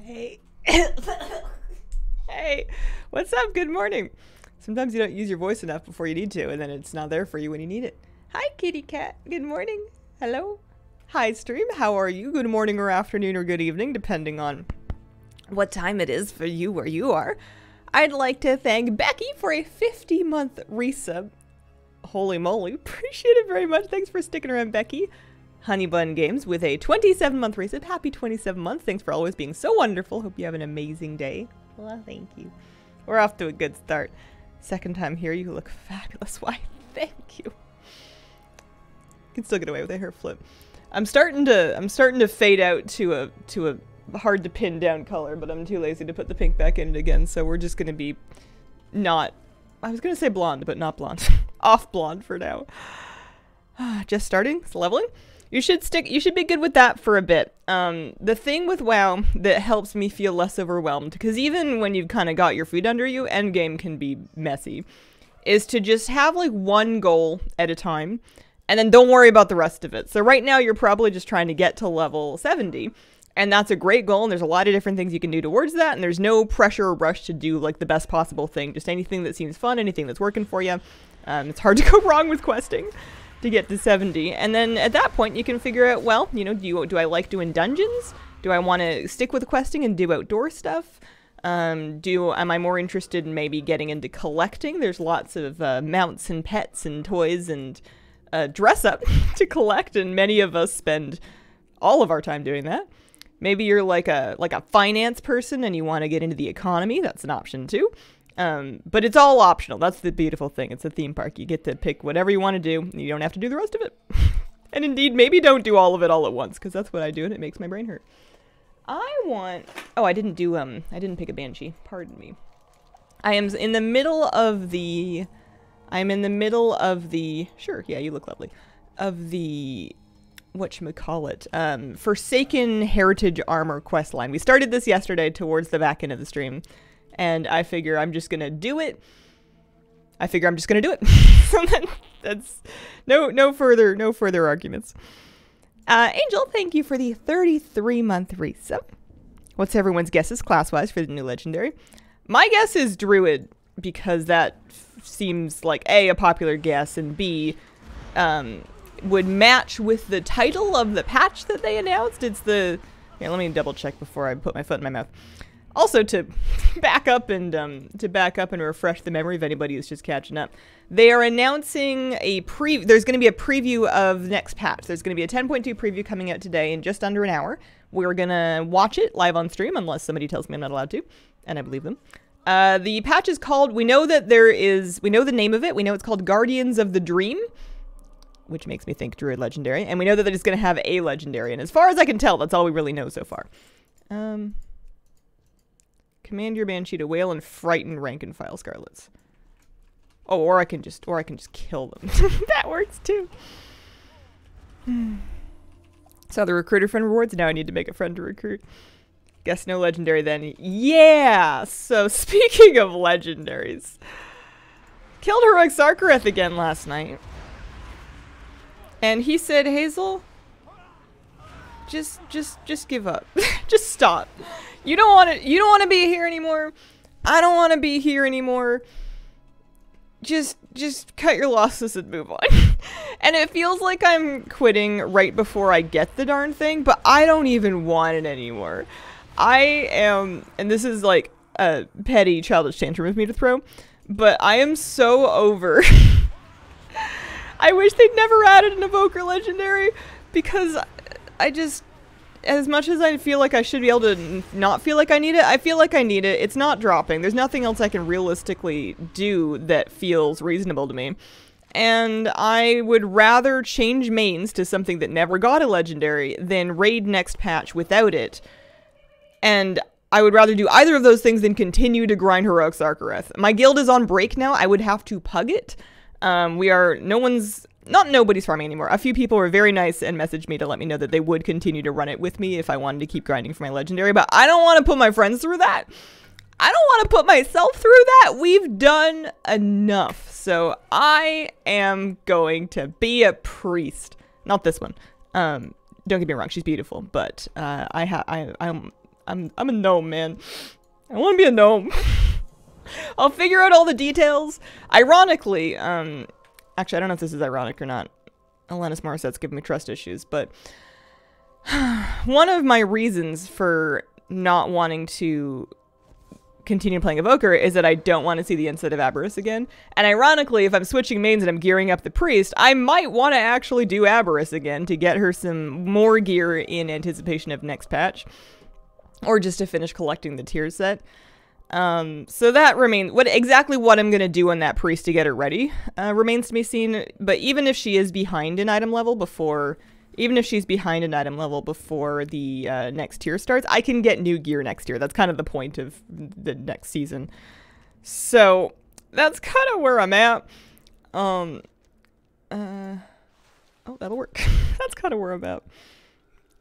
Hey. Hey, what's up? Good morning. Sometimes you don't use your voice enough before you need to, and then it's not there for you when you need it. Hi, kitty cat. Good morning. Hello. Hi, stream. How are you? Good morning or afternoon or good evening, depending on what time it is for you where you are. I'd like to thank Becky for a 50-month resub. Holy moly. Appreciate it very much. Thanks for sticking around, Becky. Honeybun Games with a 27-month resub. Happy 27 months. Thanks for always being so wonderful. Hope you have an amazing day. Well, thank you. We're off to a good start. Second time here, you look fabulous. Why, thank you. Can still get away with a hair flip. I'm starting to fade out to a hard to pin down color, but I'm too lazy to put the pink back in it again, so we're just gonna be not, I was gonna say blonde, but not blonde. Off blonde for now. Just starting, it's leveling. You should be good with that for a bit. The thing with WoW that helps me feel less overwhelmed, because even when you've kind of got your feet under you, endgame can be messy, is to just have like one goal at a time, and then don't worry about the rest of it. So right now you're probably just trying to get to level 70, and that's a great goal, and there's a lot of different things you can do towards that, and there's no pressure or rush to do like the best possible thing. Just anything that seems fun, anything that's working for you. It's hard to go wrong with questing to get to 70, and then at that point you can figure out, well, you know, do I like doing dungeons? Do I want to stick with questing and do outdoor stuff? Am I more interested in maybe getting into collecting? There's lots of mounts and pets and toys and dress up to collect, and many of us spend all of our time doing that. Maybe you're like a finance person and you want to get into the economy. That's an option too. But it's all optional. That's the beautiful thing. It's a theme park. You get to pick whatever you want to do, and you don't have to do the rest of it. And indeed, maybe don't do all of it all at once, because that's what I do, and it makes my brain hurt. Oh, I didn't pick a Banshee. Pardon me. I'm in the middle of the, sure, yeah, you look lovely, of the, whatchamacallit, Forsaken Heritage Armor quest line. We started this yesterday towards the back end of the stream. And I figure I'm just gonna do it. So that's no further arguments. Angel, thank you for the 33-month resub. What's everyone's guesses class-wise for the new legendary? My guess is Druid, because that seems like A, a popular guess, and B, would match with the title of the patch that they announced. It's the, here, let me double check before I put my foot in my mouth. Also, to back up and refresh the memory of anybody who's just catching up, they are announcing there's going to be a preview of the next patch. There's going to be a 10.2 preview coming out today in just under an hour. We're going to watch it live on stream, unless somebody tells me I'm not allowed to, and I believe them. The patch is called, we know the name of it, we know it's called Guardians of the Dream, which makes me think Druid Legendary, and we know that it's going to have a Legendary, and as far as I can tell, that's all we really know so far. Command your Banshee to wail and frighten rank and file Scarlets. Oh, or I can just kill them. That works too. So the recruiter friend rewards. Now I need to make a friend to recruit. Guess no legendary then. Yeah. So speaking of legendaries, killed Heroic Sarkareth again last night, and he said, Hazel, just give up. Just stop. You don't want to be here anymore. I don't want to be here anymore. Just cut your losses and move on. And it feels like I'm quitting right before I get the darn thing, but I don't even want it anymore. I am, and this is like a petty childish tantrum of me to throw, but I am so over. I wish they'd never added an Evoker Legendary, because I just, as much as I feel like I should be able to not feel like I need it, I feel like I need it. It's not dropping. There's nothing else I can realistically do that feels reasonable to me. And I would rather change mains to something that never got a legendary than raid next patch without it. And I would rather do either of those things than continue to grind Heroic Sarkareth. My guild is on break now. I would have to pug it. Not nobody's farming anymore. A few people were very nice and messaged me to let me know that they would continue to run it with me if I wanted to keep grinding for my legendary, but I don't want to put my friends through that. I don't want to put myself through that. We've done enough. So I am going to be a priest. Not this one. Don't get me wrong, she's beautiful, but I'm I'm a gnome, man. I want to be a gnome. I'll figure out all the details. Ironically, actually, I don't know if this is ironic or not. Alanis Morissette's giving me trust issues, but one of my reasons for not wanting to continue playing Evoker is that I don't want to see the Insight of Aberrus again. And ironically, if I'm switching mains and I'm gearing up the Priest, I might want to actually do Aberrus again to get her some more gear in anticipation of next patch. Or just to finish collecting the tier set. So that remains exactly what I'm gonna do on that Priest to get her ready remains to be seen. But even if she is behind an item level before the next tier starts, I can get new gear next year. That's kind of the point of the next season. So that's kind of where I'm at. Oh, that'll work. That's kind of where I'm at.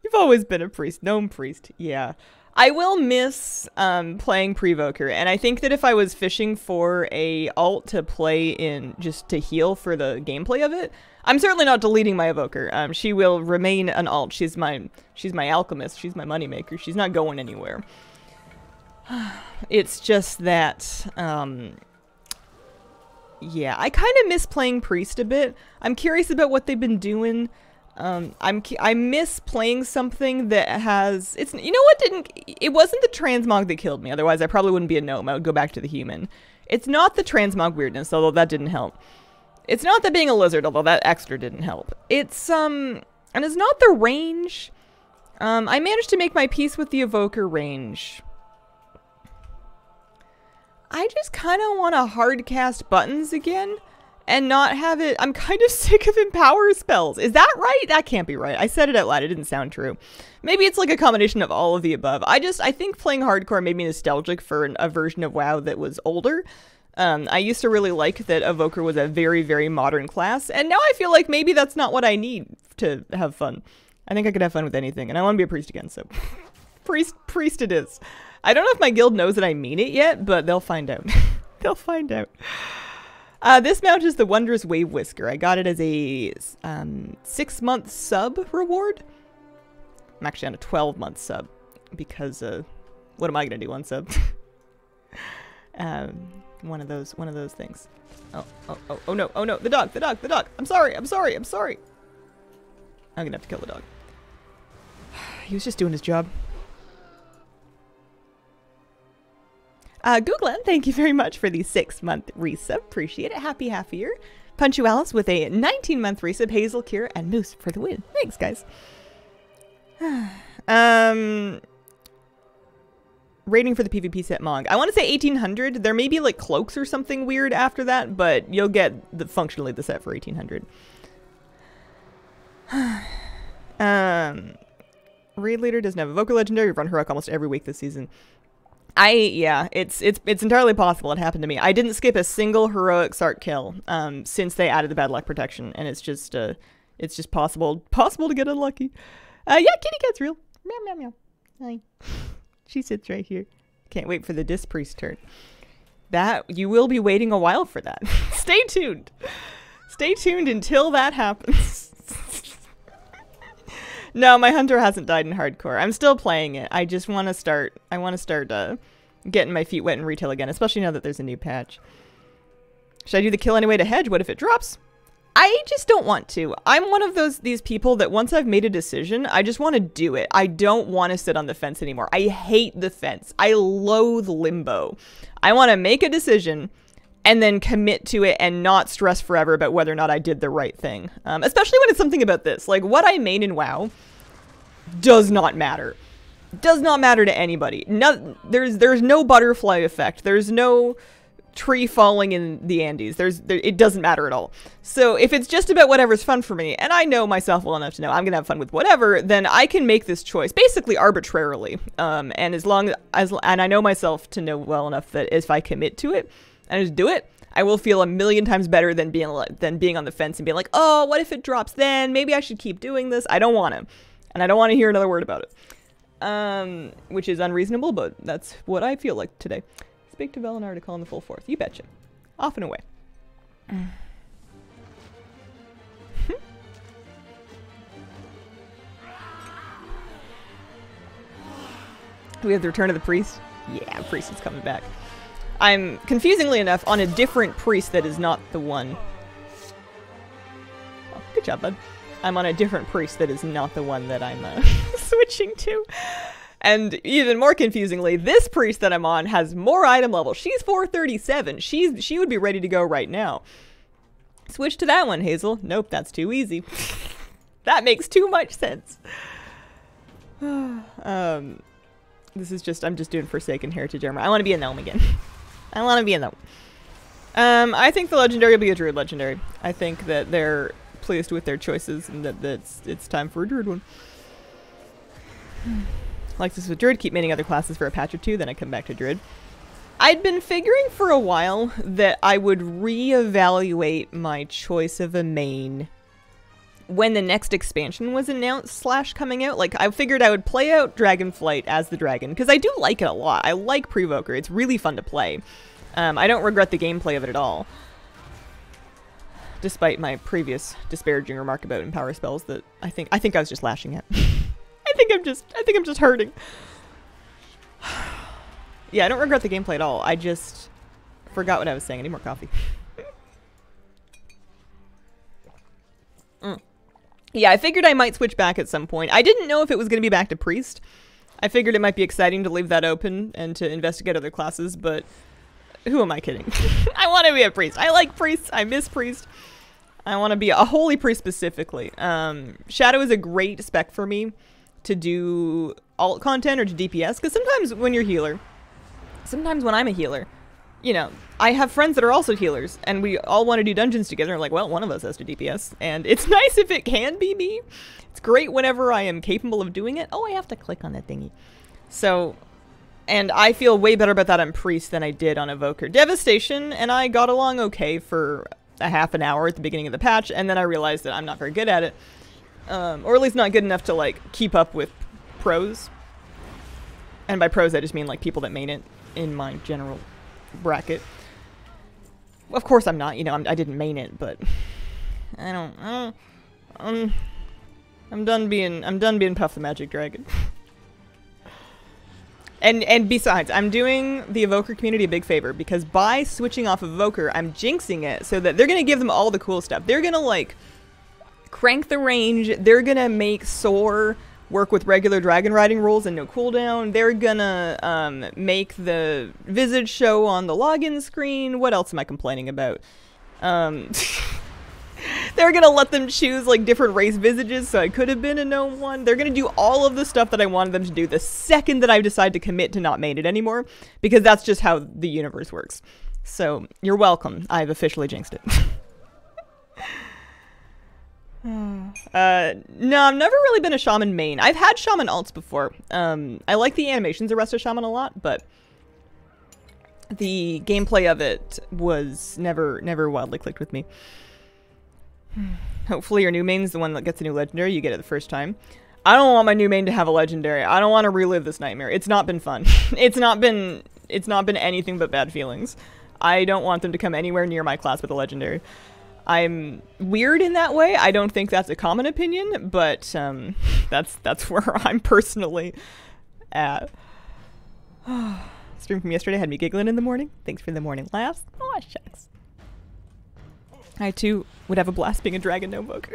You've always been a priest, gnome priest. Yeah. I will miss playing Prevoker, and I think that if I was fishing for a alt to play in just to heal for the gameplay of it, I'm certainly not deleting my Evoker. She will remain an alt. She's my alchemist. She's my moneymaker. She's not going anywhere. It's just that, yeah, I kind of miss playing Priest a bit. I'm curious about what they've been doing. I miss playing something that has, you know what it wasn't the transmog that killed me, otherwise I probably wouldn't be a gnome, I would go back to the human. It's not the transmog weirdness, although that didn't help. It's not the being a lizard, although that extra didn't help. It's, and it's not the range. I managed to make my peace with the Evoker range. I just kind of want to hard cast buttons again. And not have it, I'm kind of sick of empower spells. Is that right? That can't be right. I said it out loud, it didn't sound true. Maybe it's like a combination of all of the above. I think playing hardcore made me nostalgic for a version of WoW that was older. I used to really like that Evoker was a very, very modern class, and now I feel like maybe that's not what I need to have fun. I think I could have fun with anything, and I want to be a priest again, so priest it is. I don't know if my guild knows that I mean it yet, but they'll find out. They'll find out. This mount is the Wondrous Wave Whisker. I got it as a 6-month sub reward. I'm actually on a 12-month sub because what am I gonna do on sub? One of those things. Oh no, the dog. I'm sorry. I'm gonna have to kill the dog. He was just doing his job. Googlen, thank you very much for the 6-month resub. Appreciate it. Happy half year. Punctualis with a 19-month resub. Hazel, Kira, and Moose for the win. Thanks, guys. Rating for the PvP set Mog. I want to say 1800. There may be like cloaks or something weird after that, but you'll get functionally the set for 1800. Raid Leader doesn't have Evoker Legendary. We've run Heroic almost every week this season. Yeah, it's entirely possible. It happened to me. I didn't skip a single heroic Sark kill since they added the bad luck protection, and it's just possible to get unlucky. Yeah, kitty cat's real. Meow meow meow. Hi. She sits right here. Can't wait for the Disc Priest turn. That you will be waiting a while for that. Stay tuned. Stay tuned until that happens. No, my hunter hasn't died in hardcore. I'm still playing it. I just want to start. I want to start getting my feet wet in retail again, especially now that there's a new patch. Should I do the kill anyway to hedge? What if it drops? I just don't want to. I'm one of these people that once I've made a decision, I just want to do it. I don't want to sit on the fence anymore. I hate the fence. I loathe limbo. I want to make a decision and then commit to it and not stress forever about whether or not I did the right thing. Especially when it's something about this. Like, what I made in WoW does not matter. Does not matter to anybody. No, there's no butterfly effect. There's no tree falling in the Andes. It doesn't matter at all. So if it's just about whatever's fun for me, and I know myself well enough to know I'm gonna have fun with whatever, then I can make this choice basically arbitrarily. And as long as I know myself to know well enough that if I commit to it and just do it, I will feel a million times better than being on the fence and being like, oh, what if it drops then? Maybe I should keep doing this. I don't want to. And I don't want to hear another word about it. Which is unreasonable, but that's what I feel like today. Speak to Velenar to call in the full force. You betcha. Off and away. We have the return of the priest. Yeah, priest is coming back. I'm, confusingly enough, on a different priest that is not the one. Oh, good job, bud. I'm on a different priest that is not the one that I'm switching to. And even more confusingly, this priest that I'm on has more item level. She's 437. She would be ready to go right now. Switch to that one, Hazel. Nope, that's too easy. That makes too much sense. This is just, I'm just doing Forsaken Heritage Armor. I want to be a gnome again. I want to be a gnome. I think the legendary will be a druid legendary. I think that they're pleased with their choices and that it's time for a druid one. Like this with druid, keep maining other classes for a patch or two, then I come back to druid. I'd been figuring for a while that I would reevaluate my choice of a main when the next expansion was announced / coming out. Like, I figured I would play out Dragonflight as the dragon, because I do like it a lot. I like Prevoker. It's really fun to play. I don't regret the gameplay of it at all. Despite my previous disparaging remark about Empower spells that I think I was just lashing at. I think I'm just hurting. Yeah, I don't regret the gameplay at all. I just forgot what I was saying. I need more coffee. Yeah, I figured I might switch back at some point. I didn't know if it was going to be back to Priest. I figured it might be exciting to leave that open and to investigate other classes, but who am I kidding? I want to be a Priest. I like Priests. I miss Priest. I want to be a Holy Priest specifically. Shadow is a great spec for me to do alt content or to DPS, because sometimes when you're healer, sometimes when I'm a healer, you know, I have friends that are also healers, and we all want to do dungeons together. I'm like, well, one of us has to DPS, and it's nice if it can be me. It's great whenever I am capable of doing it. Oh, I have to click on that thingy. So, and I feel way better about that on Priest than I did on Evoker. Devastation, and I got along okay for a half an hour at the beginning of the patch, and then I realized that I'm not very good at it. Or at least not good enough to, like, keep up with pros. And by pros, I just mean, like, people that main it in my general bracket. Of course I'm not, you know, I didn't main it, but I'm done being Puff the Magic Dragon. and besides, I'm doing the Evoker community a big favor, because by switching off Evoker, I'm jinxing it so that they're gonna give them all the cool stuff. They're gonna, like, crank the range, they're gonna make Soar work with regular dragon riding rules and no cooldown. They're gonna make the Visage show on the login screen. What else am I complaining about? They're gonna let them choose like different race visages, so I could have been a gnome one. They're gonna do all of the stuff that I wanted them to do the second that I decide to commit to not main it anymore, because that's just how the universe works. So you're welcome. I've officially jinxed it. No, I've never really been a shaman main. I've had shaman alts before. I like the animations of Resto Shaman a lot, but the gameplay of it was never wildly clicked with me. Hopefully your new main's the one that gets a new legendary. You get it the first time. I don't want my new main to have a legendary. I don't want to relive this nightmare. It's not been fun. It's not been anything but bad feelings. I don't want them to come anywhere near my class with a legendary. I'm weird in that way. I don't think that's a common opinion, but that's where I'm personally at. Stream from yesterday had me giggling in the morning. Thanks for the morning laughs. Oh, shucks. I too would have a blast being a dragon gnome book.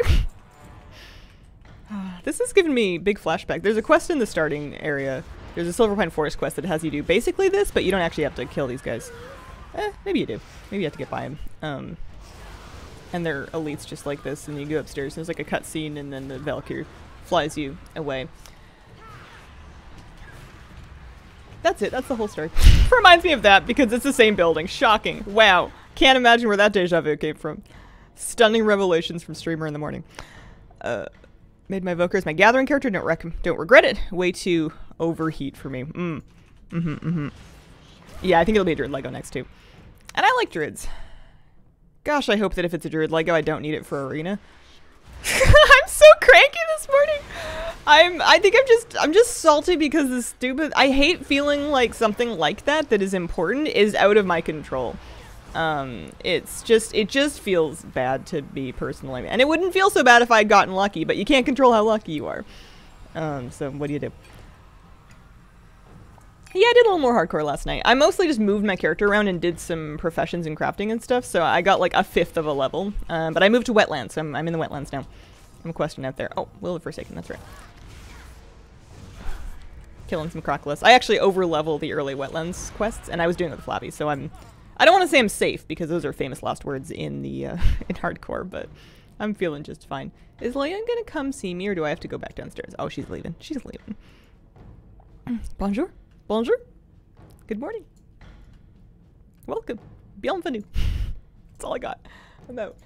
This has given me big flashback. There's a quest in the starting area. There's a Silverpine Forest quest that has you do basically this, but you don't actually have to kill these guys. Maybe you do. Maybe you have to get by them. And they're elites just like this, and you go upstairs, and there's like a cutscene, and then the Valkyr flies you away. That's it. That's the whole story. Reminds me of that, because it's the same building. Shocking. Wow. Can't imagine where that deja vu came from. Stunning revelations from Streamer in the morning. Made my Evoker as my gathering character. Don't regret it. Way too overheat for me. Yeah, I think it'll be a Druid Lego next, too. And I like Druids. Gosh, I hope that if it's a Druid Lego, I don't need it for Arena. I'm so cranky this morning. I think I'm just salty because this stupid. I hate feeling like something like that is important is out of my control. It just feels bad to be personally, and it wouldn't feel so bad if I had gotten lucky. But you can't control how lucky you are. So what do you do? Yeah, I did a little more hardcore last night. I mostly just moved my character around and did some professions and crafting and stuff, so I got like a 1/5 of a level. But I moved to wetlands, so I'm in the wetlands now. I'm questing out there. Oh, Will of Forsaken, that's right. Killing some Crockless. I actually over-level the early wetlands quests, and I was doing it with Flabby, so I don't want to say I'm safe, because those are famous last words in the in hardcore, but I'm feeling just fine. Is Leon gonna come see me, or do I have to go back downstairs? Oh, she's leaving. She's leaving. Bonjour. Bonjour. Good morning. Welcome. Bienvenue. That's all I got. I'm out.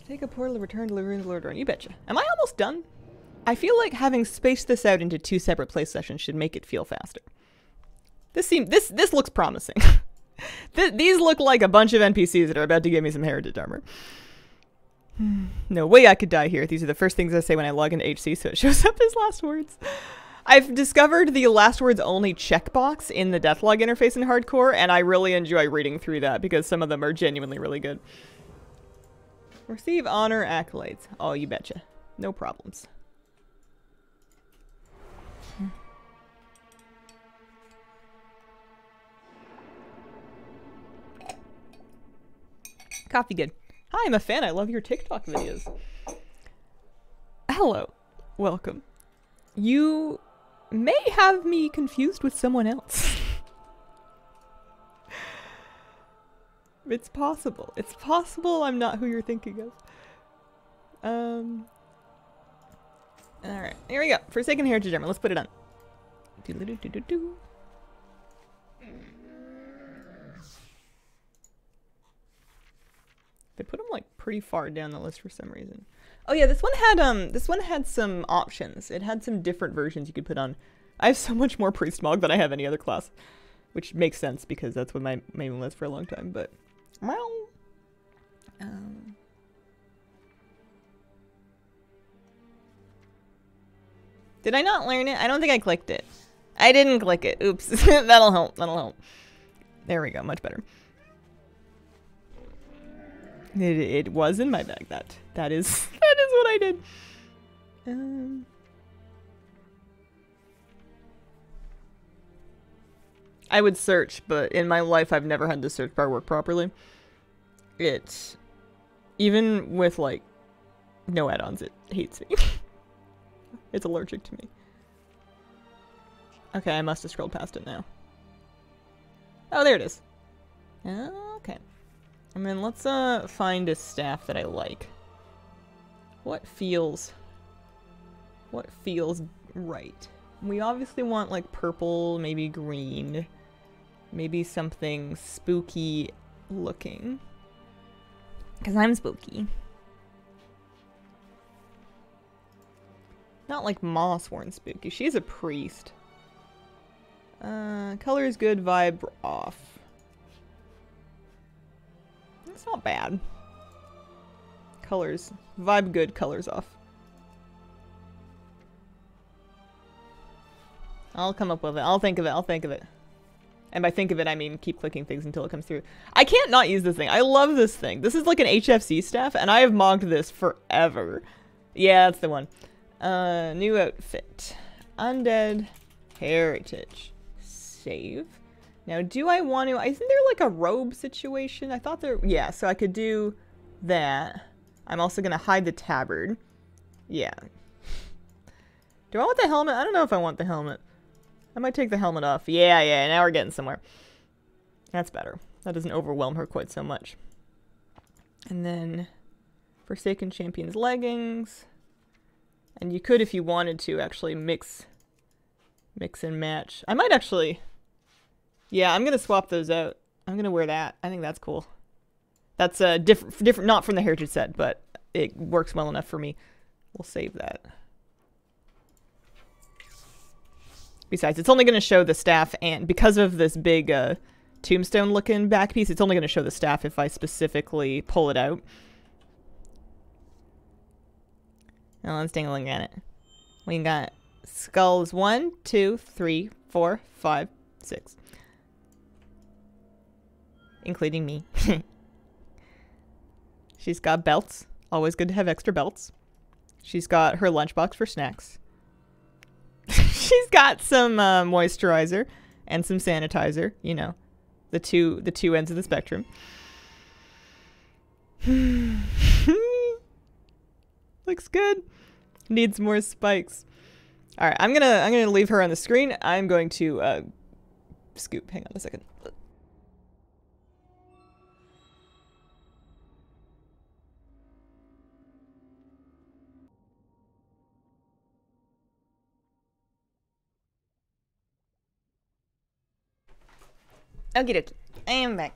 Take a portal to return delivery in the Lord Run. You betcha. Am I almost done? I feel like having spaced this out into 2 separate play sessions should make it feel faster. This looks promising. These look like a bunch of NPCs that are about to give me some heritage armor. No way I could die here. These are the first things I say when I log into HC, so it shows up as last words. I've discovered the last words only checkbox in the Deathlog interface in hardcore, and I really enjoy reading through that because some of them are genuinely really good. Receive honor accolades. Oh, you betcha. No problems. Coffee good. Hi, I'm a fan. I love your TikTok videos. Hello. Welcome. You may have me confused with someone else. It's possible. It's possible I'm not who you're thinking of. Alright, here we go. Forsaken Heritage Armor. Let's put it on. They put them like pretty far down the list for some reason. Oh yeah, this one had some options. It had some different versions you could put on. I have so much more Priest Mog than I have any other class, which makes sense because that's what my main was for a long time. But well, did I not learn it? I don't think I clicked it. I didn't click it. Oops. That'll help. That'll help. There we go. Much better. It was in my bag. That is what I did. I would search, but in my life I've never had the search bar work properly. Even with like no add-ons, it hates me. It's allergic to me. Okay, I must have scrolled past it now. Oh, there it is. Okay. And then let's find a staff that I like. What feels right? We obviously want like purple, maybe green, maybe something spooky looking. 'Cause I'm spooky. Not like Mossworn spooky. She's a priest. Color is good, vibe off. It's not bad. Colors. Vibe good, colors off. I'll come up with it. I'll think of it. I'll think of it. And by think of it, I mean keep clicking things until it comes through. I can't not use this thing. I love this thing. This is like an HFC staff, and I have mogged this forever. Yeah, that's the one. New outfit. Undead Heritage. Save. Now, do I want to... Isn't there like a robe situation? I thought there... Yeah, so I could do that. I'm also going to hide the tabard. Yeah. Do I want the helmet? I don't know if I want the helmet. I might take the helmet off. Yeah, now we're getting somewhere. That's better. That doesn't overwhelm her quite so much. And then Forsaken Champion's leggings. And you could, if you wanted to, actually mix and match. I might actually... Yeah, I'm gonna swap those out. I'm gonna wear that. I think that's cool. That's different, not from the Heritage set, but it works well enough for me. We'll save that. Besides, it's only gonna show the staff, and because of this big tombstone-looking back piece, it's only gonna show the staff if I specifically pull it out. Now let's take a look at it. We got skulls 1, 2, 3, 4, 5, 6. Including me. She's got belts. Always good to have extra belts. She's got her lunchbox for snacks. She's got some moisturizer and some sanitizer. You know, the two ends of the spectrum. Looks good. Needs more spikes. All right, I'm gonna leave her on the screen. I'm going to scoop. Hang on a second. Okie dokie. I am back.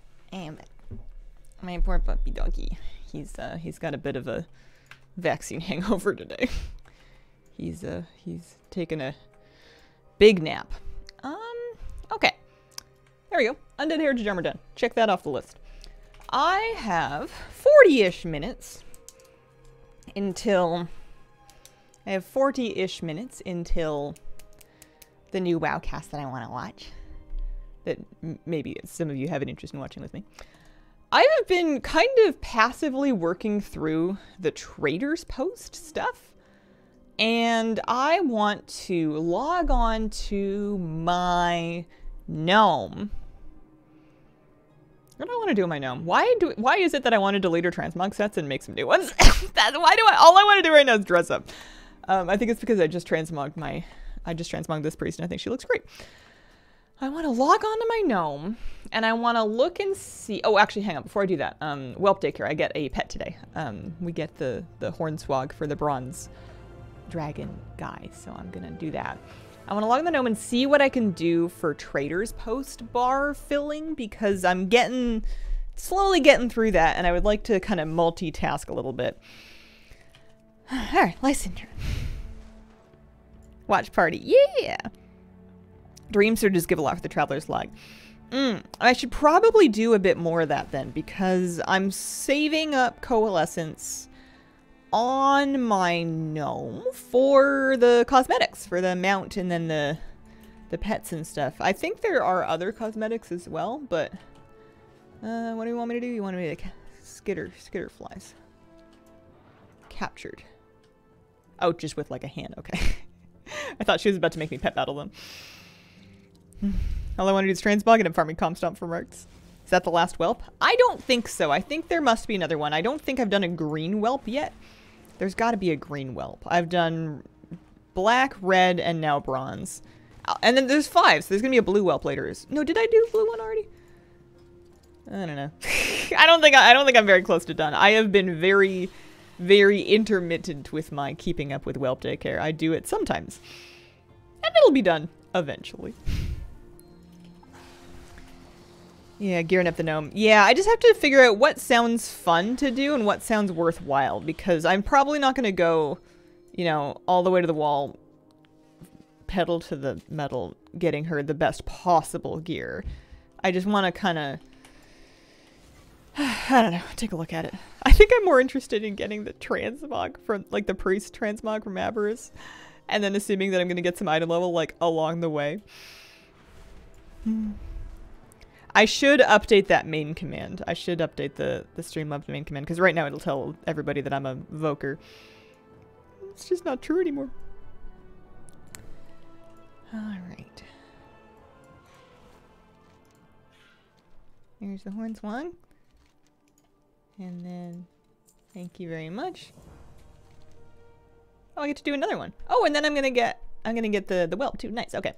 My poor puppy doggy. He's got a bit of a vaccine hangover today. He's taken a big nap. Okay. There we go. Undead Heritage Armor done. Check that off the list. I have 40-ish minutes until the new WoWcast that I want to watch. That maybe some of you have an interest in watching with me. I have been kind of passively working through the Traders Post stuff, and I want to log on to my gnome. What do I want to do with my gnome? Why is it that I want to delete her transmog sets and make some new ones? All I want to do right now is dress up. I think it's because I just transmogged this priest and I think she looks great. I want to log on to my gnome, and I want to look and see... Oh, actually, hang on. Before I do that, Whelp Daycare, I get a pet today. We get the Hornswog for the bronze dragon guy, so I'm going to do that. I want to log on the gnome and see what I can do for Traders Post bar filling, because I'm slowly getting through that, and I would like to kind of multitask a little bit. All right, licensure. Watch party. Yeah! Dream Surges give a lot for the Traveler's Log. I should probably do a bit more of that then, because I'm saving up Coalescence on my gnome for the cosmetics, for the mount and then the pets and stuff. I think there are other cosmetics as well, but what do you want me to do? You want me to skitter flies. Captured. Oh, just with like a hand, okay. I thought she was about to make me pet battle them. All I want to do is transmog and I'm farming Comstomp for marks. Is that the last whelp? I don't think so. I think there must be another one. I don't think I've done a green whelp yet. There's got to be a green whelp. I've done black, red, and now bronze. And then there's 5, so there's going to be a blue whelp later. No, did I do the blue one already? I don't know. I don't think I'm very close to done. I have been very, very intermittent with my keeping up with Whelp Daycare. I do it sometimes. And it'll be done eventually. Yeah, gearing up the gnome. Yeah, I just have to figure out what sounds fun to do and what sounds worthwhile, because I'm probably not going to go, you know, all the way to the wall, pedal to the metal, getting her the best possible gear. I just want to kind of, I don't know, take a look at it. I think I'm more interested in getting the transmog from, like, the priest transmog from Avarice, and then assuming that I'm going to get some item level, like, along the way. I should update that main command. I should update the Streamlabs main command, because right now it'll tell everybody that I'm a Voker. It's just not true anymore. Alright. Here's the Hornswog. And then, thank you very much. Oh, I get to do another one. Oh, and then I'm gonna get the whelp too. Nice, okay.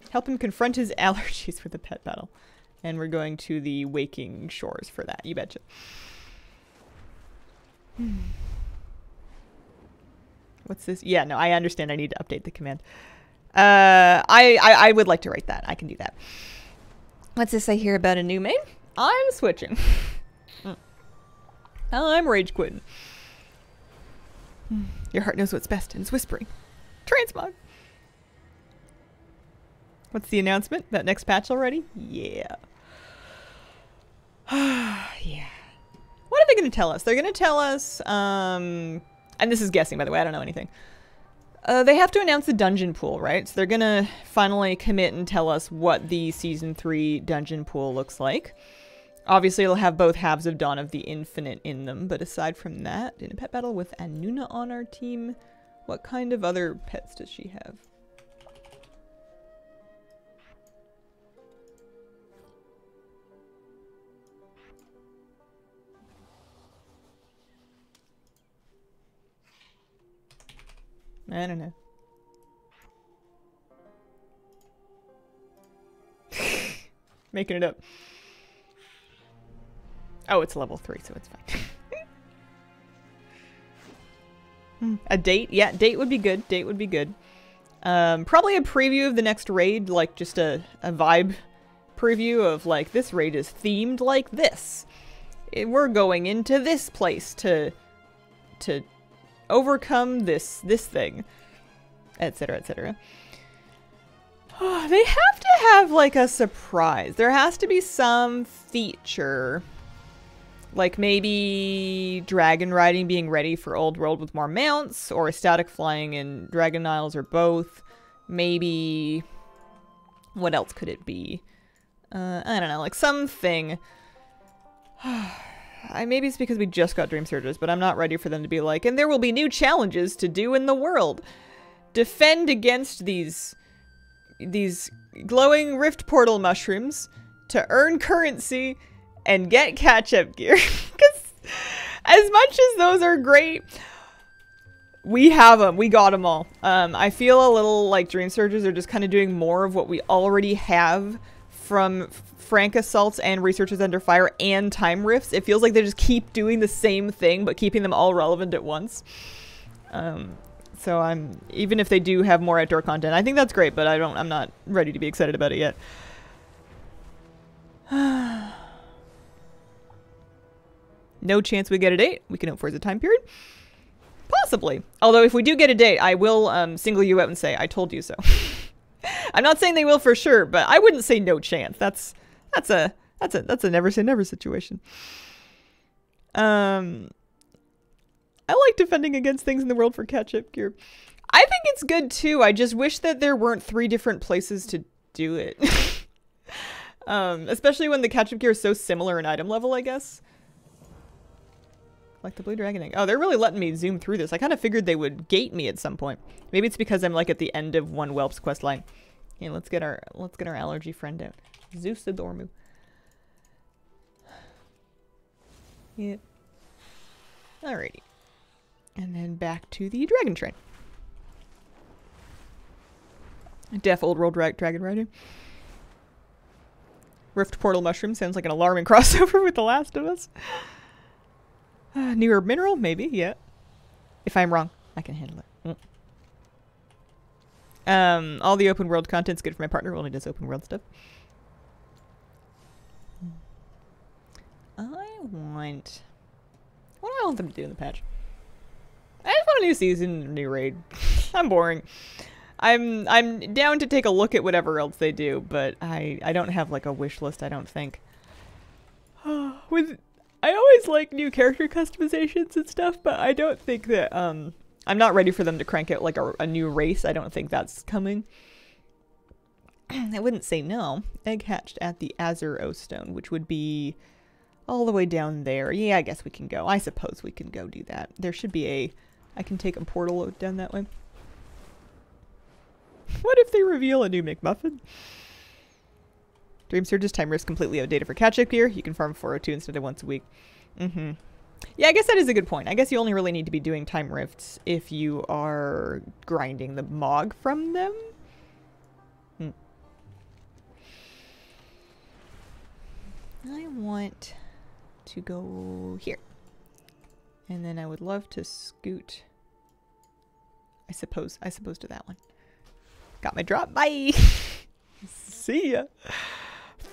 Help him confront his allergies with the pet battle. And we're going to the Waking Shores for that, you betcha. What's this? Yeah, no, I understand I need to update the command. I would like to write that. I can do that. What's this I hear about a new main? I'm switching. I'm rage quitting. Your heart knows what's best and it's whispering. Transmog. What's the announcement? That next patch already? Yeah. Yeah. What are they going to tell us? They're going to tell us, and this is guessing, by the way, I don't know anything. They have to announce the dungeon pool, right? So they're going to finally commit and tell us what the Season 3 dungeon pool looks like. Obviously, it'll have both halves of Dawn of the Infinite in them, but aside from that, in a pet battle with Anuna on our team, what kind of other pets does she have? I don't know. Making it up. Oh, it's level 3, so it's fine. A date? Yeah, date would be good. Date would be good. Probably a preview of the next raid, like just a vibe preview of like, this raid is themed like this. We're going into this place to overcome this thing, etc., etc. Oh, they have to have like a surprise. There has to be some feature, like maybe dragon riding being ready for Old World with more mounts, or static flying in Dragon Isles, or both. Maybe what else could it be? I don't know, like something. Maybe it's because we just got Dream Surges, but I'm not ready for them to be like, and there will be new challenges to do in the world. Defend against these glowing rift portal mushrooms to earn currency and get catch-up gear. Because as much as those are great, we have them. We got them all. I feel a little like Dream Surges are just kind of doing more of what we already have from Frank Assaults and Researchers Under Fire and Time Rifts. It feels like they just keep doing the same thing, but keeping them all relevant at once. So even if they do have more outdoor content, I think that's great, but I'm not ready to be excited about it yet. No chance we get a date. We can hope for is a time period. Possibly. Although if we do get a date, I will single you out and say, I told you so. I'm not saying they will for sure, but I wouldn't say no chance. That's a never say never situation. I like defending against things in the world for catch-up gear. I think it's good too. I just wish that there weren't 3 different places to do it. Especially when the catch-up gear is so similar in item level, I guess. Like the Blue Dragon Egg. Oh, they're really letting me zoom through this. I kind of figured they would gate me at some point. Maybe it's because I'm like at the end of one Whelp's quest line. Okay, let's get our allergy friend out. Zeus the Dormu. Yep. Alrighty. And then back to the Dragon Train. Deaf Old World Dragon Rider. Rift Portal Mushroom sounds like an alarming crossover with The Last of Us. New herb mineral? Maybe, yeah. If I'm wrong, I can handle it. All the open world content's good for my partner who only does open world stuff. What do I want them to do in the patch? I just want a new season, a new raid. I'm boring. I'm down to take a look at whatever else they do, but I don't have like a wish list, I don't think. I always like new character customizations and stuff, but I don't think that I'm not ready for them to crank out like a new race. I don't think that's coming. I wouldn't say no. Egg hatched at the Azure O Stone, which would be all the way down there. Yeah, I guess we can go. I suppose we can go do that. There should be I can take a portal down that way. What if they reveal a new McMuffin? Dream Surge's time risk completely outdated for catch-up gear. You can farm 402 instead of once a week. Yeah, I guess that is a good point. I guess you only really need to be doing time rifts if you are grinding the Mog from them. I want to go here. And then I would love to scoot, I suppose to that one. Got my drop. Bye! See ya!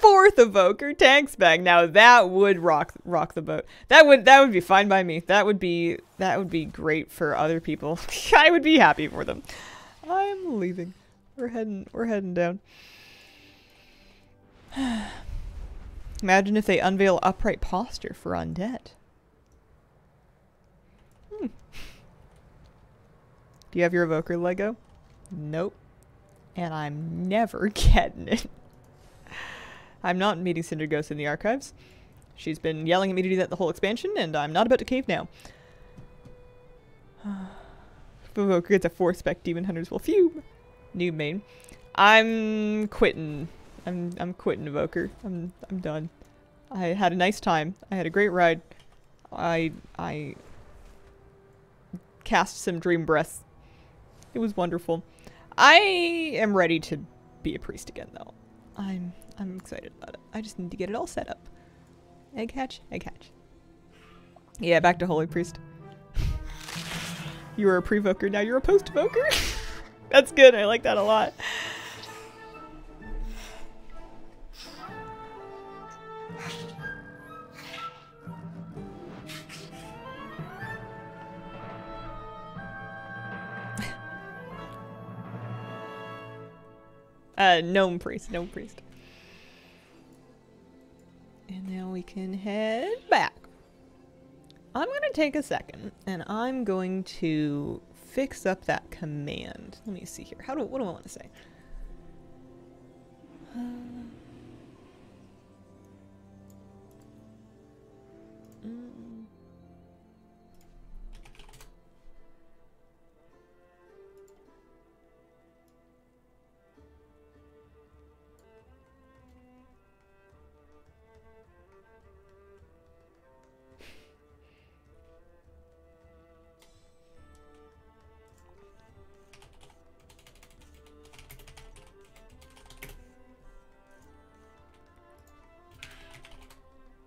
4th Evoker Tanks bag. Now that would rock the boat. That would be fine by me. That would be great for other people. I would be happy for them. I'm leaving. We're heading down. Imagine if they unveil upright posture for undead. Do you have your Evoker Lego? Nope. And I'm never getting it. I'm not meeting Cinder Ghost in the archives. She's been yelling at me to do that the whole expansion, and I'm not about to cave now. Evoker gets a 4-spec Demon Hunters will fume. New main. I'm quitting. I'm quitting Evoker. I'm done. I had a nice time. I had a great ride. I cast some dream breaths It was wonderful. I am ready to be a priest again, though. I'm excited about it. I just need to get it all set up. Egg hatch, egg hatch. Yeah, back to Holy Priest. You were a pre-voker, now you're a post-voker. That's good, I like that a lot. Gnome priest. And now we can head back. I'm going to take a second, and I'm going to fix up that command. Let me see here. What do I want to say?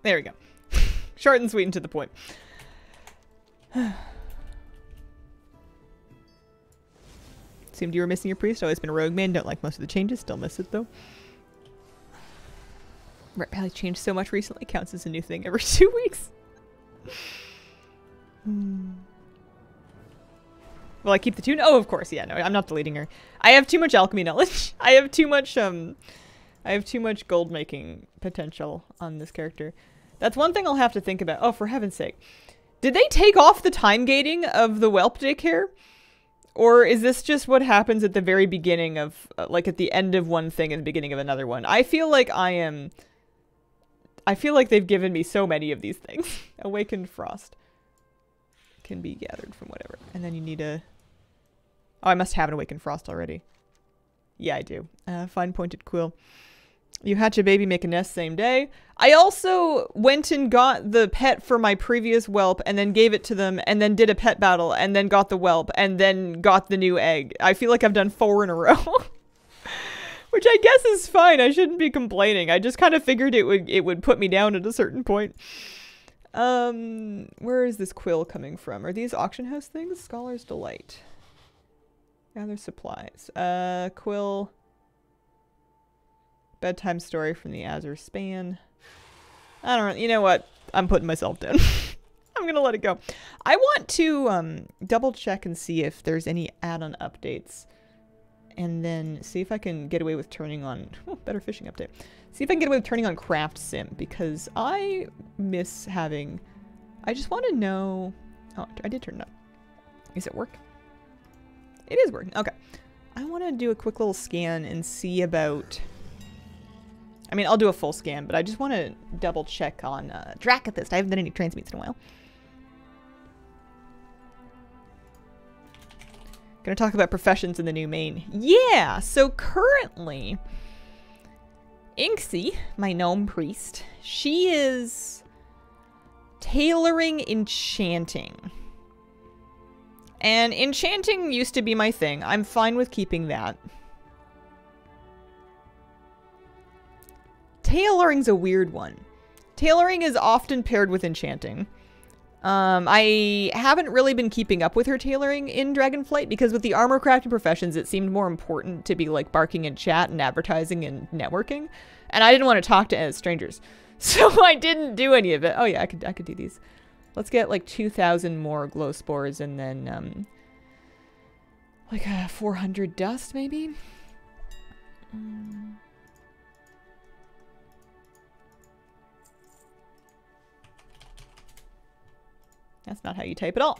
There we go. Short and sweet and to the point. Seemed you were missing your priest. Always been a rogue man. Don't like most of the changes. Still miss it though. Ret Rally changed so much recently. Counts as a new thing every 2 weeks. Will I keep the tune? Oh, of course. Yeah, no, I'm not deleting her. I have too much alchemy knowledge. I have too much gold making potential on this character. That's one thing I'll have to think about. Oh, for heaven's sake. Did they take off the time gating of the whelp daycare? Or is this just what happens at the very beginning of, like at the end of one thing and the beginning of another one? I feel like they've given me so many of these things. Awakened Frost can be gathered from whatever. And then you need a... Oh, I must have an Awakened Frost already. Yeah, I do. Fine pointed quill. You hatch a baby, make a nest same day. I also went and got the pet for my previous whelp and then gave it to them and then did a pet battle and then got the whelp and then got the new egg. I feel like I've done 4 in a row. Which I guess is fine. I shouldn't be complaining. I just kind of figured it would put me down at a certain point. Where is this quill coming from? Are these auction house things? Scholar's Delight. Gather supplies. Quill... Bedtime story from the Azure Span. I don't know. You know what? I'm putting myself down. I'm going to let it go. I want to double check and see if there's any add-on updates. And then see if I can get away with turning on... Oh, better fishing update. See if I can get away with turning on Craft Sim. Because I miss having... I just want to know... Oh, I did turn it up. Is it work? It is working. Okay. I want to do a quick little scan and see about... I mean, I'll do a full scan, but I just want to double check on Dracathist. I haven't done any transmutes in a while. Gonna talk about professions in the new main. Yeah, so currently, Inksy, my gnome priest, she is tailoring enchanting. And enchanting used to be my thing. I'm fine with keeping that. Tailoring's a weird one. Tailoring is often paired with enchanting. I haven't really been keeping up with her tailoring in Dragonflight because with the armor crafting professions, it seemed more important to be like barking in chat and advertising and networking. And I didn't want to talk to strangers. So I didn't do any of it. Oh yeah, I could do these. Let's get like 2,000 more glow spores and then like 400 dust maybe? That's not how you type at all.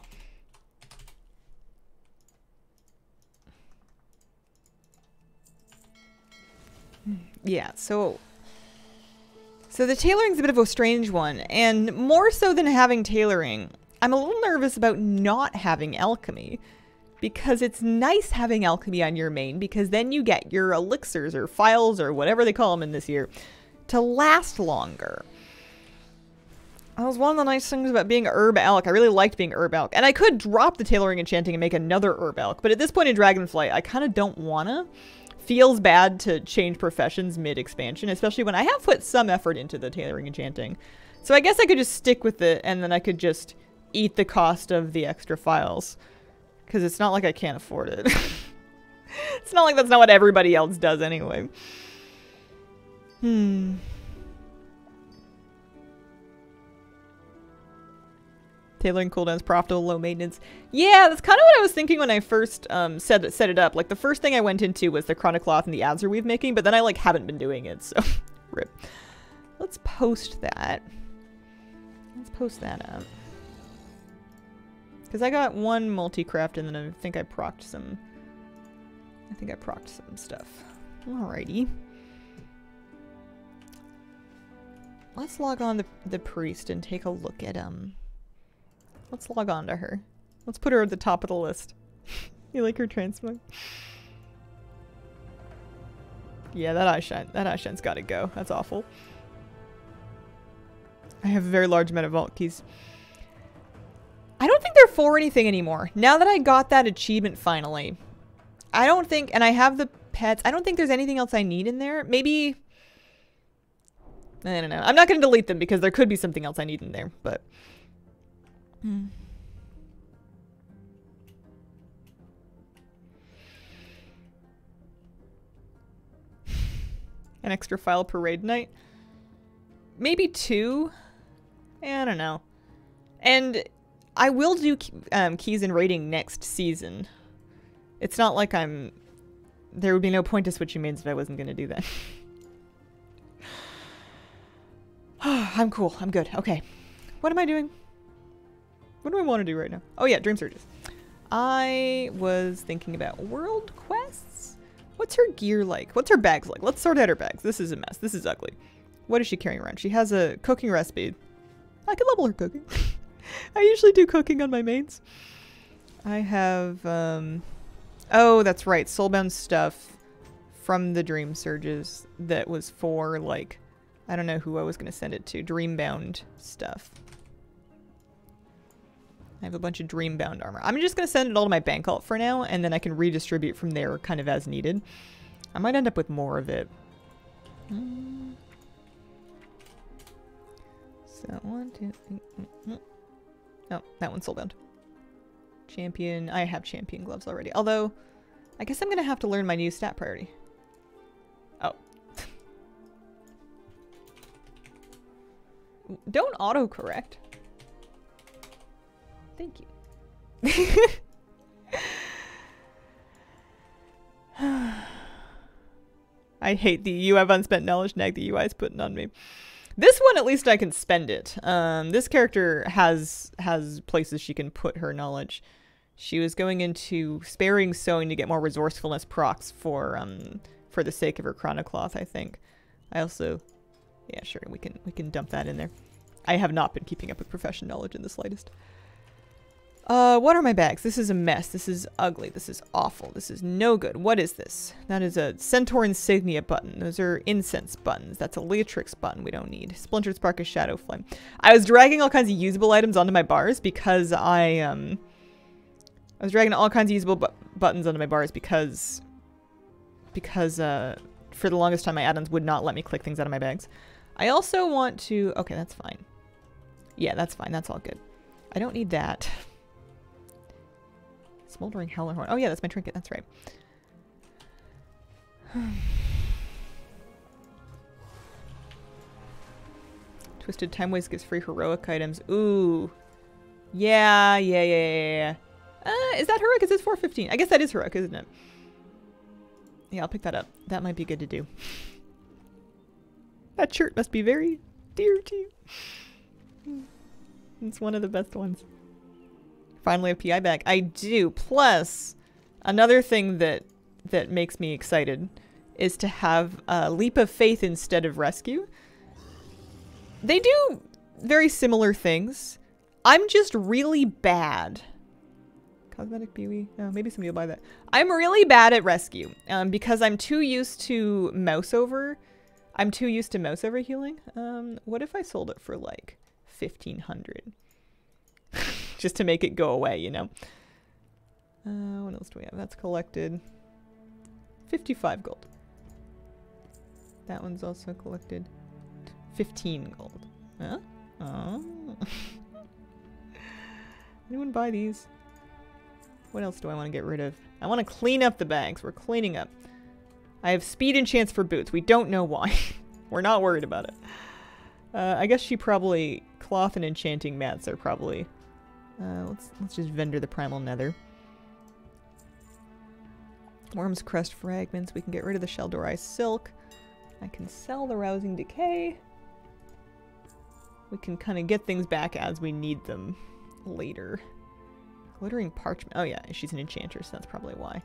Yeah, so the tailoring's a bit of a strange one, and more so than having tailoring, I'm a little nervous about not having alchemy, because it's nice having alchemy on your main, because then you get your elixirs or files or whatever they call them in this year to last longer. That was one of the nice things about being Herb Elk. I really liked being Herb Elk. And I could drop the Tailoring Enchanting and make another Herb Elk, but at this point in Dragonflight, I kind of don't wanna. Feels bad to change professions mid-expansion, especially when I have put some effort into the Tailoring Enchanting. So I guess I could just stick with it, and then I could just eat the cost of the extra files. Because it's not like I can't afford it. It's not like that's not what everybody else does anyway. Tailoring cooldown's profitable, low maintenance. Yeah, that's kind of what I was thinking when I first set it up. Like, the first thing I went into was the Chronicloth and the Azure Weave making, but then I, like, haven't been doing it, so rip. Let's post that. Let's post that up. Because I got one multi-craft, and then I think I procced some... stuff. Alrighty. Let's log on the priest and take a look at, let's log on to her. Let's put her at the top of the list. You like her transmog? Yeah, that eye shine. That eye shine's gotta go. That's awful. I have a very large amount of vault keys. I don't think they're for anything anymore. Now that I got that achievement finally, I don't think, and I have the pets, I don't think there's anything else I need in there. Maybe, I don't know. I'm not going to delete them because there could be something else I need in there, but. An extra file per raid night? Maybe 2? I don't know. And I will do keys and raiding next season. It's not like there would be no point to switching mains if I wasn't going to do that. I'm cool. I'm good. Okay. What am I doing? What do I want to do right now? Oh yeah, Dream Surges. I was thinking about world quests. What's her gear like? What's her bags like? Let's sort out her bags. This is a mess. This is ugly. What is she carrying around? She has a cooking recipe. I can level her cooking. I usually do cooking on my mains. I have, oh, that's right. Soulbound stuff from the Dream Surges that was for, like, I don't know who I was going to send it to. Dreambound stuff. I have a bunch of Dreambound armor. I'm just going to send it all to my bank alt for now, and then I can redistribute from there kind of as needed. I might end up with more of it. So, 1, 2, 3, oh, that one's soulbound. Champion. I have champion gloves already. Although, I guess I'm going to have to learn my new stat priority. Oh. Don't autocorrect. Thank you. I hate the you have unspent knowledge nag the UI is putting on me. This one, at least I can spend it. This character has places she can put her knowledge. She was going into sparing sewing to get more resourcefulness procs for the sake of her Chronicloth, I think. I also, yeah, sure, we can dump that in there. I have not been keeping up with profession knowledge in the slightest. What are my bags? This is a mess. This is ugly. This is awful. This is no good. What is this? That is a Centaur Insignia button. Those are incense buttons. That's a Leatrix button we don't need. Splintered Spark of Shadow Flame. I was dragging all kinds of usable items onto my bars because I was dragging all kinds of usable buttons onto my bars because for the longest time my add-ons would not let me click things out of my bags. I also want to, okay, that's fine. Yeah, that's fine. That's all good. I don't need that. Smoldering Howlerhorn. Oh yeah, that's my trinket. That's right. Twisted Time Waste gives free heroic items. Ooh. Yeah. Is that heroic? Is this 415? I guess that is heroic, isn't it? Yeah, I'll pick that up. That might be good to do. That shirt must be very dear to you. It's one of the best ones. Finally a PI bag. I do. Plus, another thing that makes me excited is to have a Leap of Faith instead of Rescue. They do very similar things. I'm just really bad. Cosmetic Beauty? No, maybe somebody will buy that. I'm really bad at Rescue because I'm too used to mouse over. I'm too used to mouse over healing. What if I sold it for like 1,500. Just to make it go away, you know. What else do we have? That's collected. 55 gold. That one's also collected. 15 gold. Huh? Oh. Anyone buy these? What else do I want to get rid of? I want to clean up the bags. We're cleaning up. I have speed and chance for boots. We don't know why. We're not worried about it. I guess she probably... Cloth and enchanting mats are probably... let's just vendor the primal nether. Worm's crest fragments. We can get rid of the Sheldorai silk. I can sell the rousing decay. We can kind of get things back as we need them later. Glittering parchment. Oh yeah, she's an enchantress. That's probably why.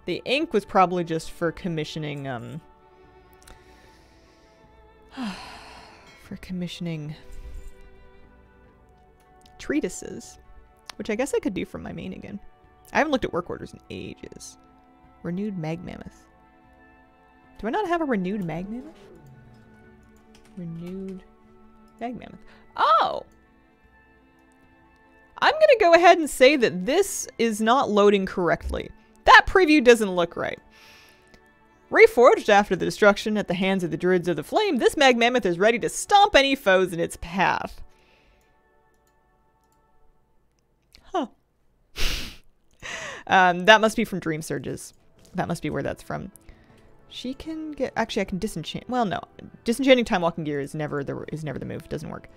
The ink was probably just for commissioning, for commissioning treatises, which I guess I could do from my main again. I haven't looked at work orders in ages. Renewed mag mammoth. Do I not have a renewed mag mammoth? Renewed mag mammoth. Oh! I'm gonna go ahead and say that this is not loading correctly. That preview doesn't look right. Reforged after the destruction at the hands of the Druids of the Flame, this mag mammoth is ready to stomp any foes in its path. Huh. That must be from Dream Surges. That must be where that's from. She can get... Actually, I can disenchant... Well, no. Disenchanting time walking gear is never the move. Doesn't work.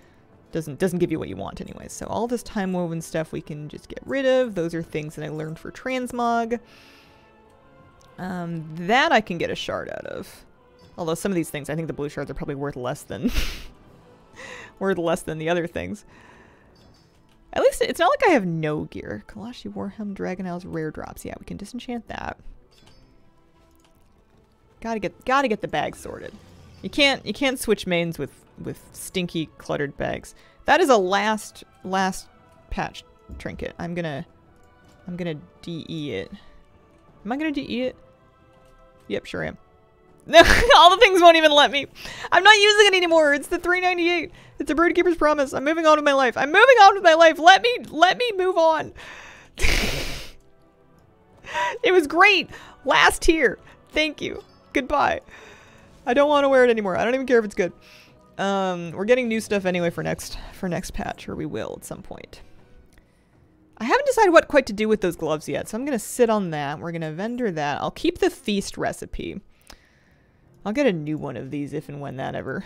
Doesn't give you what you want anyways. So all this time woven stuff we can just get rid of. Those are things that I learned for transmog. That I can get a shard out of. Although some of these things, I think the blue shards are probably worth less than the other things. At least it's not like I have no gear. Kalashi Warhelm, Dragon Isles, rare drops. Yeah, we can disenchant that. Gotta get the bags sorted. You can't switch mains with stinky cluttered bags. That is a last patch trinket. I'm gonna DE it. Am I gonna DE it? Yep, sure am. All the things won't even let me. I'm not using it anymore. It's the 398. It's a Birdkeeper's promise. I'm moving on with my life. I'm moving on with my life. Let me move on. It was great. Last tier. Thank you. Goodbye. I don't want to wear it anymore. I don't even care if it's good. We're getting new stuff anyway for next patch, or we will at some point. I haven't decided what quite to do with those gloves yet, so I'm going to sit on that. We're going to vendor that. I'll keep the feast recipe. I'll get a new one of these if and when that ever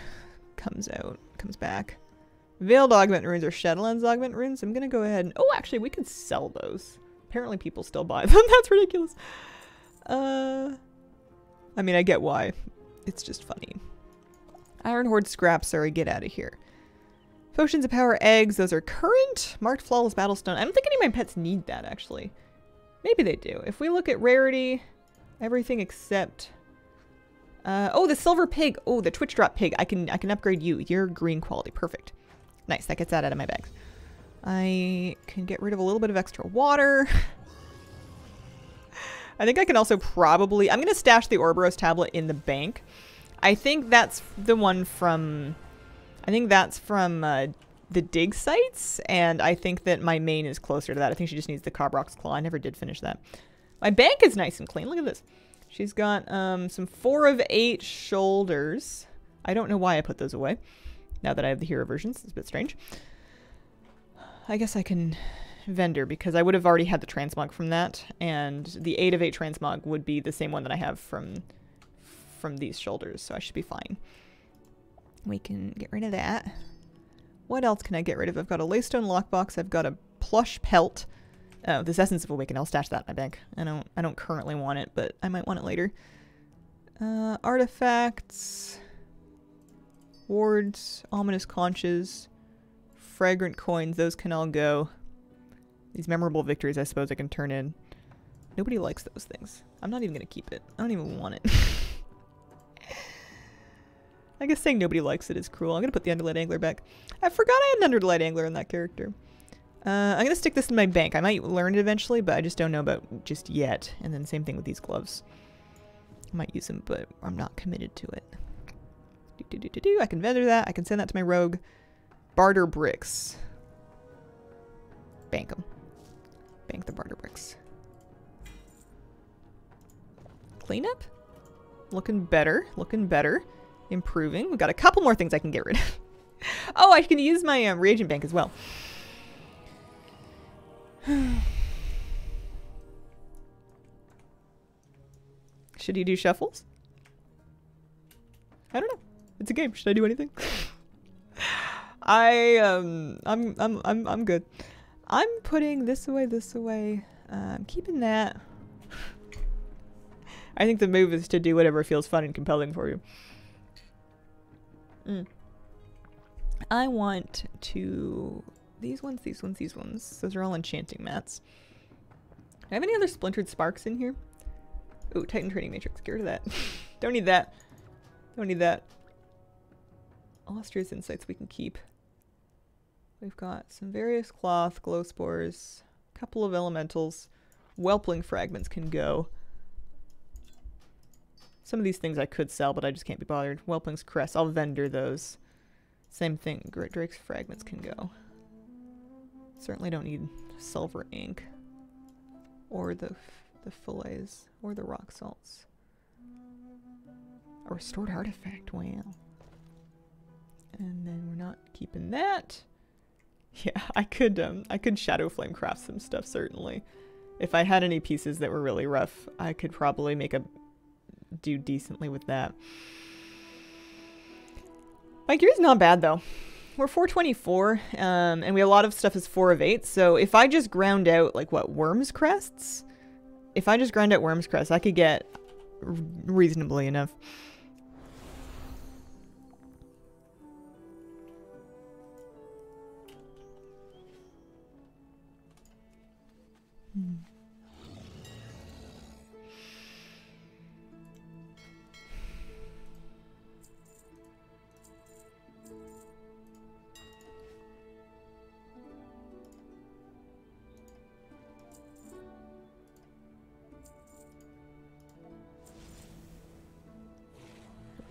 comes back. Veiled Augment Runes or Shadowlands Augment Runes. I'm going to go ahead and... Oh, actually, we could sell those. Apparently people still buy them. That's ridiculous. I mean, I get why. It's just funny. Iron Horde scraps. Sorry, get out of here. Potions of Power eggs. Those are current. Marked Flawless Battlestone. I don't think any of my pets need that, actually. Maybe they do. If we look at rarity, everything except... oh, the Silver Pig. Oh, the Twitch Drop Pig. I can upgrade you. You're green quality. Perfect. Nice. That gets that out of my bags. I can get rid of a little bit of extra water. I think I can also probably... I'm going to stash the Ouroboros tablet in the bank. I think that's the one from... I think that's from the dig sites, and I think that my main is closer to that. I think she just needs the Cobrock's Claw. I never did finish that. My bank is nice and clean. Look at this. She's got some 4 of 8 shoulders. I don't know why I put those away. Now that I have the hero versions, it's a bit strange. I guess I can vendor because I would have already had the transmog from that, and the 8 of 8 transmog would be the same one that I have from these shoulders, so I should be fine. We can get rid of that. What else can I get rid of? I've got a Laystone lockbox. I've got a plush pelt. Oh, this Essence of Awaken. I'll stash that in my bank. I don't currently want it, but I might want it later. Artifacts. Wards. Ominous conches. Fragrant coins. Those can all go. These memorable victories, I suppose I can turn in. Nobody likes those things. I'm not even going to keep it. I don't even want it. I guess saying nobody likes it is cruel. I'm going to put the Underlight Angler back. I forgot I had an Underlight Angler in that character. I'm going to stick this in my bank. I might learn it eventually, but I just don't know about just yet. And then same thing with these gloves. I might use them, but I'm not committed to it. I can vendor that. I can send that to my rogue. Barter bricks. Bank them. Bank the barter bricks. Cleanup? Looking better. Looking better. Improving. We've got a couple more things I can get rid of. Oh, I can use my reagent bank as well. Should he do shuffles? I don't know. It's a game. Should I do anything? I'm good. I'm putting this away. I'm keeping that. I think the move is to do whatever feels fun and compelling for you. I want to... These ones. Those are all enchanting mats. Do I have any other splintered sparks in here? Ooh, Titan Training Matrix. Get rid of that. Don't need that. Don't need that. Illustrious Insights we can keep. We've got some various cloth, glow spores, a couple of elementals. Whelpling fragments can go. Some of these things I could sell, but I just can't be bothered. Whelpling's crest. I'll vendor those. Same thing. Great Drake's fragments can go. Certainly don't need silver ink. Or the fillets. Or the rock salts. A restored artifact. Wow. And then we're not keeping that. Yeah, I could Shadow Flame craft some stuff, certainly. If I had any pieces that were really rough, I could probably do decently with that. My gear's not bad, though. We're 424, and we have a lot of stuff is 4 of 8, so if I just ground out, like, what, Worm's Crests? If I just ground out Worm's Crests, I could get reasonably enough.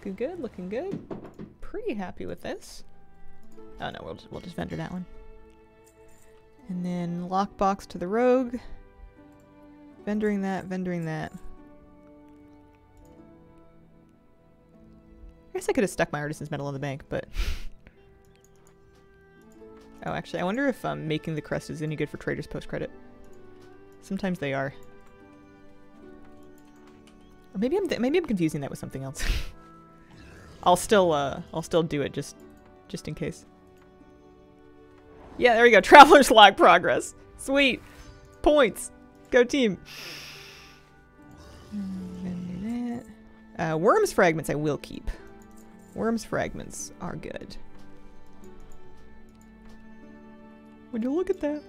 Looking good, looking good. Pretty happy with this. Oh no, we'll just vendor that one. And then lockbox to the rogue. Vendoring that, vendoring that. I guess I could have stuck my artisan's metal in the bank, but... Oh, actually, I wonder if making the crest is any good for traders post-credit. Sometimes they are. Or maybe I'm confusing that with something else. I'll still do it just in case. Yeah, there we go. Traveler's log progress. Sweet. Points. Go team. Worm's fragments I will keep. Worm's fragments are good. Would you look at that?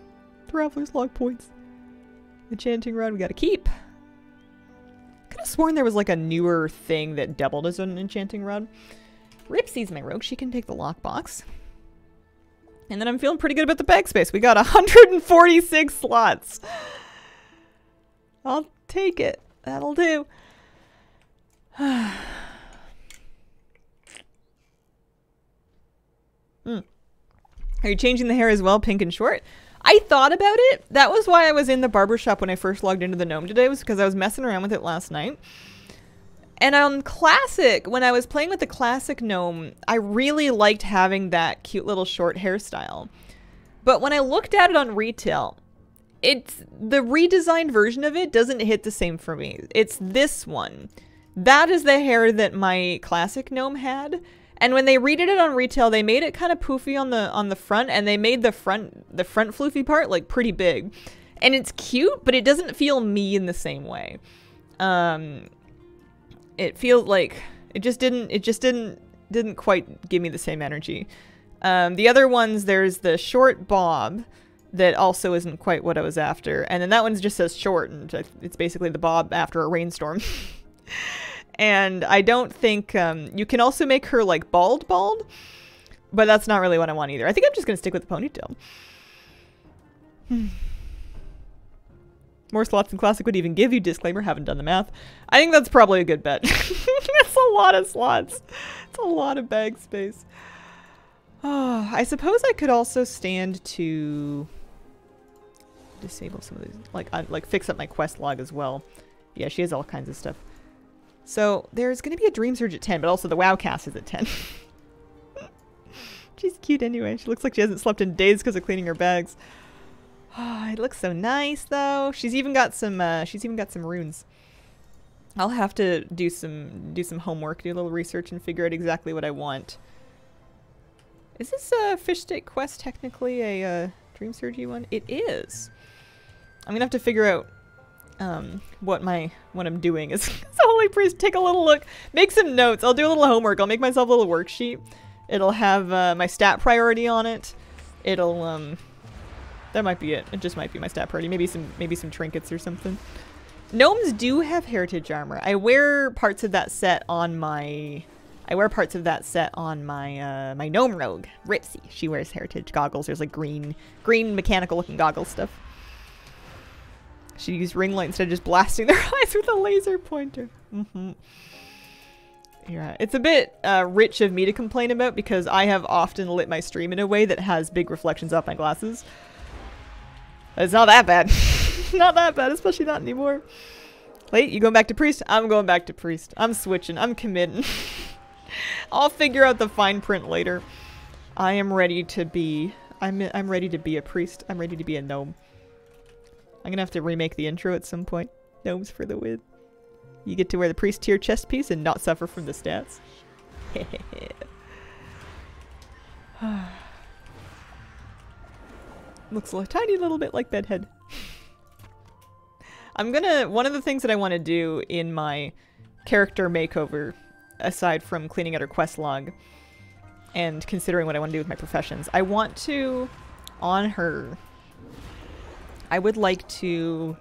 Traveler's log points. Enchanting rod we gotta keep. Could have sworn there was like a newer thing that doubled as an enchanting rod. Ripsy's my rogue. She can take the lockbox. And then I'm feeling pretty good about the bag space. We got 146 slots. I'll take it. That'll do. Are you changing the hair as well, pink and short? I thought about it. That was why I was in the barbershop when I first logged into the Gnome today, was because I was messing around with it last night. And on Classic, when I was playing with the Classic Gnome, I really liked having that cute little short hairstyle. But when I looked at it on retail, the redesigned version of it doesn't hit the same for me. It's this one. That is the hair that my Classic Gnome had. And when they redid it on retail, they made it kind of poofy on the front, and they made the front floofy part like pretty big. And it's cute, but it doesn't feel me in the same way. It feels like it just didn't quite give me the same energy. The other ones, there's the short bob that also isn't quite what I was after. And then that one just says short, and it's basically the bob after a rainstorm. And I don't think, you can also make her like bald, but that's not really what I want either. I think I'm just going to stick with the ponytail. More slots than Classic would even give you. Disclaimer, haven't done the math. I think that's probably a good bet. That's a lot of slots. It's a lot of bag space. Oh, I suppose I could also stand to disable some of these, like fix up my quest log as well. Yeah, she has all kinds of stuff. So there's going to be a Dream Surge at 10, but also the WoWcast is at 10. She's cute anyway. She looks like she hasn't slept in days because of cleaning her bags. Oh, it looks so nice though. She's even got some runes. I'll have to do some homework, do a little research, and figure out exactly what I want. Is this a Fish Stick quest technically a Dream Surgy one? It is. I'm gonna have to figure out what I'm doing is Holy Priest. Take a little look, make some notes. I'll do a little homework. I'll make myself a little worksheet. It'll have my stat priority on it. It'll that might be it. It just might be my stat priority. Maybe some trinkets or something. Gnomes do have heritage armor. I wear parts of that set on my my gnome rogue, Ripsy. She wears heritage goggles. There's like green mechanical looking goggle stuff. She used ring light instead of just blasting their eyes with a laser pointer. Yeah, it's a bit rich of me to complain about because I have often lit my stream in a way that has big reflections off my glasses. It's not that bad. Not that bad, especially not anymore. Wait, you going back to Priest? I'm going back to Priest. I'm switching. I'm committing. I'll figure out the fine print later. I am ready to be... I'm ready to be a Priest. I'm ready to be a gnome. I'm gonna have to remake the intro at some point. Gnomes for the win. You get to wear the Priest tier chest piece and not suffer from the stats. Looks a tiny little bit like Bedhead. One of the things that I want to do in my character makeover, aside from cleaning out her quest log and considering what I want to do with my professions, I want to, on her, I would like to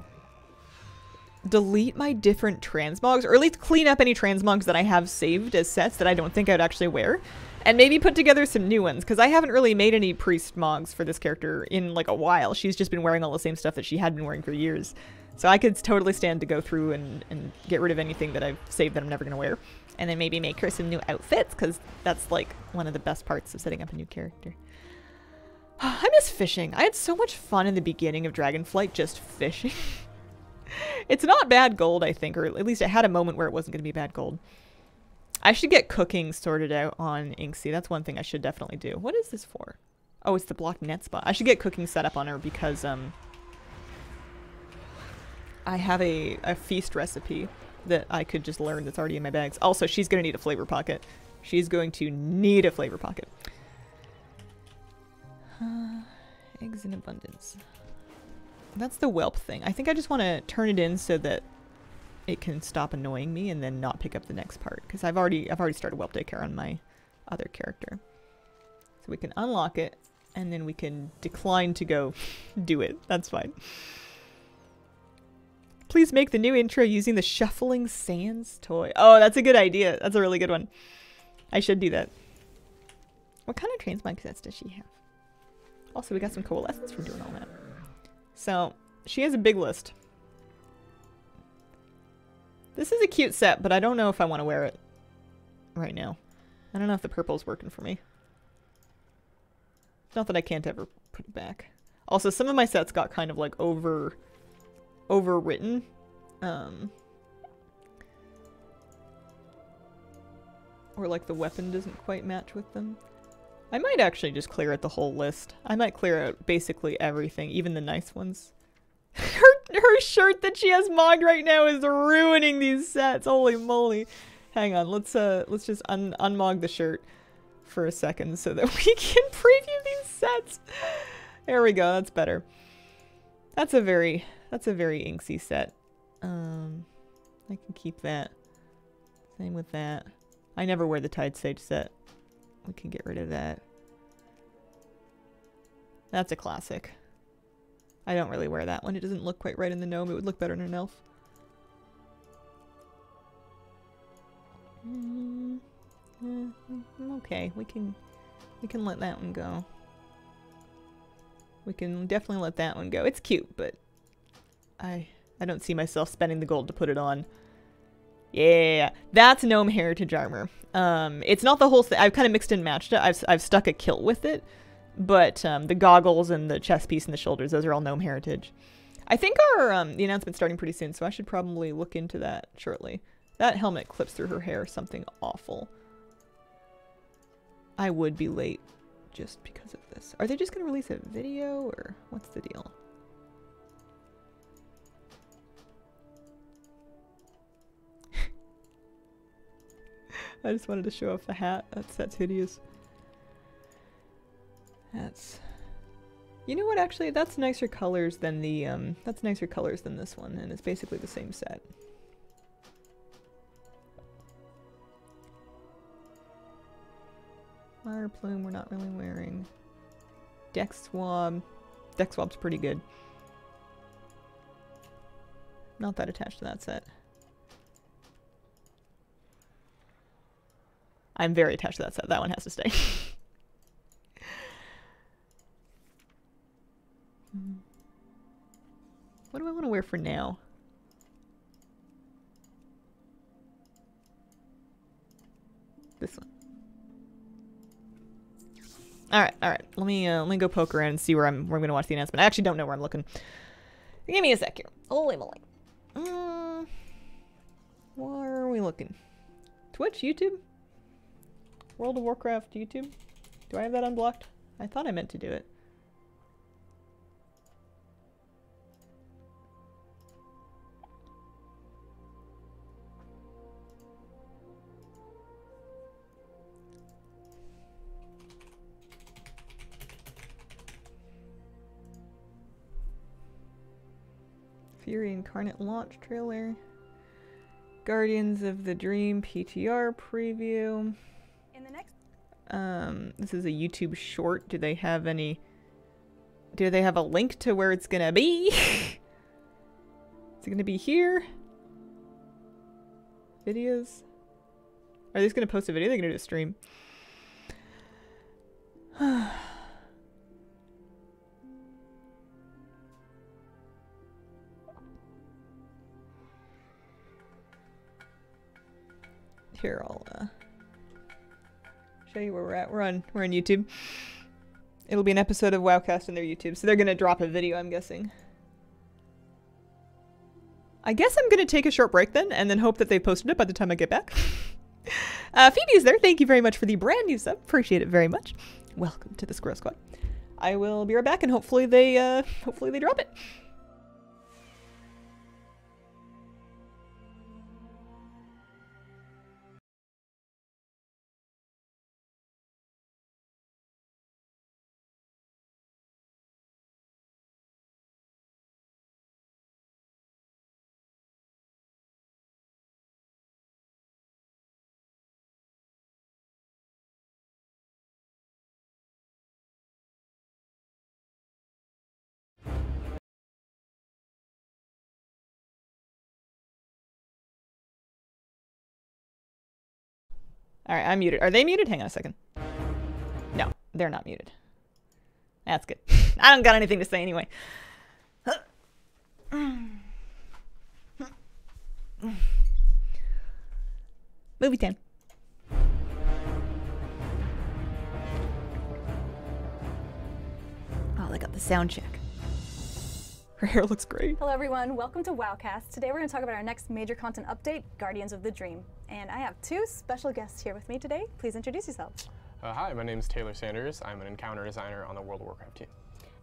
delete my different transmogs, or at least clean up any transmogs that I have saved as sets that I don't think I'd actually wear. And maybe put together some new ones, because I haven't really made any priest mogs for this character in like a while. She's just been wearing all the same stuff that she had been wearing for years. So I could totally stand to go through and get rid of anything that I've saved that I'm never going to wear. And then maybe make her some new outfits, because that's like one of the best parts of setting up a new character. I miss fishing. I had so much fun in the beginning of Dragonflight just fishing. It's not bad gold, I think, or at least it had a moment where it wasn't going to be bad gold. I should get cooking sorted out on Inksy. That's one thing I should definitely do. What is this for? Oh, it's the block net spot. I should get cooking set up on her because I have a feast recipe that I could just learn that's already in my bags. Also, she's going to need a flavor pocket. She's going to need a flavor pocket. Eggs in abundance. That's the whelp thing. I think I just want to turn it in so that it can stop annoying me and then not pick up the next part, because I've already started whelp daycare on my other character. So we can unlock it and then we can decline to go do it. That's fine. Please make the new intro using the Shuffling Sands toy. Oh, that's a good idea. That's a really good one. I should do that. What kind of transmog sets does she have? Also, we got some coalescence from doing all that. So, she has a big list. This is a cute set, but I don't know if I want to wear it right now. I don't know if the purple's working for me. Not that I can't ever put it back. Also, some of my sets got kind of like overwritten. Or like the weapon doesn't quite match with them. I might actually just clear out the whole list. I might clear out basically everything, even the nice ones. Her shirt that she has mogged right now is ruining these sets. Holy moly. Hang on, let's just unmog the shirt for a second so that we can preview these sets. There we go, that's better. That's a very inksy set. I can keep that. Same with that. I never wear the Tide Sage set. We can get rid of that. That's a classic. I don't really wear that one. It doesn't look quite right in the gnome. It would look better in an elf. Okay, we can let that one go. We can definitely let that one go. It's cute, but I don't see myself spending the gold to put it on. Yeah, that's Gnome Heritage armor. It's not the whole thing. I've kind of mixed and matched it. I've stuck a kilt with it, but the goggles and the chest piece and the shoulders, those are all Gnome Heritage. I think our the announcement's starting pretty soon, so I should probably look into that shortly. That helmet clips through her hair, something awful. I would be late just because of this. Are they just going to release a video, or what's the deal? I just wanted to show off the hat. That's hideous. That's... You know what, actually, that's nicer colors than the, that's nicer colors than this one, and it's basically the same set. Fire plume we're not really wearing. Deck swab. Deck swab's pretty good. Not that attached to that set. I'm very attached to that set. That one has to stay. What do I want to wear for now? This one. All right. Let me go poke around and see where I'm going to watch the announcement. I actually don't know where I'm looking. Give me a sec here. Holy moly. Where are we looking? Twitch, YouTube, World of Warcraft, YouTube. Do I have that unblocked? I thought I meant to do it. Fury Incarnate launch trailer. Guardians of the Dream PTR preview. In the next this is a YouTube short. Do they have any... Do they have a link to where it's gonna be? Is it gonna be here? Videos? Are they just gonna post a video? They're gonna do a stream. Here, I'll show you where we're at. We're on YouTube. It'll be an episode of Wowcast on their YouTube, so they're gonna drop a video, I'm guessing. I guess I'm gonna take a short break then, and then hope that they posted it by the time I get back. Phoebe is there. Thank you very much for the brand new sub. Appreciate it very much. Welcome to the Squirrel Squad. I will be right back, and hopefully they drop it. Alright, I'm muted. Are they muted? Hang on a second. No, they're not muted. That's good. I don't got anything to say anyway. Movie time. Oh, they got the sound check. Her hair looks great. Hello everyone, welcome to Wowcast. Today we're going to talk about our next major content update, Guardians of the Dream. And I have two special guests here with me today. Please introduce yourselves. Hi, my name is Taylor Sanders. I'm an encounter designer on the World of Warcraft team.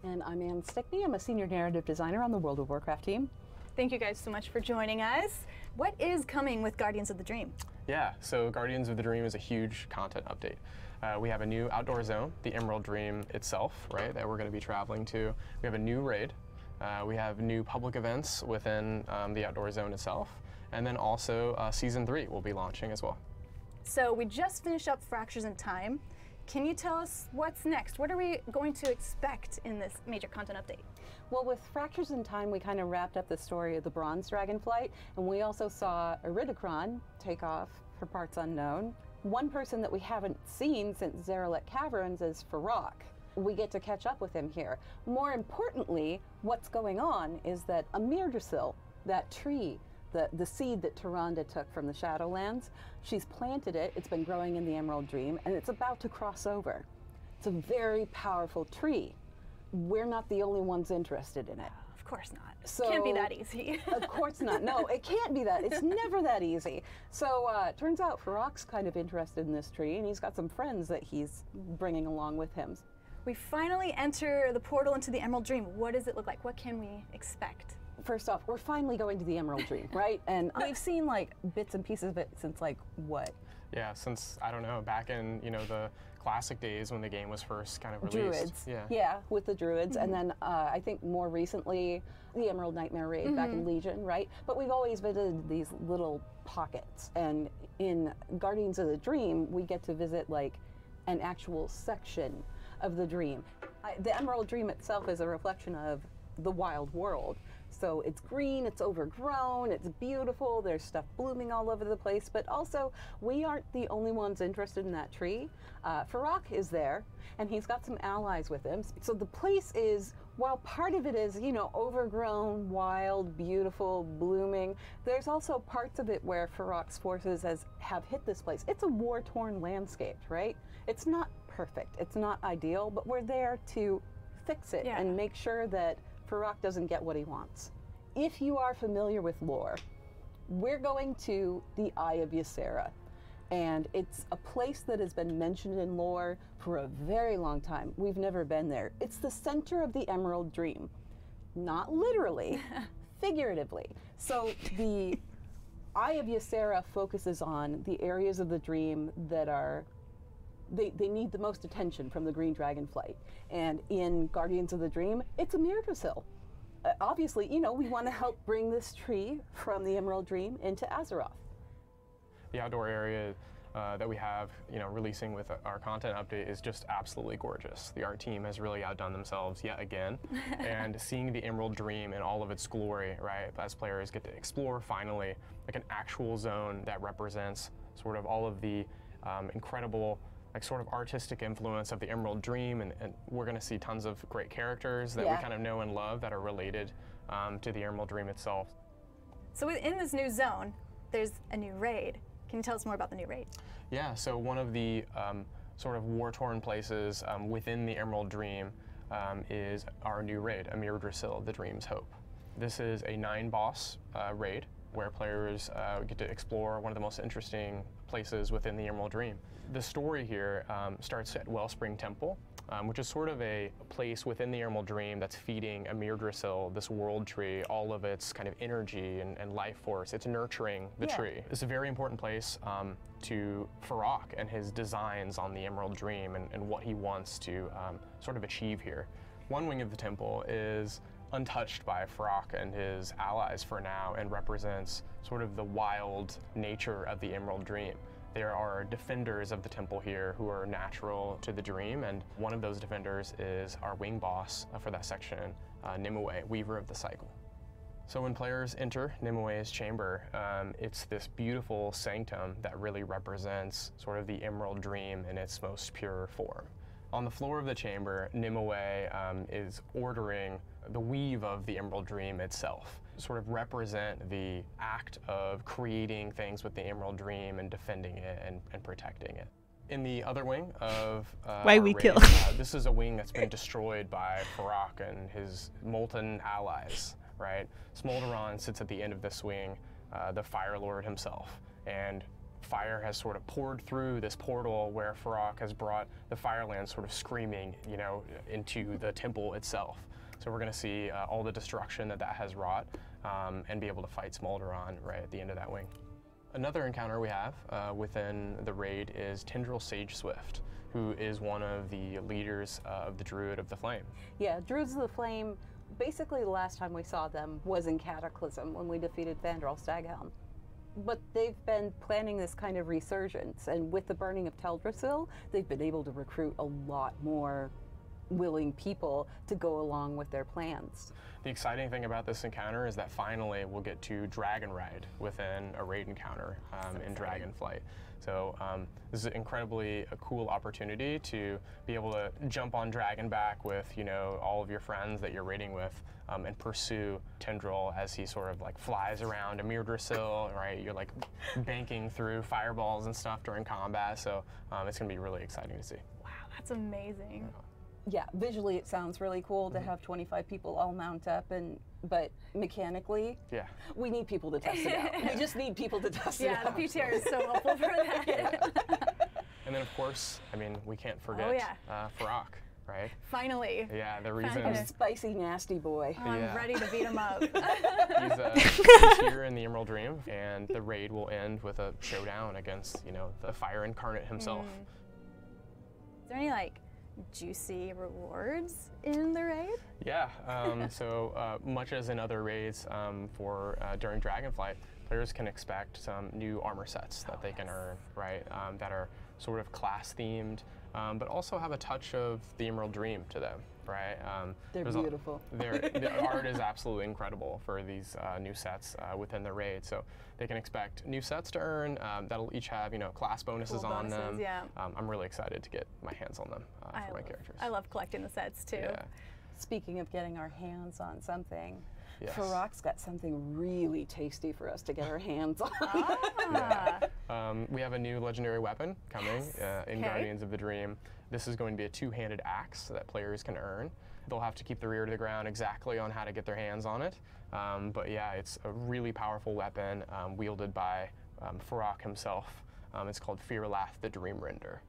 And I'm Ann Stickney. I'm a senior narrative designer on the World of Warcraft team. Thank you guys so much for joining us. What is coming with Guardians of the Dream? Yeah, so Guardians of the Dream is a huge content update. We have a new outdoor zone, the Emerald Dream itself, right, that we're going to be traveling to. We have a new raid. We have new public events within the outdoor zone itself. And then also Season 3 will be launching as well. So we just finished up Fractures in Time. Can you tell us what's next? What are we going to expect in this major content update? Well, with Fractures in Time, we kind of wrapped up the story of the Bronze Dragonflight, and we also saw Iridikron take off for parts unknown. One person that we haven't seen since Zeralek Caverns is Farok. We get to catch up with him here. More importantly, what's going on is that Amirdrasil, that tree the seed that Tyrande took from the Shadowlands. She's planted it, it's been growing in the Emerald Dream, and it's about to cross over. It's a very powerful tree. We're not the only ones interested in it. Of course not. So, Can't be that easy. Of course not. No, it can't be that. It's never that easy. So turns out Farok's kind of interested in this tree, and he's got some friends that he's bringing along with him. We finally enter the portal into the Emerald Dream. What does it look like? What can we expect? First off, we're finally going to the Emerald Dream, right? And we've seen like bits and pieces of it since like what? Yeah, since, I don't know, back in, you know, the classic days when the game was first kind of released. Druids. Yeah, with the Druids. And then I think more recently, the Emerald Nightmare raid back in Legion, right? But we've always visited these little pockets. And in Guardians of the Dream, we get to visit like an actual section of the dream. The Emerald Dream itself is a reflection of the wild world. So it's green, it's overgrown, it's beautiful, there's stuff blooming all over the place, but also we aren't the only ones interested in that tree. Farok is there, and he's got some allies with him. So the place is, while part of it is, you know, overgrown, wild, beautiful, blooming, there's also parts of it where Farok's forces have hit this place. It's a war-torn landscape, right? It's not perfect, it's not ideal, but we're there to fix it and make sure that Farok doesn't get what he wants. If you are familiar with lore, we're going to the Eye of Ysera, and it's a place that has been mentioned in lore for a very long time. We've never been there. It's the center of the Emerald Dream, not literally, figuratively. So the Eye of Ysera focuses on the areas of the dream that are they need the most attention from the Green Dragonflight. And in Guardians of the Dream, it's Emir Drasil. Obviously, you know, we want to help bring this tree from the Emerald Dream into Azeroth. The outdoor area that we have, you know, releasing with our content update is just absolutely gorgeous. The art team has really outdone themselves yet again. And seeing the Emerald Dream in all of its glory, right, as players get to explore finally like an actual zone that represents sort of all of the incredible like sort of artistic influence of the Emerald Dream, and we're going to see tons of great characters that we kind of know and love that are related to the Emerald Dream itself. So within this new zone, there's a new raid. Can you tell us more about the new raid? Yeah, so one of the sort of war-torn places within the Emerald Dream is our new raid, Emir Drasil, the Dream's Hope. This is a 9-boss raid where players get to explore one of the most interesting places within the Emerald Dream. The story here starts at Wellspring Temple, which is sort of a place within the Emerald Dream that's feeding Emir Drasil, this world tree, all of its kind of energy and life force. It's nurturing the tree. It's a very important place to Farok and his designs on the Emerald Dream and what he wants to sort of achieve here. One wing of the temple is untouched by Farok and his allies for now and represents sort of the wild nature of the Emerald Dream. There are defenders of the temple here who are natural to the dream, and one of those defenders is our wing boss for that section, Nimue, Weaver of the Cycle. So when players enter Nimue's chamber, it's this beautiful sanctum that really represents sort of the Emerald Dream in its most pure form. On the floor of the chamber, Nimue is ordering the weave of the Emerald Dream itself, sort of represent the act of creating things with the Emerald Dream and defending it and protecting it. In the other wing of Why we kill. this is a wing that's been destroyed by Farok and his molten allies, right? Smolderon sits at the end of this wing, the Fire Lord himself, and fire has sort of poured through this portal where Farok has brought the Firelands sort of screaming, you know, into the temple itself. So we're going to see all the destruction that has wrought and be able to fight Smolderon right at the end of that wing. Another encounter we have within the raid is Tendril Sageswift, who is one of the leaders of the Druid of the Flame. Yeah, Druids of the Flame, basically the last time we saw them was in Cataclysm when we defeated Thandral Staghelm. But they've been planning this kind of resurgence, and with the burning of Teldrassil, they've been able to recruit a lot more willing people to go along with their plans. The exciting thing about this encounter is that finally we'll get to dragon ride within a raid encounter in Dragonflight. So this is incredibly a cool opportunity to be able to jump on Dragonback with, you know, all of your friends that you're raiding with and pursue Tindral as he sort of like flies around Emir-Drasil, right? You're like banking through fireballs and stuff during combat, so it's gonna be really exciting to see. Wow, that's amazing. Yeah, visually it sounds really cool to have 25 people all mount up, but mechanically, Yeah. we need people to test it out. We just need people to test it Yeah, out. the PTR is so helpful for that. And then of course, I mean, we can't forget Oh, yeah. Farak, right? Finally. Yeah, the reason Finally. Spicy, nasty boy. I'm Yeah. ready to beat him up. he's here in the Emerald Dream, and the raid will end with a showdown against, you know, the Fire Incarnate himself. Is there any like juicy rewards in the raid? Yeah, so much as in other raids during Dragonflight, players can expect some new armor sets that they can earn, right, that are sort of class themed, but also have a touch of the Emerald Dream to them, right? They're there's beautiful. The art is absolutely incredible for these new sets within the raid, so they can expect new sets to earn that'll each have, you know, class bonuses Cool on bonuses, them. yeah. I'm really excited to get my hands on them for my characters. I love collecting the sets too. Yeah. Speaking of getting our hands on something, Yes. Farak's got something really tasty for us to get our hands on. Ah, We have a new legendary weapon coming in Okay. Guardians of the Dream. This is going to be a two-handed axe that players can earn. They'll have to keep their ear to the ground exactly on how to get their hands on it. But yeah, it's a really powerful weapon wielded by Farak himself. It's called Firlath the Dream Render.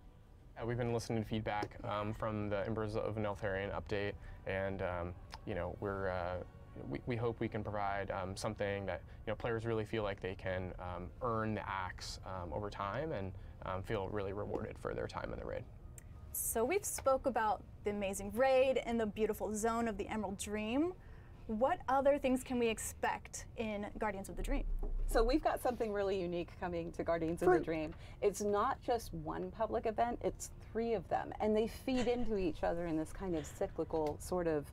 We've been listening to feedback from the Embers of Neltharion update, and you know, we hope we can provide something that, you know, players really feel like they can earn the axe over time and feel really rewarded for their time in the raid. so we've spoke about the amazing raid and the beautiful zone of the Emerald Dream. What other things can we expect in Guardians of the Dream? So we've got something really unique coming to Guardians of the Dream. It's not just one public event, it's 3 of them. And they feed into each other in this kind of cyclical sort of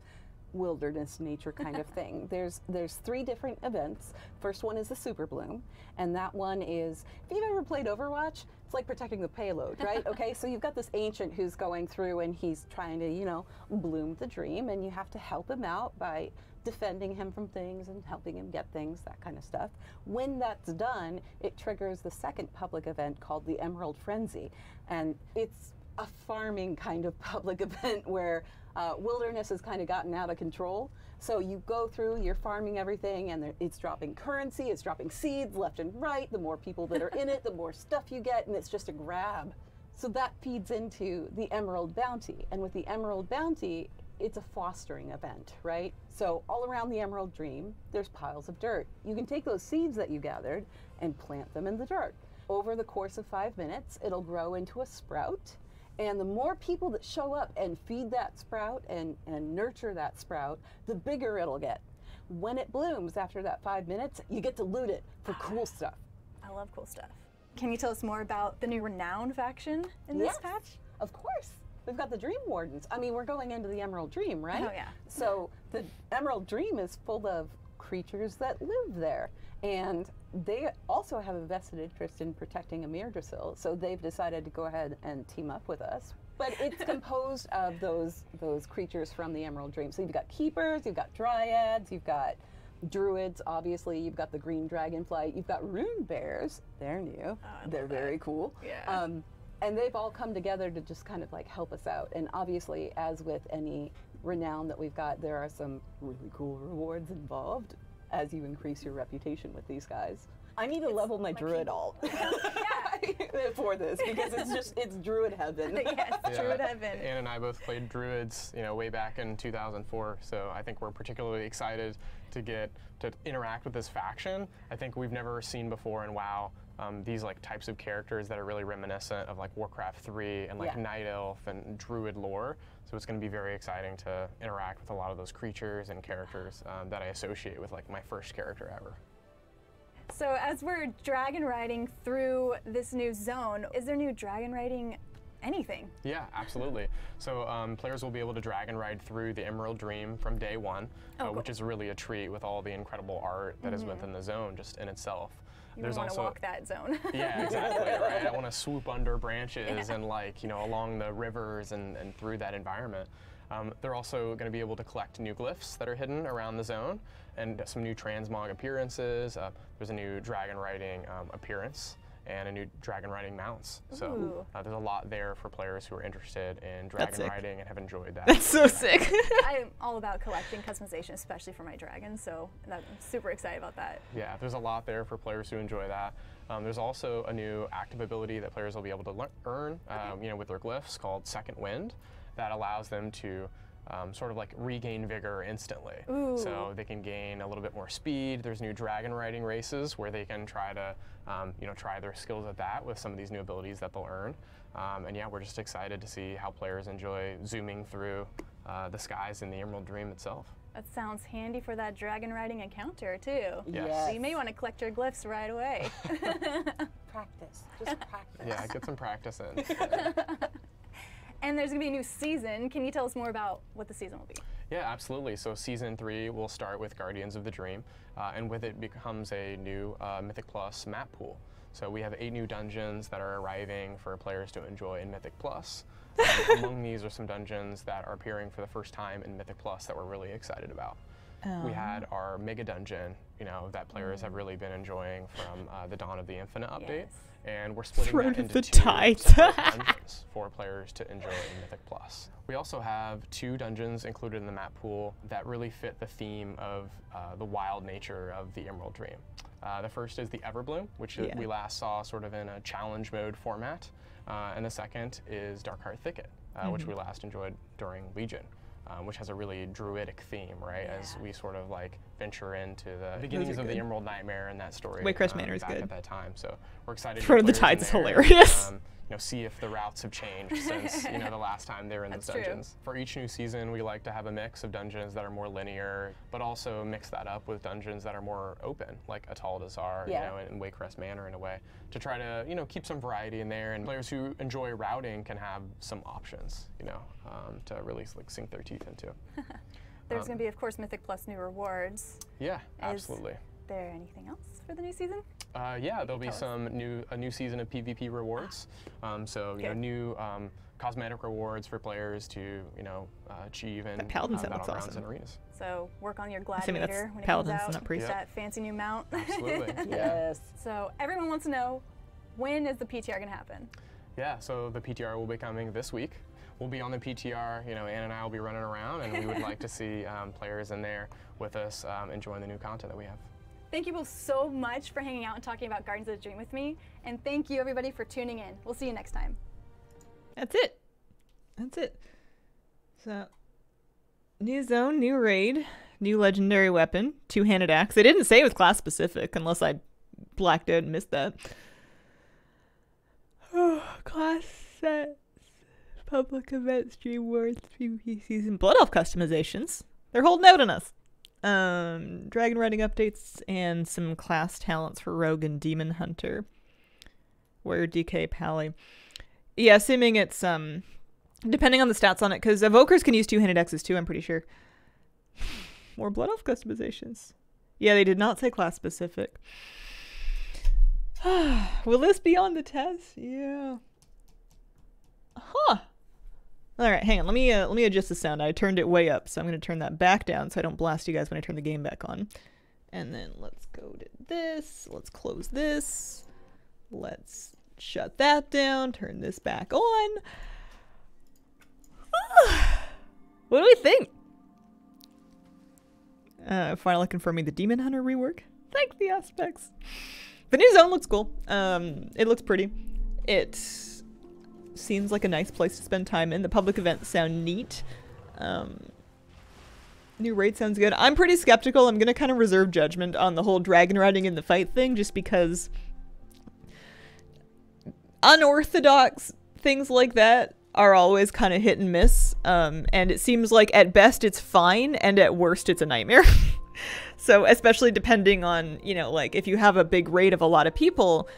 wilderness nature kind of thing. There's 3 different events. First one is the Super Bloom, and that one is, if you've ever played Overwatch, it's like protecting the payload, right? Okay, so you've got this ancient who's going through and he's trying to, you know, bloom the dream, and you have to help him out by defending him from things and helping him get things, that kind of stuff. When that's done, it triggers the second public event called the Emerald Frenzy, and it's a farming kind of public event where wilderness has kind of gotten out of control. So you go through, you're farming everything, and it's dropping currency, it's dropping seeds left and right. The more people that are in it, the more stuff you get, and it's just a grab. So that feeds into the Emerald Bounty. And with the Emerald Bounty, it's a fostering event, right? So all around the Emerald Dream, there's piles of dirt. You can take those seeds that you gathered and plant them in the dirt. Over the course of 5 minutes, it'll grow into a sprout. And the more people that show up and feed that sprout and nurture that sprout, the bigger it'll get. When it blooms after that 5 minutes, you get to loot it for cool stuff. I love cool stuff. Can you tell us more about the new Renown faction in this Yes, patch? Of course. We've got the Dream Wardens. I mean, we're going into the Emerald Dream, right? Oh, yeah. So the Emerald Dream is full of creatures that live there. And they also have a vested interest in protecting Emir-Drasil, so they've decided to go ahead and team up with us. But it's composed of those creatures from the Emerald Dream. So you've got Keepers, you've got Dryads, you've got Druids, obviously, you've got the Green Dragonflight, you've got Rune Bears. They're new. They're very cool. Yeah. And they've all come together to just kind of like help us out. And obviously, as with any renown that we've got, there are some really cool rewards involved as you increase your reputation with these guys. I need to level my Druid alt for this because it's Druid heaven. Yes, Druid Heaven. Anne and I both played Druids, you know, way back in 2004. So I think we're particularly excited to interact with this faction. I think we've never seen before in WoW these like types of characters that are really reminiscent of like Warcraft 3 and like Yeah. Night Elf and Druid lore. So it's going to be very exciting to interact with a lot of those creatures and characters that I associate with like my first character ever. So as we're dragon riding through this new zone, is there new dragon riding anything. Yeah, absolutely. So players will be able to drag and ride through the Emerald Dream from day one, which is really a treat with all the incredible art that is within the zone just in itself. You want to walk that zone. Yeah, exactly, right? I want to swoop under branches and along the rivers and through that environment. They're also going to be able to collect new glyphs that are hidden around the zone and some new transmog appearances. There's a new dragon riding appearance and a new dragon riding mounts. So there's a lot there for players who are interested in dragon riding and have enjoyed that. That's so sick. I'm all about collecting customization, especially for my dragons, so I'm super excited about that. Yeah, there's a lot there for players who enjoy that. There's also a new active ability that players will be able to earn with their glyphs called Second Wind that allows them to sort of like regain vigor instantly. So they can gain a little bit more speed. There's new dragon riding races where they can try to try their skills at that with some of these new abilities that they'll earn. And yeah, we're just excited to see how players enjoy zooming through the skies in the Emerald Dream itself. That sounds handy for that dragon riding encounter too. Yes. So you may want to collect your glyphs right away. Practice, just practice. Yeah, get some practice in. And there's going to be a new season. Can you tell us more about what the season will be? Yeah, absolutely. So Season 3 will start with Guardians of the Dream, and with it becomes a new Mythic Plus map pool. So we have 8 new dungeons that are arriving for players to enjoy in Mythic Plus. Among these are some dungeons that are appearing for the first time in Mythic Plus that we're really excited about. We had our Mega Dungeon, that players have really been enjoying from the Dawn of the Infinite update. Yes. And we're splitting Throne that of into the 2 Tides. separate dungeons for players to enjoy in Mythic Plus. We also have 2 dungeons included in the map pool that really fit the theme of the wild nature of the Emerald Dream. The first is the Everbloom, which we last saw sort of in a challenge mode format. And the second is Darkheart Thicket, which we last enjoyed during Legion. Which has a really druidic theme, right? Yeah. As we sort of like venture into the beginnings of the Emerald Nightmare and that story. Waycrest Manor is back good. at that time, so we're excited. Throne of the players in Tides is there, hilarious. See if the routes have changed since the last time they were in those That's true. dungeons. For each new season, we like to have a mix of dungeons that are more linear, but also mix that up with dungeons that are more open, like Atal Dazar, and Waycrest Manor in a way, to try to keep some variety in there, and players who enjoy routing can have some options, to really like sink their teeth into. There's going to be, of course, Mythic Plus new rewards. Yeah, absolutely. Is there anything else for the new season? Yeah, there'll be a new season of PvP rewards. New cosmetic rewards for players to achieve in battlegrounds and arenas. So work on your gladiator when it Paladins, comes out. not priests. That fancy new mount. Absolutely. Yes. So everyone wants to know, when is the PTR going to happen? Yeah, so the PTR will be coming this week. We'll be on the PTR, Ann and I will be running around, and we would like to see players in there with us enjoying the new content that we have. Thank you both so much for hanging out and talking about Guardians of the Dream with me. And thank you, everybody, for tuning in. We'll see you next time. That's it. That's it. So, new zone, new raid, new legendary weapon, 2-handed axe. They didn't say it was class specific unless I blacked out and missed that. Class sets, public events, Dream Wars, PvP season, Blood Elf customizations. They're holding out on us. Dragon riding updates and some class talents for Rogue and Demon Hunter. Warrior DK Pally. Yeah, assuming it's depending on the stats on it, because evokers can use 2-handed axes too, I'm pretty sure. More Blood Elf customizations. Yeah, they did not say class specific. Will this be on the test? Yeah. Huh. All right, hang on. Let me adjust the sound. I turned it way up, so I'm going to turn that back down so I don't blast you guys when I turn the game back on. And then let's go to this. Let's close this. Let's shut that down. Turn this back on. What do we think? Finally confirming the Demon Hunter rework. Thanks, the aspects. The new zone looks cool. It looks pretty. It seems like a nice place to spend time in. The public events sound neat. New raid sounds good. I'm pretty skeptical. I'm going to kind of reserve judgment on the whole dragon riding in the fight thing, just because unorthodox things like that are always kind of hit and miss. And it seems like at best it's fine, and at worst it's a nightmare. So especially depending on, like if you have a big raid of a lot of people,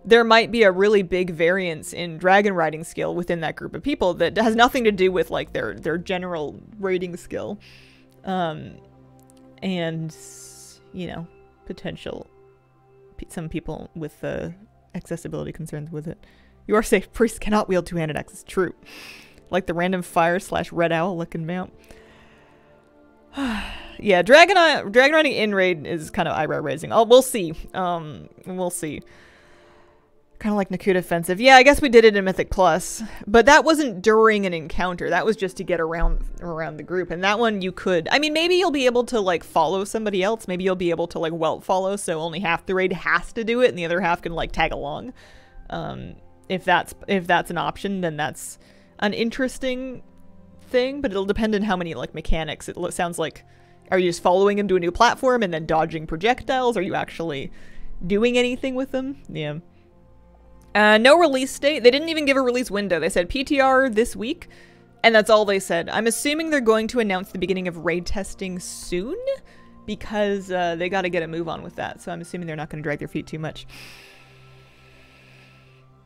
there might be a really big variance in dragon riding skill within that group of people that has nothing to do with like their general raiding skill. And, you know, potential, some people with accessibility concerns with it. You are safe. Priests cannot wield two-handed axes. True. Like the random fire / red owl looking mount. Yeah, dragon riding in raid is kind of eyebrow raising. Oh, we'll see. We'll see. Kind of like Nakuta Offensive. Yeah, I guess we did it in Mythic Plus, but that wasn't during an encounter. That was just to get around the group. And that one you could, I mean, maybe you'll be able to like follow somebody else. Maybe you'll be able to like welt follow, so only half the raid has to do it, and the other half can like tag along. If that's an option, then that's an interesting thing. But it'll depend on how many like mechanics. It sounds like, are you just following him to a new platform and then dodging projectiles? Are you actually doing anything with them? Yeah. No release date. They didn't even give a release window. They said PTR this week, and that's all they said. I'm assuming they're going to announce the beginning of raid testing soon, because they got to get a move on with that. So I'm assuming they're not going to drag their feet too much.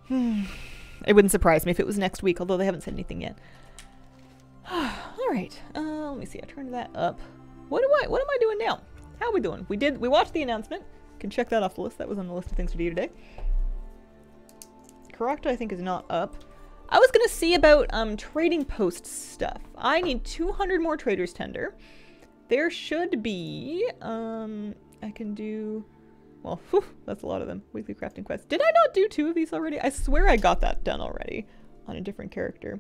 It wouldn't surprise me if it was next week, although they haven't said anything yet. All right. Let me see. I turned that up. What am I doing now? How are we doing? We watched the announcement. Can check that off the list. That was on the list of things to do today. Karakta, I think, is not up. I was gonna see about trading post stuff. I need 200 more traders tender. There should be I can do, well, whew, that's a lot of them. Weekly crafting quests. Did I not do 2 of these already? I swear I got that done already on a different character.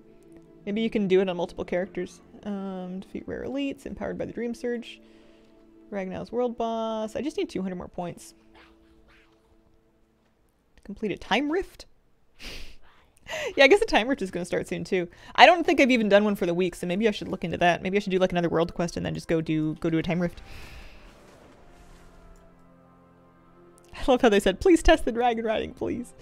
Maybe you can do it on multiple characters. Defeat rare elites, empowered by the Dream Surge. Ragnar's world boss. I just need 200 more points. Complete a time rift. Yeah, I guess the time rift is going to start soon too. I don't think I've even done one for the week, so maybe I should look into that. Maybe I should do like another world quest and then just go do a time rift. I love how they said, please test the dragon riding, please.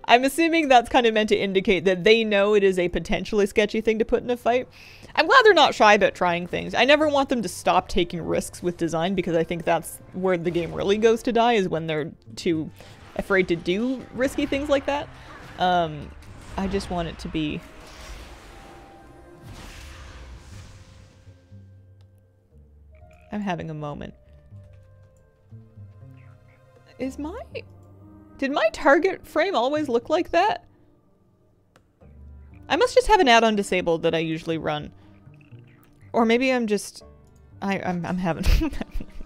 I'm assuming that's kind of meant to indicate that they know it is a potentially sketchy thing to put in a fight. I'm glad they're not shy about trying things. I never want them to stop taking risks with design, because I think that's where the game really goes to die, is when they're too afraid to do risky things like that. I just want it to be... I'm having a moment. Did my target frame always look like that? I must just have an add-on disabled that I usually run. Or maybe I'm just... I'm having a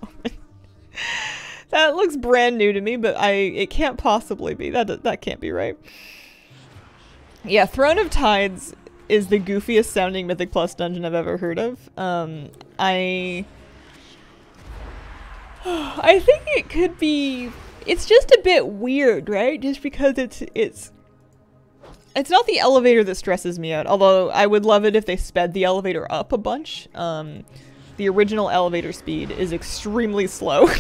moment. That looks brand new to me, but it can't possibly be. That can't be right. Yeah, Throne of Tides is the goofiest sounding Mythic Plus dungeon I've ever heard of. I think it could be... It's just a bit weird, right? Just because it's not the elevator that stresses me out, although I would love it if they sped the elevator up a bunch. The original elevator speed is extremely slow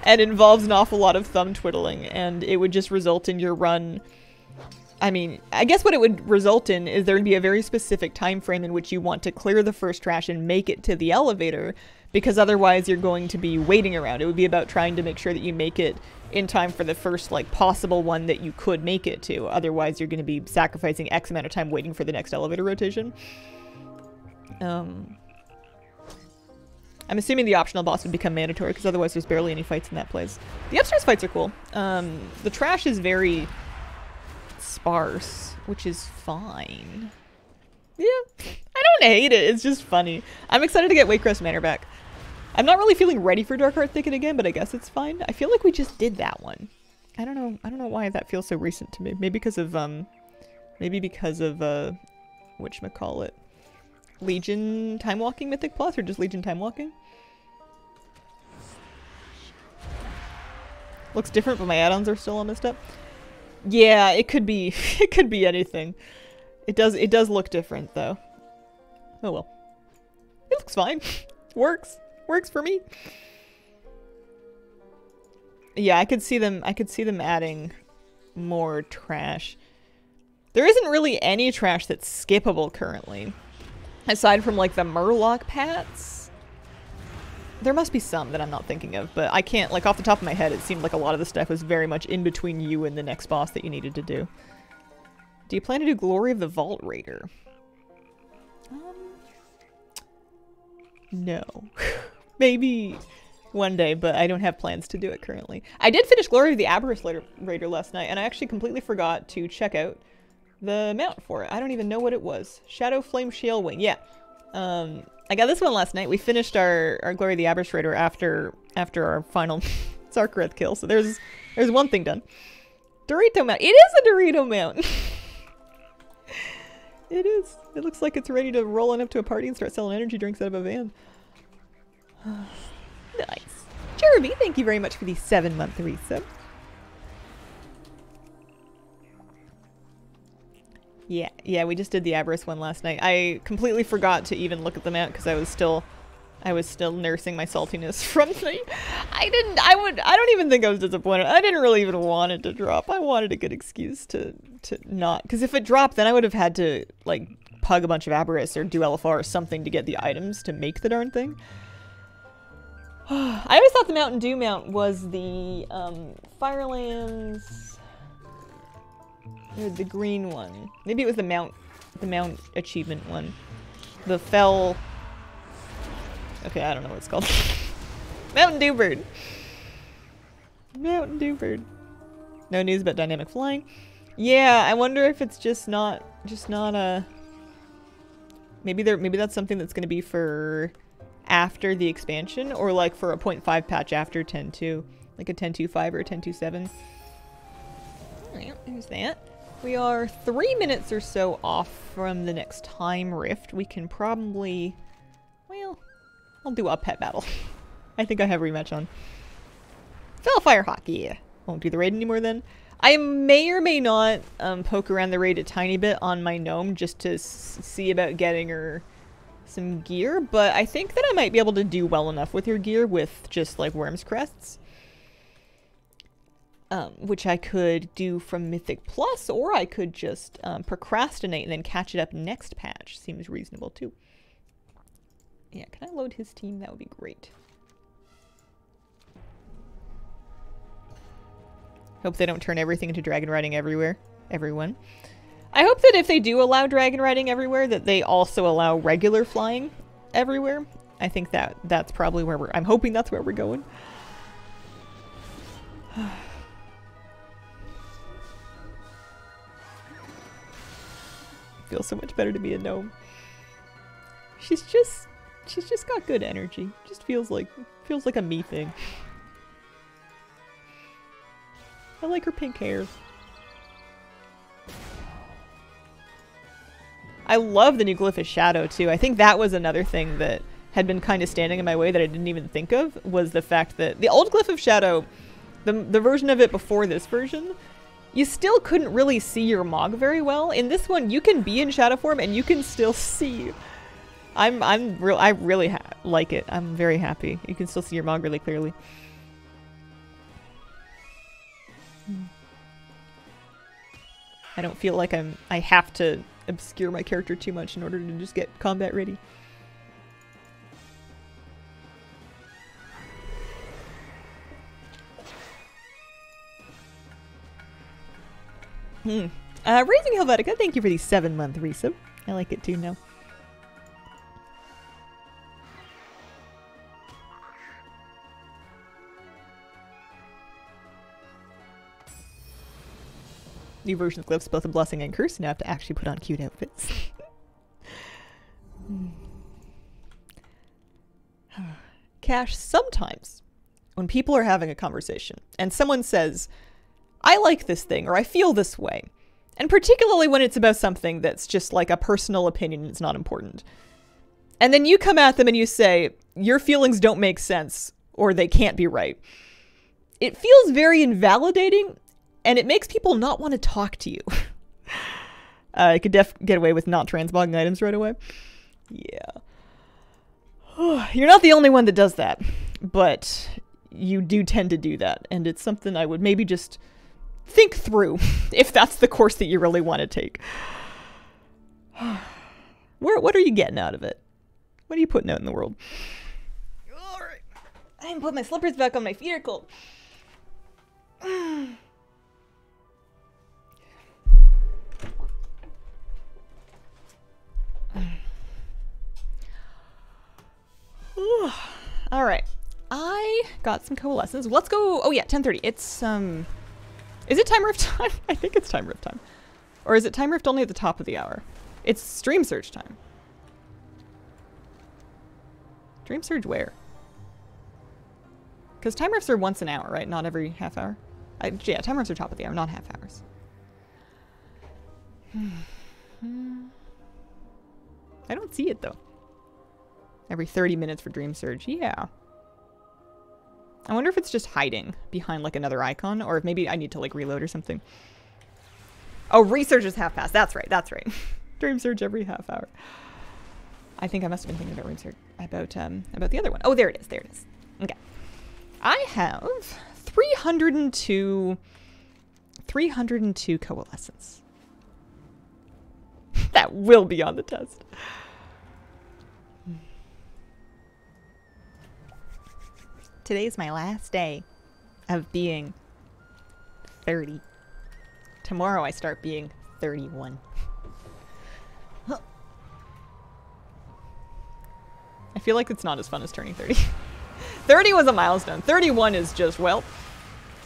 and involves an awful lot of thumb twiddling, and it would just result in your run... I mean, I guess what it would result in is there would be a very specific time frame in which you want to clear the first trash and make it to the elevator, because otherwise you're going to be waiting around. It would be about trying to make sure that you make it in time for the first, like, possible one that you could make it to. Otherwise you're going to be sacrificing X amount of time waiting for the next elevator rotation. I'm assuming the optional boss would become mandatory, because otherwise there's barely any fights in that place. The upstairs fights are cool. The trash is very... sparse, which is fine. Yeah, I don't hate it. It's just funny. I'm excited to get Waycrest Manor back. I'm not really feeling ready for Darkheart Thicket again, but I guess it's fine. I feel like we just did that one. I don't know why that feels so recent to me. Maybe because of whatchamacallit, Legion Time Walking Mythic Plus, or just Legion Time Walking. Looks different, but my add-ons are still all messed up. Yeah, it could be anything. It does look different though. Oh well. It looks fine. Works for me. Yeah, I could see them adding more trash. There isn't really any trash that's skippable currently. Aside from like the Murloc Pats. There must be some that I'm not thinking of, but I can't, like, off the top of my head, it seemed like a lot of the stuff was very much in between you and the next boss that you needed to do. Do you plan to do Glory of the Vault Raider? No. Maybe one day, but I don't have plans to do it currently. I did finish Glory of the Aberrus Raider last night, and I actually completely forgot to check out the mount for it. I don't even know what it was. Shadow Flame Shale-Wing, yeah. I got this one last night. We finished our Glory of the Aberrus Raider after our final Sarkareth kill, so there's one thing done. Dorito mount. It is a Dorito mount! It is. It looks like it's ready to roll on up to a party and start selling energy drinks out of a van. Nice. Jeremy, thank you very much for the 7-month resub. Yeah, we just did the Aberrus one last night. I completely forgot to even look at the mount because I was still nursing my saltiness from the... I don't even think I was disappointed. I didn't really even want it to drop. I wanted a good excuse to not... Because if it dropped, then I would have had to, like, pug a bunch of Aberrus or do LFR or something to get the items to make the darn thing. I always thought the Mountain Dew mount was the, Firelands... The green one. Maybe it was the mount achievement one. The fell... Okay, I don't know what it's called. Mountain Dew Bird. Mountain Dew Bird. No news about dynamic flying. Yeah, I wonder if it's just not a... Maybe that's something that's going to be for after the expansion, or like for a 0.5 patch after 10.2, like a 10.2.5 or a 10.2.7. Alright, there's that. We are 3 minutes or so off from the next time rift. We can probably... Well, I'll do a pet battle. I think I have a rematch on. Fell Firehawk, yeah. Won't do the raid anymore then. I may or may not poke around the raid a tiny bit on my gnome just to see about getting her some gear, but I think that I might be able to do well enough with her gear with just like Worm's Crests. Which I could do from Mythic Plus, or I could just procrastinate and then catch it up next patch. Seems reasonable too. Yeah, can I load his team? That would be great. Hope they don't turn everything into dragon riding everywhere. Everyone. I hope that if they do allow dragon riding everywhere, that they also allow regular flying everywhere. I think that's probably where I'm hoping that's where we're going. Feels so much better to be a gnome. She's just got good energy. Just feels like a me thing. I like her pink hair. I love the new Glyph of Shadow too. I think that was another thing that had been kind of standing in my way that I didn't even think of, was the fact that the old Glyph of Shadow, the version of it before this version, you still couldn't really see your Mog very well. In this one, you can be in shadow form and you can still see. I really like it. I'm very happy. You can still see your Mog really clearly. I don't feel like I have to obscure my character too much in order to just get combat ready. Raising Helvetica, thank you for the 7-month resub. I like it too now. New version of Glyphs, both a blessing and curse. Now I have to actually put on cute outfits. Cash, sometimes when people are having a conversation and someone says, I like this thing, or I feel this way, and particularly when it's about something that's just like a personal opinion and it's not important, and then you come at them and you say, your feelings don't make sense, or they can't be right, it feels very invalidating, and it makes people not want to talk to you. I could get away with not transmogging items right away. Yeah. You're not the only one that does that, but you do tend to do that, and it's something I would maybe just think through if that's the course that you really want to take. What are you getting out of it? What are you putting out in the world? All right. can't put my slippers back on. My feet are cold. All right. I got some coalescence. Let's go. Oh yeah, 10:30. It's is it time rift time? I think it's time rift time. Or is it time rift only at the top of the hour? It's stream surge time. Stream surge where? Because time rifts are once an hour, right? Not every half hour. Yeah, time rifts are top of the hour, not half hours. I don't see it though. Every 30 minutes for Dream Surge. Yeah. I wonder if it's just hiding behind like another icon, or if maybe I need to like reload or something. Oh, research is half past. That's right. That's right. Dream Surge every half hour. I think I must have been thinking about research about the other one. Oh, there it is. There it is. Okay. I have 302 coalescence. That will be on the test. Today's my last day of being 30. Tomorrow I start being 31. I feel like it's not as fun as turning 30. 30 was a milestone. 31 is just, well,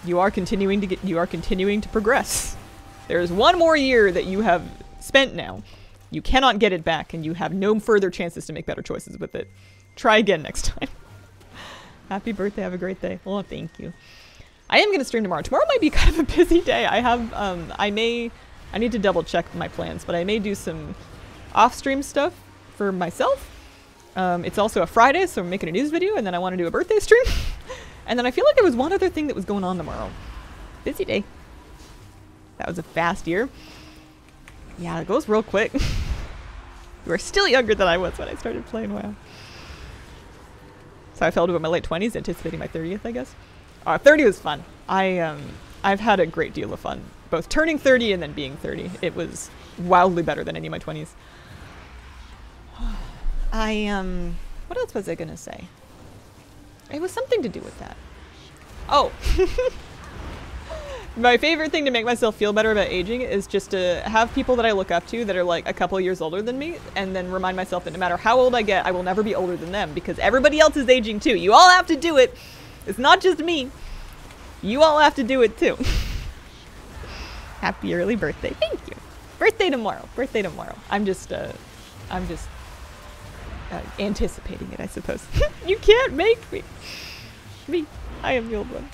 you are continuing to progress. There is one more year that you have spent now. You cannot get it back, and you have no further chances to make better choices with it. Try again next time. Happy birthday. Have a great day. Oh, thank you. I am going to stream tomorrow. Tomorrow might be kind of a busy day. I have, I need to double check my plans, but I may do some off-stream stuff for myself. It's also a Friday, so I'm making a news video, and then I want to do a birthday stream. And then I feel like there was one other thing that was going on tomorrow. Busy day. That was a fast year. Yeah, it goes real quick. You are still younger than I was when I started playing WoW. So I fell to my late 20s, anticipating my 30th, I guess. 30 was fun. I've had a great deal of fun, both turning 30 and then being 30. It was wildly better than any of my 20s. What else was I gonna say? It was something to do with that. Oh. My favorite thing to make myself feel better about aging is just to have people that I look up to that are like a couple years older than me, and then remind myself that no matter how old I get, I will never be older than them, because everybody else is aging too. You all have to do it. It's not just me. You all have to do it too. Happy early birthday. Thank you. Birthday tomorrow. Birthday tomorrow. I'm just anticipating it, I suppose. You can't make me. Me. I am the old one.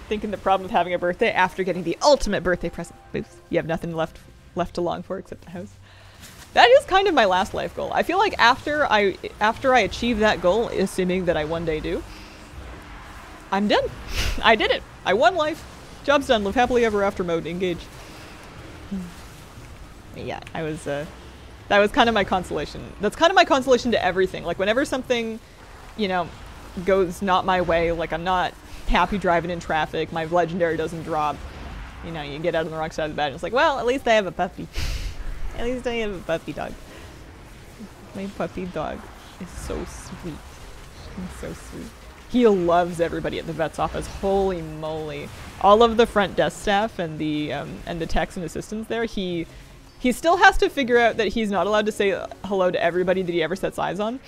Thinking the problem with having a birthday after getting the ultimate birthday present. Oops. You have nothing left to long for except the house. That is kind of my last life goal. I feel like after I achieve that goal, assuming that I one day do, I'm done. I did it. I won life. Job's done. Live happily ever after mode. Engage. Yeah, that was kind of my consolation. That's kind of my consolation to everything. Like whenever something, you know, goes not my way, like I'm not happy driving in traffic, my legendary doesn't drop, you know, you get out on the wrong side of the bed and it's like, well, at least I have a puppy. At least I have a puppy dog. My puppy dog is so sweet. He's so sweet. He loves everybody at the vet's office. Holy moly. All of the front desk staff and the techs and assistants there, he still has to figure out that he's not allowed to say hello to everybody that he ever sets eyes on.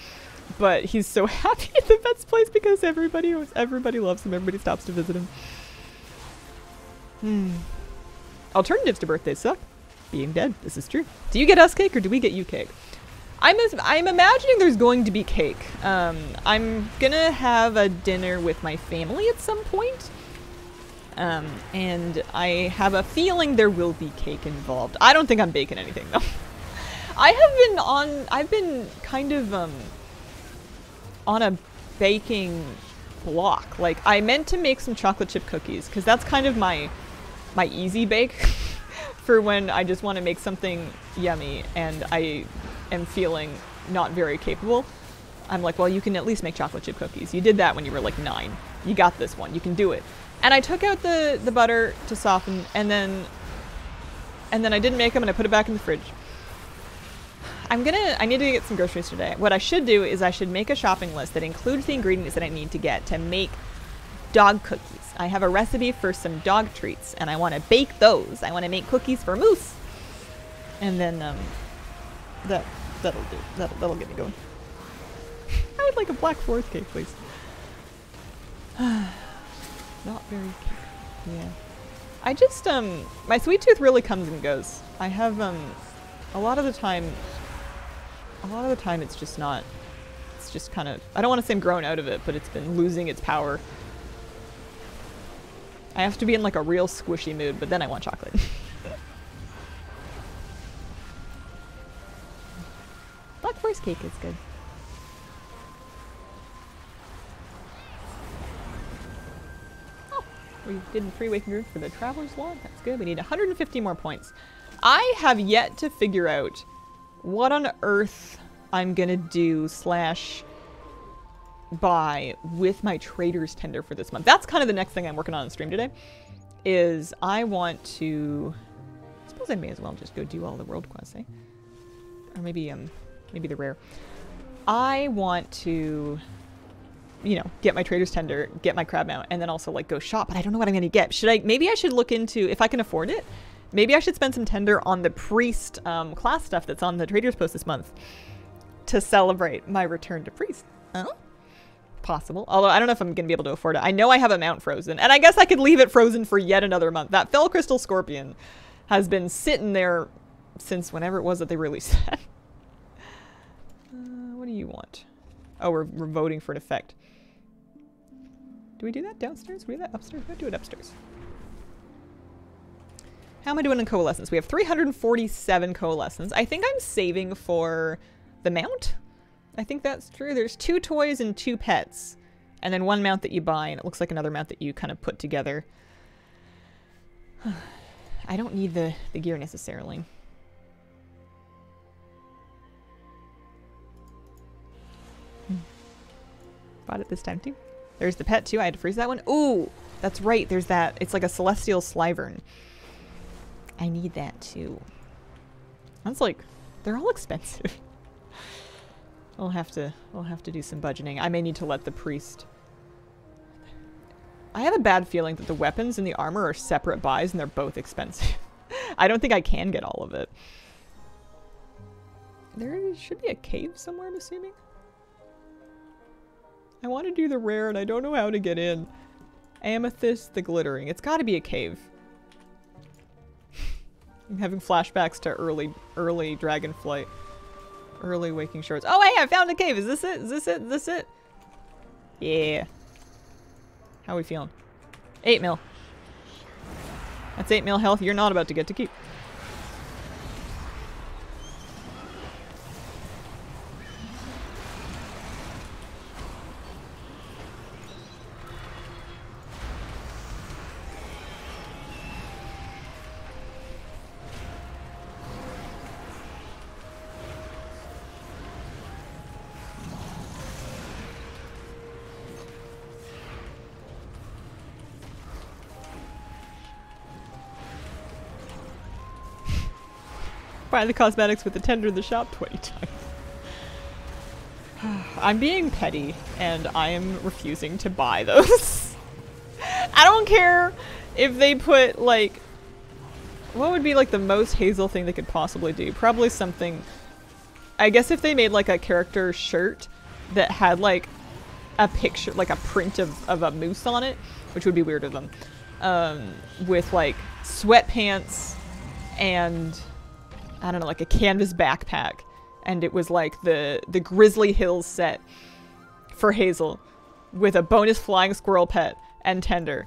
But he's so happy at the vet's place because everybody loves him. Everybody stops to visit him. Alternatives to birthdays suck. Being dead. This is true. Do you get us cake or do we get you cake? I'm imagining there's going to be cake. I'm gonna have a dinner with my family at some point. And I have a feeling there will be cake involved. I don't think I'm baking anything though. I've been kind of on a baking block. Like I meant to make some chocolate chip cookies because that's kind of my easy bake for when I just want to make something yummy and I am feeling not very capable. I'm like, well, you can at least make chocolate chip cookies. You did that when you were like 9. You got this one. You can do it. And I took out the butter to soften and then I didn't make them and I put it back in the fridge. I need to get some groceries today. What I should do is I should make a shopping list that includes the ingredients that I need to get to make dog cookies. I have a recipe for some dog treats, and I want to bake those. I want to make cookies for Moose. And then, that'll do. That'll get me going. I would like a Black Forest cake, please. Not very cute. Yeah. I just, my sweet tooth really comes and goes. I have, a lot of the time it's just not, it's just kind of, I don't want to say I'm grown out of it, but it's been losing its power. I have to be in like a real squishy mood, but then I want chocolate. Black Forest cake is good. Oh, we did 3 waking groups for the Traveler's Log. That's good. We need 150 more points. I have yet to figure out what on earth I'm gonna do / buy with my trader's tender for this month. That's kind of the next thing I'm working on stream today, is I want to, I suppose I may as well just go do all the world quests, eh? Or maybe the rare. I want to, you know, get my trader's tender, get my crab mount, and then also like go shop, but I don't know what I'm gonna get. Maybe I should look into, if I can afford it, maybe I should spend some tender on the priest class stuff that's on the trader's post this month to celebrate my return to priest. Huh? Possible. Although I don't know if I'm going to be able to afford it. I know I have a mount frozen, and I guess I could leave it frozen for yet another month. That Fell Crystal Scorpion has been sitting there since whenever it was that they released that. What do you want? Oh, we're voting for an effect. Do we do that downstairs? Do we do that upstairs? We'll do it upstairs. How am I doing in coalescence? We have 347 coalescence. I think I'm saving for the mount. I think that's true. There's 2 toys and 2 pets. And then 1 mount that you buy, and it looks like another mount that you kind of put together. I don't need the gear necessarily. Bought it this time too. There's the pet too. I had to freeze that one. Ooh, that's right. There's that. It's like a celestial slyvern. I need that too. That's like, they're all expensive. We'll have to do some budgeting. I may need to let the priest. I have a bad feeling that the weapons and the armor are separate buys and they're both expensive. I don't think I can get all of it. There should be a cave somewhere, I'm assuming. I want to do the rare and I don't know how to get in. Amethyst, the glittering. It's got to be a cave. I'm having flashbacks to early Dragonflight. Early Waking Shorts. Oh, hey, I found a cave. Is this it? Is this it? Is this it? Yeah. How are we feeling? 8 mil. That's 8 mil health you're not about to get to keep. Buy the cosmetics with the tender in the shop 20 times. I'm being petty, and I am refusing to buy those. I don't care if they put, like... What would be, like, the most Hazel thing they could possibly do? Probably something... I guess if they made, like, a character shirt that had, like, a picture, like, a print of a moose on it, which would be weird of them, with, like, sweatpants and... I don't know, like a canvas backpack, and it was like the Grizzly Hills set for Hazel with a bonus flying squirrel pet and tender.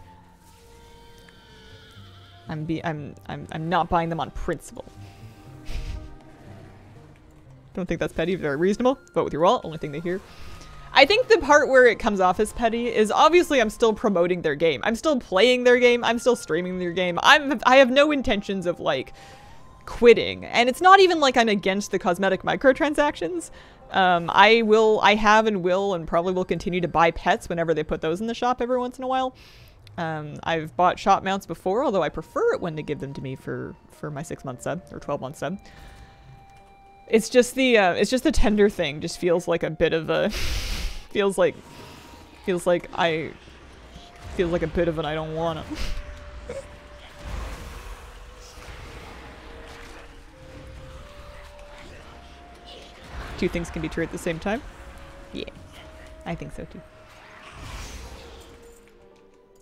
I'm not buying them on principle. Don't think that's petty, very reasonable. Vote with your wallet, only thing they hear. I think the part where it comes off as petty is obviously I'm still promoting their game. I'm still playing their game. I'm still streaming their game. I have no intentions of like quitting, and it's not even like I'm against the cosmetic microtransactions. I have and will and probably will continue to buy pets whenever they put those in the shop every once in a while. I've bought shop mounts before, although I prefer it when they give them to me for my 6-month sub or 12-month sub. It's just the tender thing just feels like a bit of a feels like a bit of an I don't wanna. Two things can be true at the same time? Yeah. I think so too.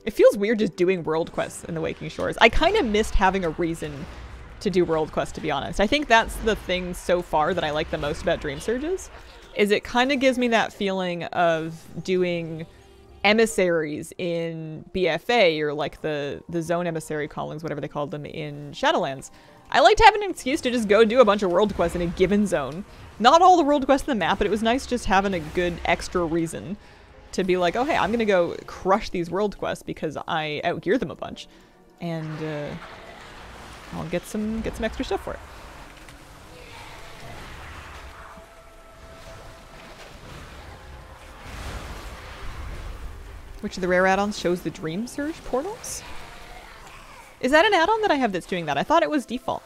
It feels weird just doing world quests in the Waking Shores. I kind of missed having a reason to do world quests, to be honest. I think that's the thing so far that I like the most about Dream Surges, is it kind of gives me that feeling of doing emissaries in BFA, or like the zone emissary callings, whatever they called them in Shadowlands. I liked having an excuse to just go do a bunch of world quests in a given zone. Not all the world quests in the map, but it was nice just having a good extra reason to be like, oh hey, I'm gonna go crush these world quests because I outgear them a bunch, and I'll get some extra stuff for it. Which of the rare add-ons shows the Dream Surge portals? Is that an add-on that I have that's doing that? I thought it was default.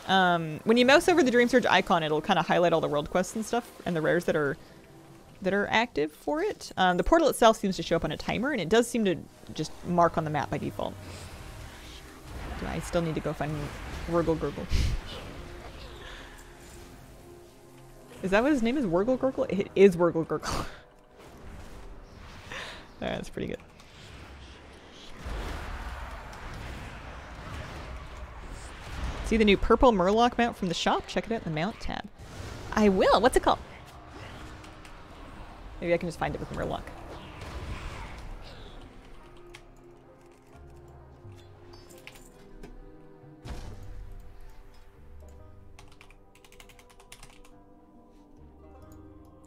When you mouse over the Dream Surge icon, it'll kind of highlight all the world quests and stuff, and the rares that are active for it. The portal itself seems to show up on a timer, and it does seem to just mark on the map by default. I still need to go find Wurgle Gurgle. Is that what his name is? Wurgle Gurgle? It is Wurgle Gurgle. Alright, that's pretty good. See the new purple Murloc mount from the shop? Check it out in the mount tab. I will. What's it called? Maybe I can just find it with Murloc.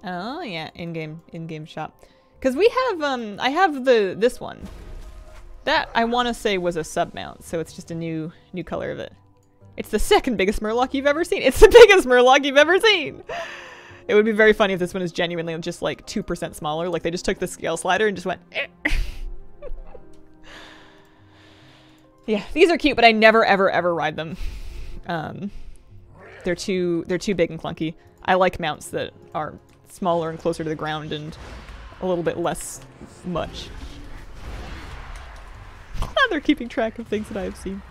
Oh yeah, in-game shop. Cause we have I have this one. That I want to say was a sub mount, so it's just a new color of it. It's the second biggest Murloc you've ever seen. It's the biggest Murloc you've ever seen. It would be very funny if this one is genuinely just like 2% smaller. Like they just took the scale slider and just went. Yeah, these are cute, but I never ever ride them. They're too big and clunky. I like mounts that are smaller and closer to the ground and a little bit less much. They're keeping track of things that I have seen.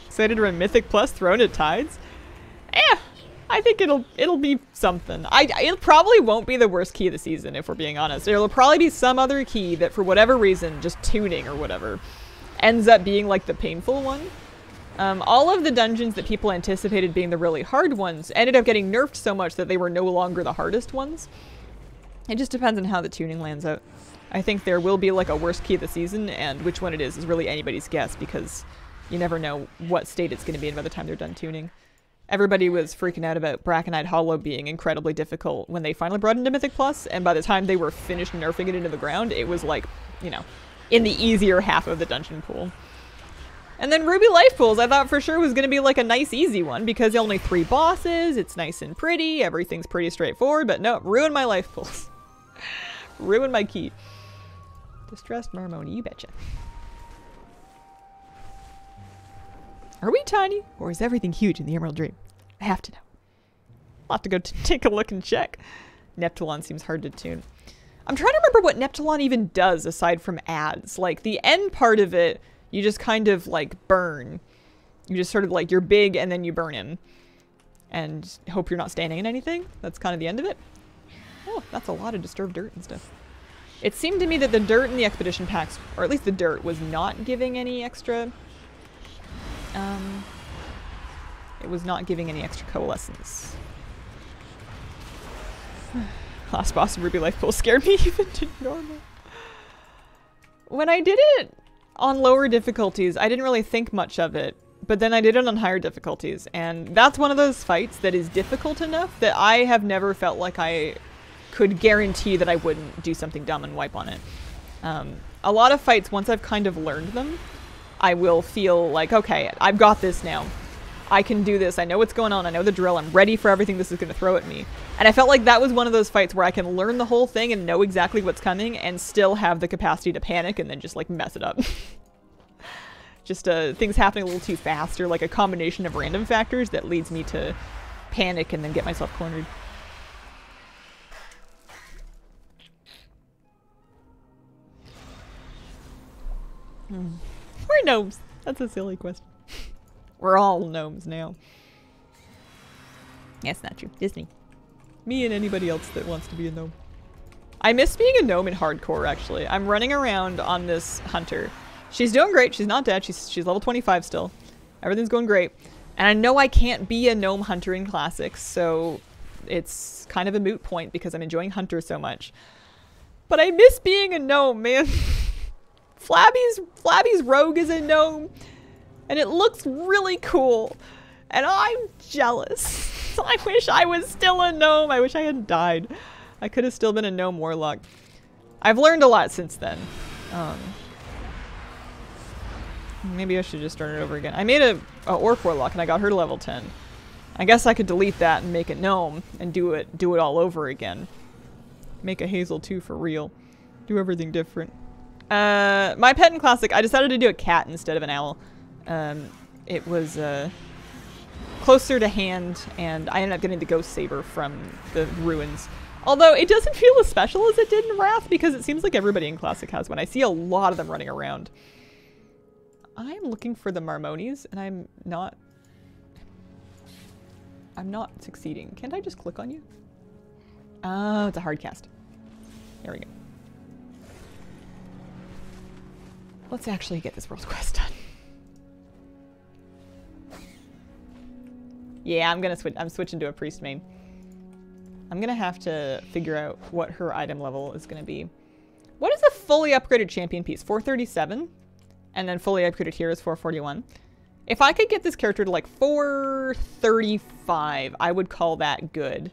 Excited to run Mythic Plus Throne of Tides? I think it'll be something. It probably won't be the worst key of the season, if we're being honest. There'll probably be some other key that for whatever reason, just tuning or whatever, ends up being like the painful one. All of the dungeons that people anticipated being the really hard ones ended up getting nerfed so much that they were no longer the hardest ones. It just depends on how the tuning lands out. I think there will be like a worst key of the season, and which one it is really anybody's guess, because you never know what state it's going to be in by the time they're done tuning. Everybody was freaking out about Bracknide Hollow being incredibly difficult when they finally brought it into Mythic Plus, and by the time they were finished nerfing it into the ground, it was like, you know, in the easier half of the dungeon pool. And then Ruby Life Pools, I thought for sure was going to be like a nice easy one, because only 3 bosses, it's nice and pretty, everything's pretty straightforward, but no, ruined my life pools. Ruined my key. Distressed Marmoni, you betcha. Are we tiny, or is everything huge in the Emerald Dream? I have to know. I'll have to go take a look and check. Neptulon seems hard to tune. I'm trying to remember what Neptulon even does aside from ads. Like, the end part of it, you just kind of, like, burn. You just sort of, like, you're big and then you burn him. And hope you're not standing in anything. That's kind of the end of it. Oh, that's a lot of disturbed dirt and stuff. It seemed to me that the dirt in the expedition packs, or at least the dirt, was not giving any extra... it was not giving any extra coalescence. Last boss of Ruby Life Pool scared me even to normal. When I did it on lower difficulties, I didn't really think much of it, but then I did it on higher difficulties, and that's one of those fights that is difficult enough that I have never felt like I could guarantee that I wouldn't do something dumb and wipe on it. A lot of fights, once I've kind of learned them, I will feel like, okay, I've got this now. I can do this. I know what's going on. I know the drill. I'm ready for everything this is going to throw at me. And I felt like that was one of those fights where I can learn the whole thing and know exactly what's coming and still have the capacity to panic and then just like mess it up. Just things happening a little too fast, or like a combination of random factors that leads me to panic and then get myself cornered. We're gnomes. That's a silly question. We're all gnomes now. That's not true. Disney. Me and anybody else that wants to be a gnome. I miss being a gnome in hardcore, actually. I'm running around on this hunter. She's doing great. She's not dead. She's level 25 still. Everything's going great. And I know I can't be a gnome hunter in classics, so it's kind of a moot point because I'm enjoying hunter so much. But I miss being a gnome, man. Flabby's rogue is a gnome, and it looks really cool. And I'm jealous. I wish I was still a gnome. I wish I hadn't died. I could have still been a gnome warlock. I've learned a lot since then. Maybe I should just start it over again. I made a orc warlock and I got her to level 10. I guess I could delete that and make it gnome and do it all over again. Make a Hazel too for real. Do everything different. My pet in classic, I decided to do a cat instead of an owl. It was closer to hand, and I ended up getting the ghost saber from the ruins. Although it doesn't feel as special as it did in Wrath because it seems like everybody in classic has one. I see a lot of them running around. I'm looking for the Marmonies, and I'm not succeeding. Can't I just click on you? Oh, it's a hard cast. There we go. Let's actually get this world quest done. Yeah, I'm switching to a priest main. I'm gonna have to figure out what her item level is gonna be. What is a fully upgraded champion piece? 437? And then fully upgraded here is 441. If I could get this character to like 435, I would call that good.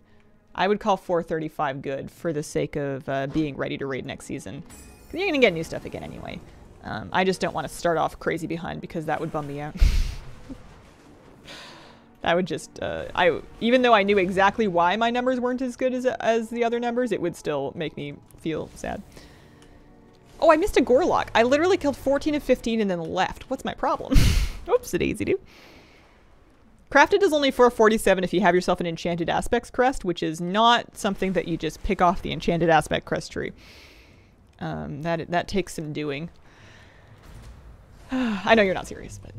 I would call 435 good for the sake of being ready to raid next season. Because you're gonna get new stuff again anyway. I just don't want to start off crazy behind because that would bum me out. That would just, even though I knew exactly why my numbers weren't as good as the other numbers, it would still make me feel sad. Oh, I missed a Gorlock. I literally killed 14 of 15 and then left. What's my problem? Oops, a daisy do. Crafted is only 447 if you have yourself an Enchanted Aspects crest, which is not something that you just pick off the Enchanted Aspect crest tree. That takes some doing. I know you're not serious, but...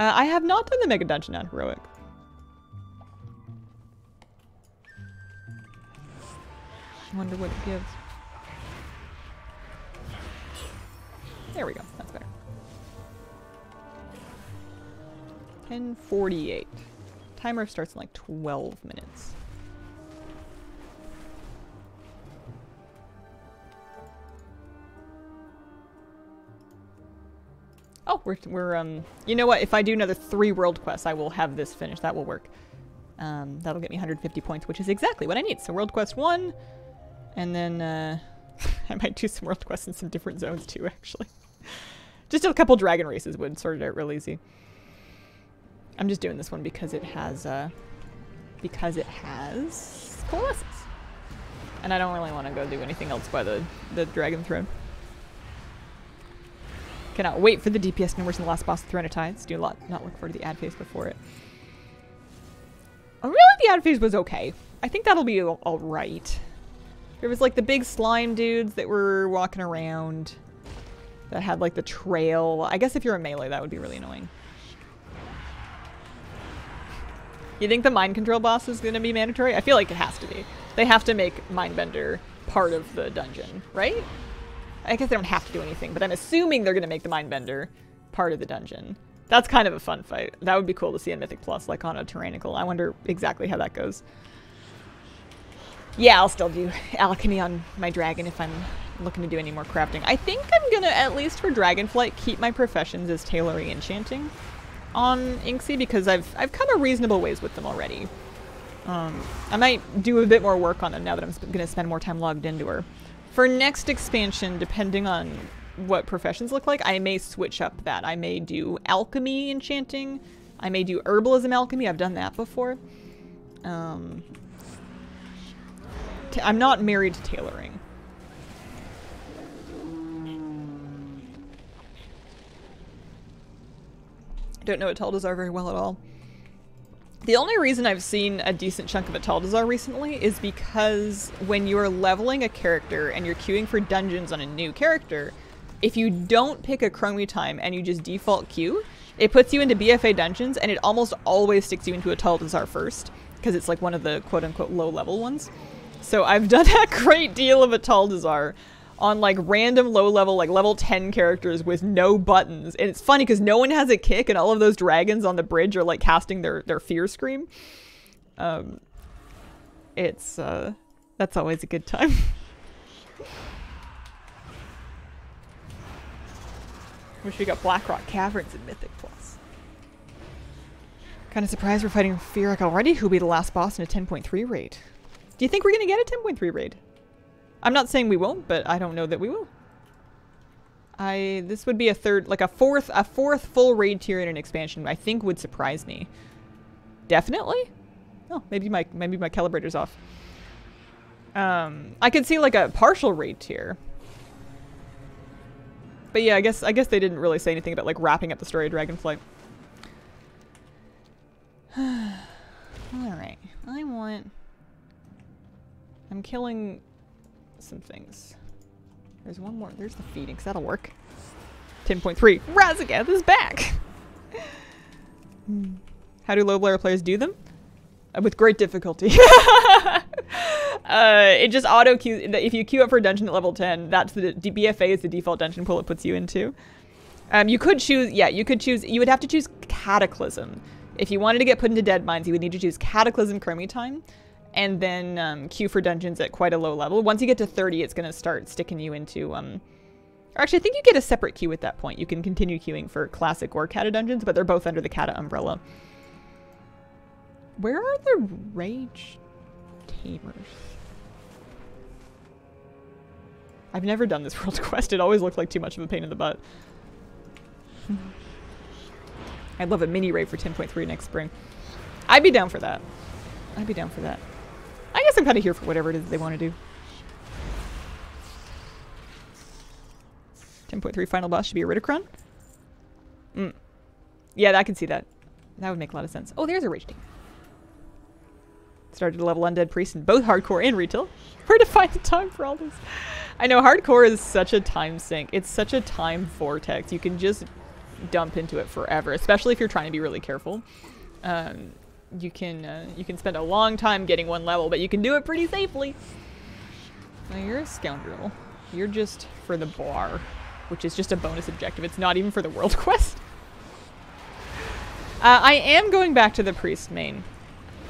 I have not done the Mega Dungeon on Heroic. I wonder what it gives. There we go. That's better. 10:48. Timer starts in like 12 minutes. Oh, we're you know what? If I do another 3 world quests, I will have this finished. That will work. That'll get me 150 points, which is exactly what I need. So world quest 1, and then I might do some world quests in some different zones too, actually. Just a couple dragon races would sort it out real easy. I'm just doing this one because it has Coalescence. And I don't really want to go do anything else by the Dragon Throne. Cannot wait for the DPS numbers in the last boss, the Throne of Tides. Do not look forward to the ad phase before it. Oh, really? The ad phase was okay. I think that'll be all right. There was like the big slime dudes that were walking around that had like the trail. I guess if you're a melee, that would be really annoying. You think the mind control boss is going to be mandatory? I feel like it has to be. They have to make Mindbender part of the dungeon, right? I guess they don't have to do anything, but I'm assuming they're going to make the Mindbender part of the dungeon. That's kind of a fun fight. That would be cool to see in Mythic Plus, like on a Tyrannical. I wonder exactly how that goes. Yeah, I'll still do alchemy on my dragon if I'm looking to do any more crafting. I think I'm going to, at least for Dragonflight, keep my professions as tailoring enchanting on Inksy because I've come a reasonable ways with them already. I might do a bit more work on them now that I'm going to spend more time logged into her. For next expansion, depending on what professions look like, I may switch up that. I may do alchemy enchanting. I may do herbalism alchemy. I've done that before. I'm not married to tailoring. Don't know Atel'Dazar very well at all. The only reason I've seen a decent chunk of Atel'Dazar recently is because when you're leveling a character and you're queuing for dungeons on a new character, if you don't pick a Chromie time and you just default queue, it puts you into BFA dungeons and it almost always sticks you into Atel'Dazar first, because it's like one of the quote-unquote low-level ones. So I've done a great deal of Atel'Dazar on like random low-level, like level 10 characters with no buttons. And it's funny because no one has a kick and all of those dragons on the bridge are like casting their fear scream. That's always a good time. Wish we got Blackrock Caverns in Mythic Plus. Kind of surprised we're fighting Fearock already, who'll be the last boss in a 10.3 raid. Do you think we're gonna get a 10.3 raid? I'm not saying we won't, but I don't know that we will. This would be a fourth full raid tier in an expansion, I think would surprise me. Definitely? Oh, maybe my calibrator's off. I could see like a partial raid tier. But yeah, I guess they didn't really say anything about like wrapping up the story of Dragonflight. Alright. I'm killing some things. There's one more. There's the Phoenix. That'll work. 10.3. Raszageth is back! How do low player players do them? With great difficulty. It just auto queues. If you queue up for a dungeon at level 10, that's the BFA is the default dungeon pool it puts you into. You could choose, you would have to choose Cataclysm. If you wanted to get put into Dead Mines, you would need to choose Cataclysm Chromie time, and then queue for dungeons at quite a low level. Once you get to 30, it's going to start sticking you into, or actually, I think you get a separate queue at that point. You can continue queuing for Classic or Kata dungeons, but they're both under the Kata umbrella. Where are the Rage Tamers? I've never done this world quest. It always looked like too much of a pain in the butt. I'd love a mini raid for 10.3 next spring. I'd be down for that. I guess I'm kind of here for whatever it is they want to do. 10.3 final boss should be a Ridicron? Yeah, I can see that. That would make a lot of sense. Oh, there's a Rage Tamer. Started to level Undead Priest in both hardcore and retail. Where to find the time for all this? I know hardcore is such a time sink. It's such a time vortex. You can just dump into it forever, especially if you're trying to be really careful. You can spend a long time getting one level, but you can do it pretty safely. Now you're a scoundrel. You're just for the bar, which is just a bonus objective. It's not even for the world quest. I am going back to the priest main.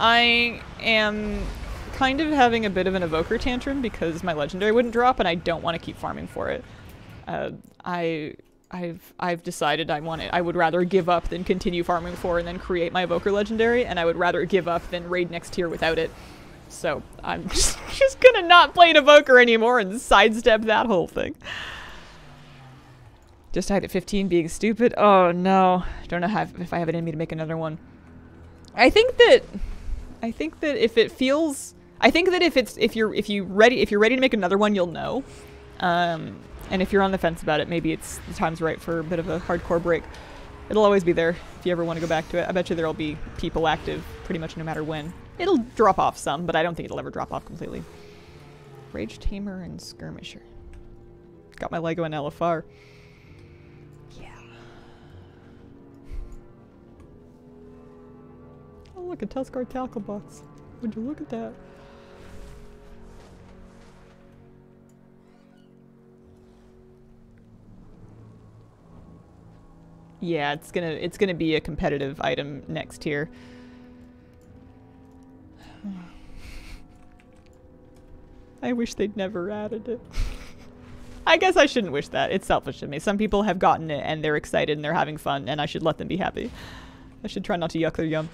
I am kind of having a bit of an evoker tantrum because my legendary wouldn't drop and I don't want to keep farming for it. I've decided I would rather give up than continue farming for and then create my evoker legendary, and I would rather give up than raid next tier without it. So I'm just gonna not play an evoker anymore and sidestep that whole thing. Just died at 15 being stupid. Oh no. Don't know if I have it in me to make another one. I think that if you're ready to make another one, you'll know. And if you're on the fence about it, maybe the time's right for a bit of a hardcore break. It'll always be there if you ever want to go back to it. I bet you there'll be people active pretty much no matter when. It'll drop off some, but I don't think it'll ever drop off completely. Rage Tamer and Skirmisher. Got my Lego and LFR. Yeah. Oh look, a Tuskar Tackle Box. Would you look at that? Yeah, it's gonna be a competitive item next tier. I wish they'd never added it. I guess I shouldn't wish that. It's selfish of me. Some people have gotten it and they're excited and they're having fun, and I should let them be happy. I should try not to yuck their yum.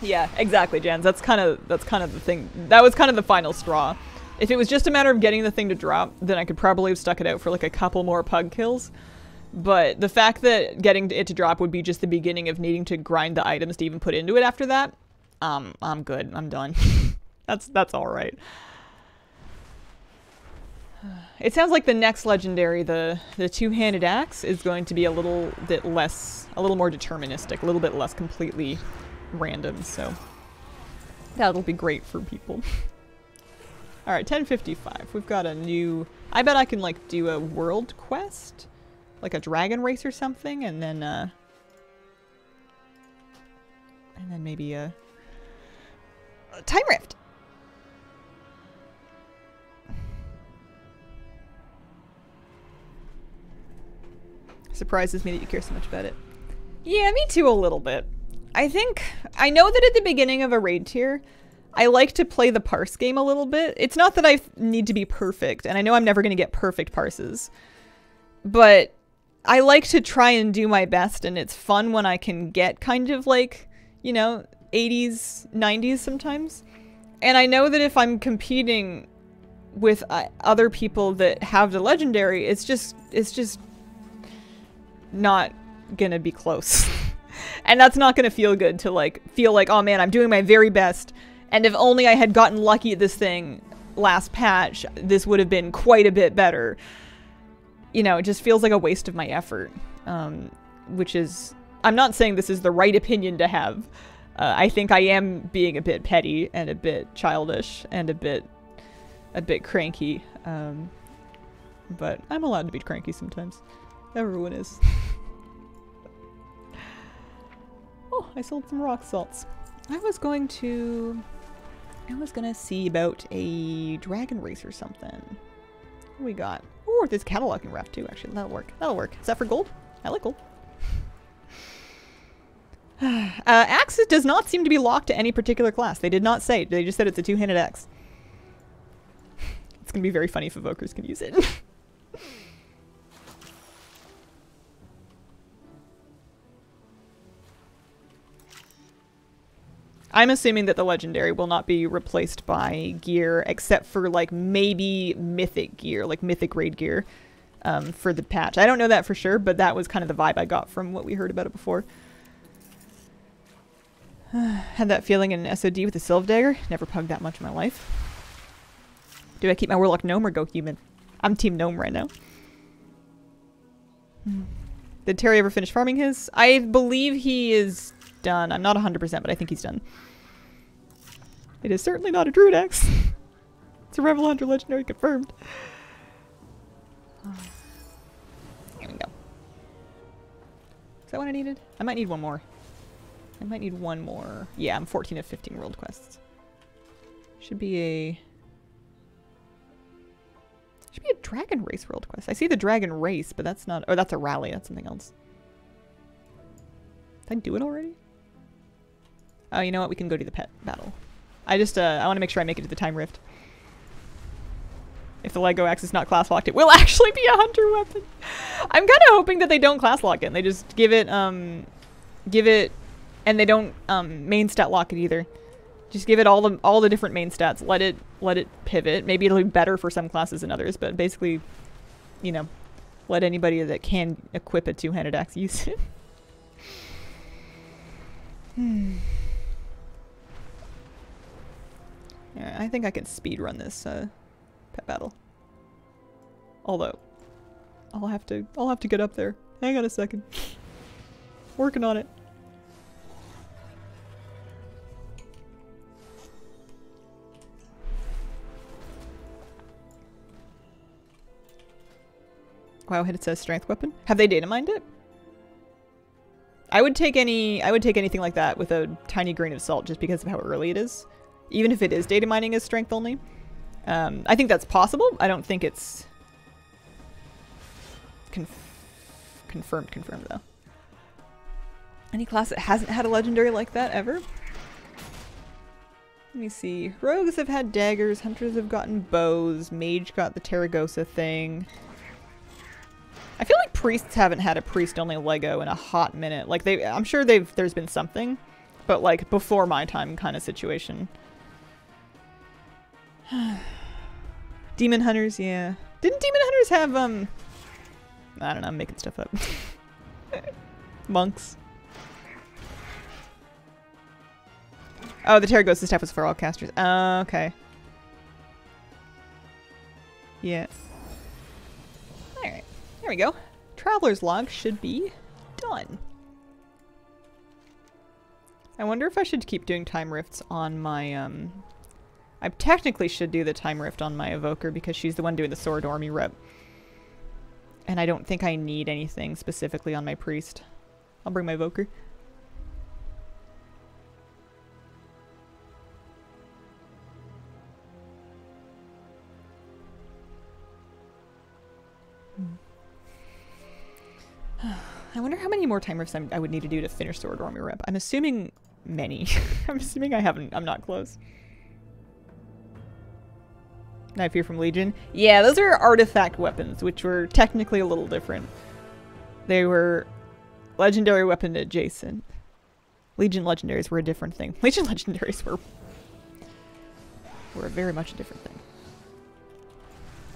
Yeah, exactly, Jans. That's kind of the thing. That was kind of the final straw. If it was just a matter of getting the thing to drop, then I could probably have stuck it out for like a couple more pug kills. But the fact that getting it to drop would be just the beginning of needing to grind the items to even put into it after that, I'm good. I'm done. That's all right. It sounds like the next legendary, the two-handed axe, is going to be a little bit less, a little more deterministic, a little bit less completely random, so that'll be great for people. Alright, 10:55. We've got a new... I bet I can, like, do a world quest? Like a dragon race or something, and then maybe a time rift. Surprises me that you care so much about it. Yeah, me too a little bit. I know that at the beginning of a raid tier, I like to play the parse game a little bit. It's not that I need to be perfect, and I know I'm never going to get perfect parses, but I like to try and do my best, and it's fun when I can get kind of like, you know, 80s, 90s sometimes. And I know that if I'm competing with other people that have the legendary, it's just not gonna be close. And that's not gonna feel good to like feel like, oh man, I'm doing my very best, and if only I had gotten lucky at this thing last patch, this would have been quite a bit better. You know, it just feels like a waste of my effort, which is, I'm not saying this is the right opinion to have. I think I am being a bit petty and a bit childish and a bit cranky, but I'm allowed to be cranky sometimes. Everyone is. Oh, I sold some rock salts. I was gonna see about a dragon race or something. What do we got? Oh, there's cataloging raft too, actually. That'll work. That'll work. Is that for gold? I like gold. Axe does not seem to be locked to any particular class. They did not say. They just said it's a two-handed axe. It's gonna be very funny if evokers can use it. I'm assuming that the legendary will not be replaced by gear, except for like maybe mythic gear, like mythic raid gear, for the patch. I don't know that for sure, but that was kind of the vibe I got from what we heard about it before. Had that feeling in an SOD with the Sylve Dagger. Never pugged that much in my life. Do I keep my Warlock Gnome or go human? I'm Team Gnome right now. Did Terry ever finish farming his? I believe he is done. I'm not 100%, but I think he's done. It is certainly not a Druid Axe. It's a Revel Hunter Legendary confirmed. Here we go. Is that what I needed? I might need one more. I might need one more. Yeah, I'm 14 of 15 world quests. Should be a dragon race world quest. I see the dragon race, but that's not... Oh, that's a rally. That's something else. Did I do it already? Oh, you know what? We can go to the pet battle. I just, I want to make sure I make it to the time rift. If the Lego axe is not class locked, it will actually be a hunter weapon. I'm kind of hoping that they don't class lock it and they just give it, and they don't, main stat lock it either. Just give it all the different main stats. Let it pivot. Maybe it'll be better for some classes than others, but basically, you know, let anybody that can equip a two-handed axe use it. Yeah, I think I can speed run this pet battle. Although, I'll have to get up there. Hang on a second. Working on it. Wow, it says strength weapon. Have they data mined it? I would take anything like that with a tiny grain of salt just because of how early it is. Even if it is data mining as strength only. I think that's possible. I don't think it's confirmed though. Any class that hasn't had a legendary like that ever? Let me see. Rogues have had daggers, hunters have gotten bows, mage got the Terragosa thing. I feel like priests haven't had a priest-only Lego in a hot minute. Like I'm sure there's been something, but like before my time kind of situation. Demon hunters, yeah. Didn't demon hunters have I don't know, I'm making stuff up. Monks. Oh, the Terragosa stuff was for all casters. Okay. Yeah. There we go. Traveler's log should be done. I wonder if I should keep doing time rifts on my, I technically should do the time rift on my evoker because she's the one doing the sword army rep. And I don't think I need anything specifically on my priest. I'll bring my evoker. I wonder how many more time rifts I would need to do to finish sword army rep. I'm assuming many. I'm assuming I'm not close. Knife here from Legion. Yeah, those are artifact weapons, which were technically a little different. They were legendary weapon adjacent. Legion legendaries were a different thing. Legion legendaries were very much a different thing.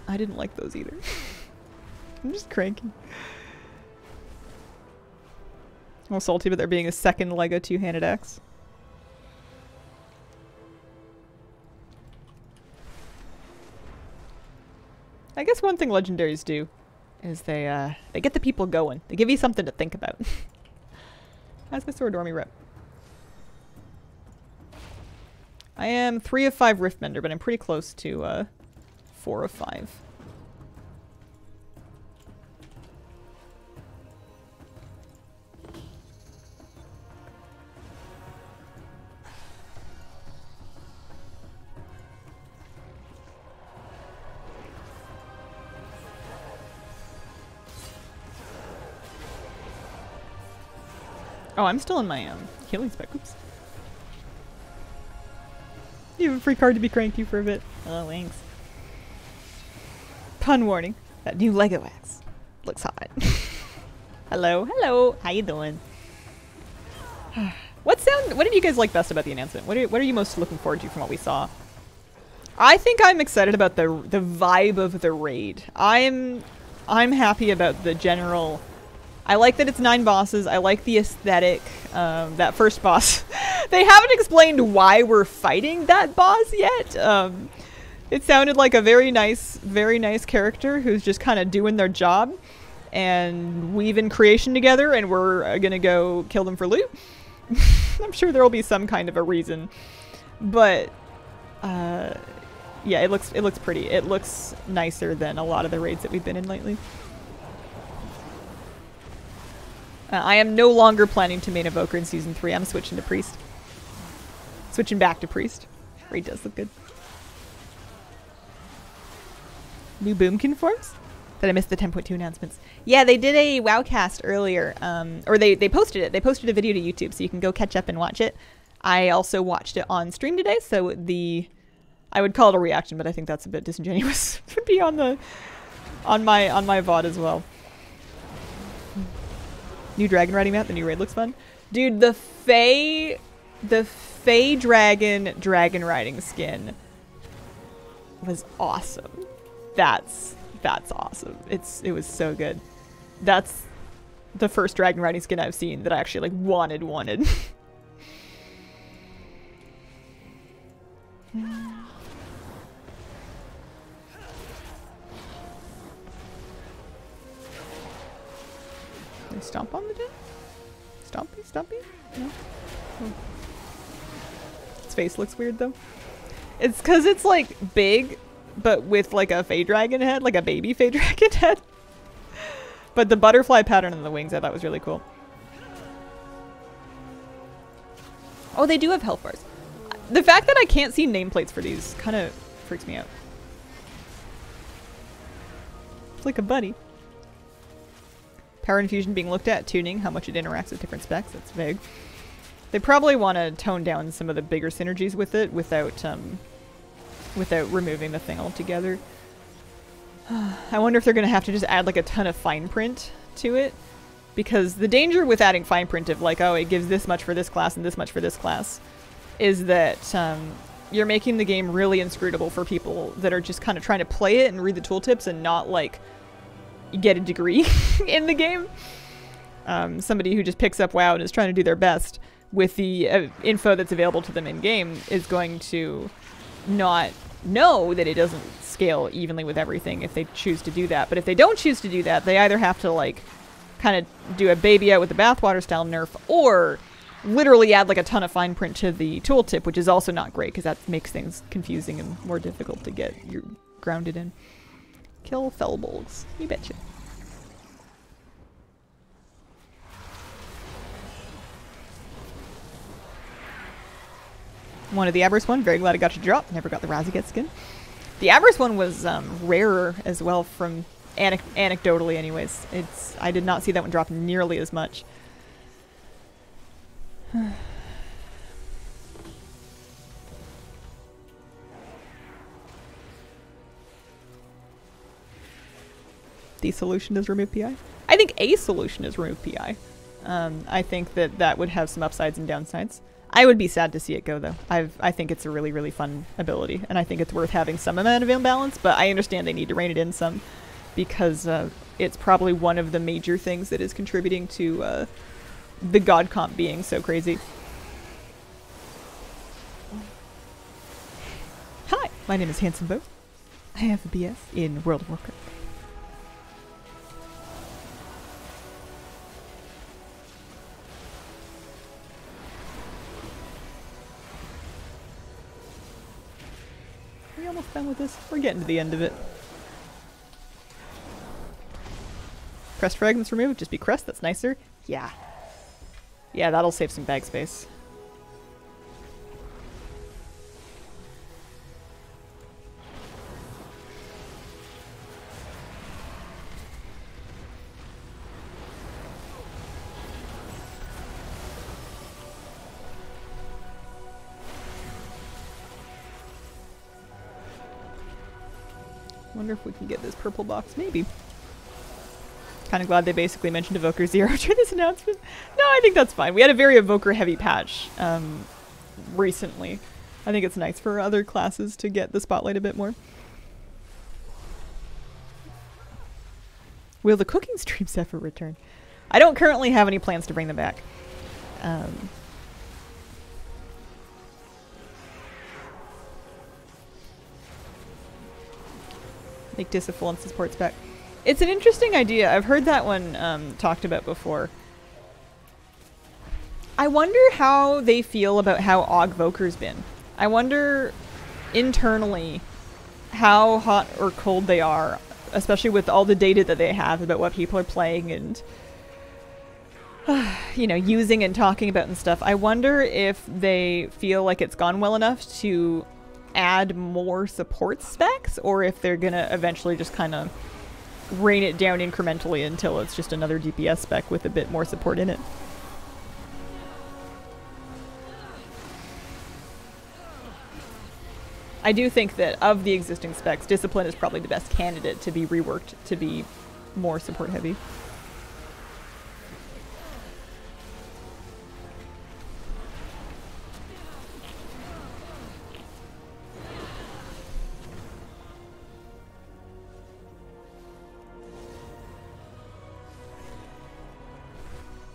I didn't like those either. I'm just cranky. I'm salty about there being a second Lego two-handed axe. I guess one thing legendaries do is they get the people going. They give you something to think about. How's my sword army rep? I am 3 of 5 Riftbender, but I'm pretty close to 4 of 5. Oh, I'm still in my healing spec. Oops. You have a free card to be cranky for a bit. Oh, thanks. Pun warning. That new Lego axe looks hot. Hello, hello. How you doing? What did you guys like best about the announcement? What are you most looking forward to from what we saw? I think I'm excited about the vibe of the raid. I'm happy about the general. I like that it's 9 bosses. I like the aesthetic. That first boss. They haven't explained why we're fighting that boss yet. It sounded like a very nice character who's just kind of doing their job and weaving creation together, and we're gonna go kill them for loot. I'm sure there will be some kind of a reason, but yeah, it looks pretty. It looks nicer than a lot of the raids that we've been in lately. I am no longer planning to main Evoker in Season 3. I'm switching to Priest. Switching back to Priest. Raid does look good. New Boomkin forms? Did I miss the 10.2 announcements? Yeah, they did a Wowcast earlier. Or they posted it. They posted a video to YouTube, so you can go catch up and watch it. I also watched it on stream today, so I would call it a reaction, but I think that's a bit disingenuous to be on my VOD as well. New dragon riding map. The new raid looks fun. Dude, the Fey dragon riding skin was awesome. That's awesome. It was so good. That's the first dragon riding skin I've seen that I actually like wanted. Stomp on the den? Stompy? No? Oh. Its face looks weird though. It's because it's like big, but with like a Fey dragon head, like a baby Fey dragon head. But the butterfly pattern on the wings I thought was really cool. Oh, they do have health bars. The fact that I can't see nameplates for these kind of freaks me out. It's like a buddy. Power infusion being looked at, tuning, how much it interacts with different specs, that's vague. They probably want to tone down some of the bigger synergies with it without removing the thing altogether. I wonder if they're going to have to just add like a ton of fine print to it. Because the danger with adding fine print of like, oh, it gives this much for this class and this much for this class, is that you're making the game really inscrutable for people that are just kind of trying to play it and read the tooltips and not like get a degree in the game. Somebody who just picks up WoW and is trying to do their best with the info that's available to them in game is going to not know that it doesn't scale evenly with everything if they choose to do that. But if they don't choose to do that, they either have to like kind of do a baby out with the bathwater style nerf, or literally add like a ton of fine print to the tooltip, which is also not great because that makes things confusing and more difficult to get you grounded in. Kill Fellbolgs. You betcha. One of the Aberrus one. Very glad I got your drop. Never got the Razziget skin. The Aberrus one was rarer as well from anecdotally anyways. I did not see that one drop nearly as much. The solution is remove PI? I think a solution is remove PI. I think that that would have some upsides and downsides. I would be sad to see it go, though. I think it's a really, really fun ability, and I think it's worth having some amount of imbalance, but I understand they need to rein it in some, because it's probably one of the major things that is contributing to the god comp being so crazy. Hi, my name is Handsome Bo. I have a BS in World of Warcraft. Are we almost done with this? We're getting to the end of it. Crest fragments removed. Just be crest. That's nicer. Yeah. Yeah, that'll save some bag space. Wonder if we can get this purple box. Maybe. Kind of glad they basically mentioned Evoker 0 during this announcement. No, I think that's fine. We had a very Evoker heavy patch recently. I think it's nice for other classes to get the spotlight a bit more. Will the cooking streams ever return? I don't currently have any plans to bring them back. Make Discipline supports back. It's an interesting idea. I've heard that one talked about before. I wonder how they feel about how Ogvoker's been. I wonder internally how hot or cold they are, especially with all the data that they have about what people are playing and you know, using and talking about and stuff. I wonder if they feel like it's gone well enough to add more support specs, or if they're gonna eventually just kind of rein it down incrementally until it's just another DPS spec with a bit more support in it. I do think that of the existing specs, Discipline is probably the best candidate to be reworked to be more support heavy.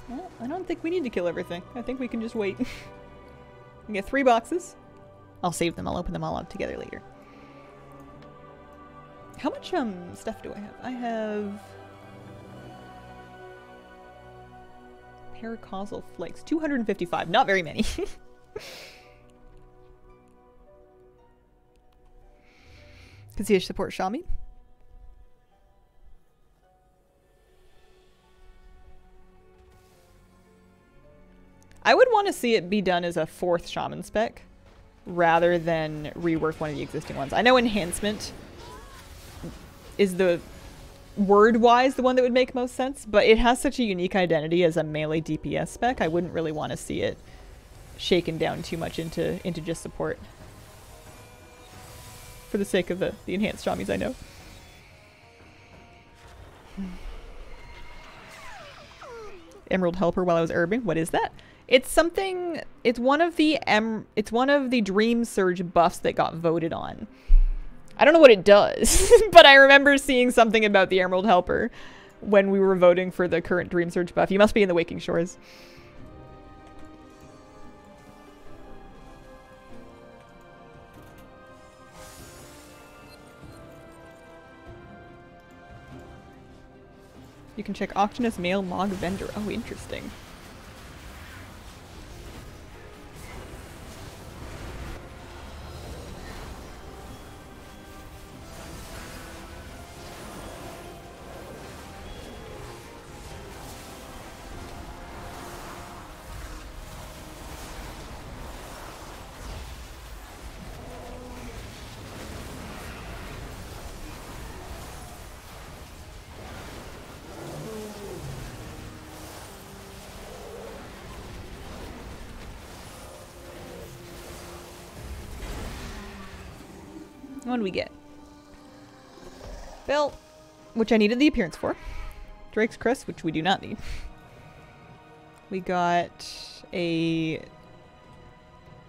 Well, I don't think we need to kill everything. I think we can just wait. We get 3 boxes. I'll save them. I'll open them all up together later. How much stuff do I have? I have paracausal flakes. 255. Not very many. Concierge support Shami. I would want to see it be done as a 4th shaman spec rather than rework one of the existing ones. I know enhancement is the word-wise the one that would make most sense, but it has such a unique identity as a melee DPS spec. I wouldn't really want to see it shaken down too much into just support. For the sake of the enhanced shamis, I know. Emerald Helper while I was herbing. What is that? It's something. It's one of the Dream Surge buffs that got voted on. I don't know what it does, but I remember seeing something about the Emerald Helper when we were voting for the current Dream Surge buff. You must be in the Waking Shores. You can check Octonus Male Mog Vendor. Oh, interesting. What do we get? Belt, which I needed the appearance for. Drake's Crest, which we do not need. We got a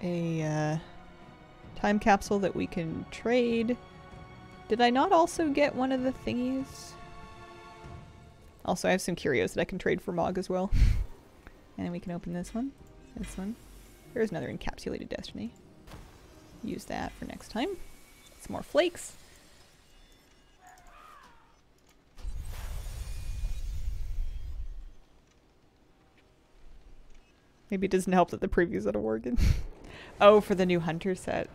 time capsule that we can trade. Did I not also get one of the thingies? Also, I have some curios that I can trade for Mog as well. And then we can open this one. This one. There's another encapsulated destiny. Use that for next time. Some more flakes. Maybe it doesn't help that the preview's out of Oregon. Oh, for the new Hunter set.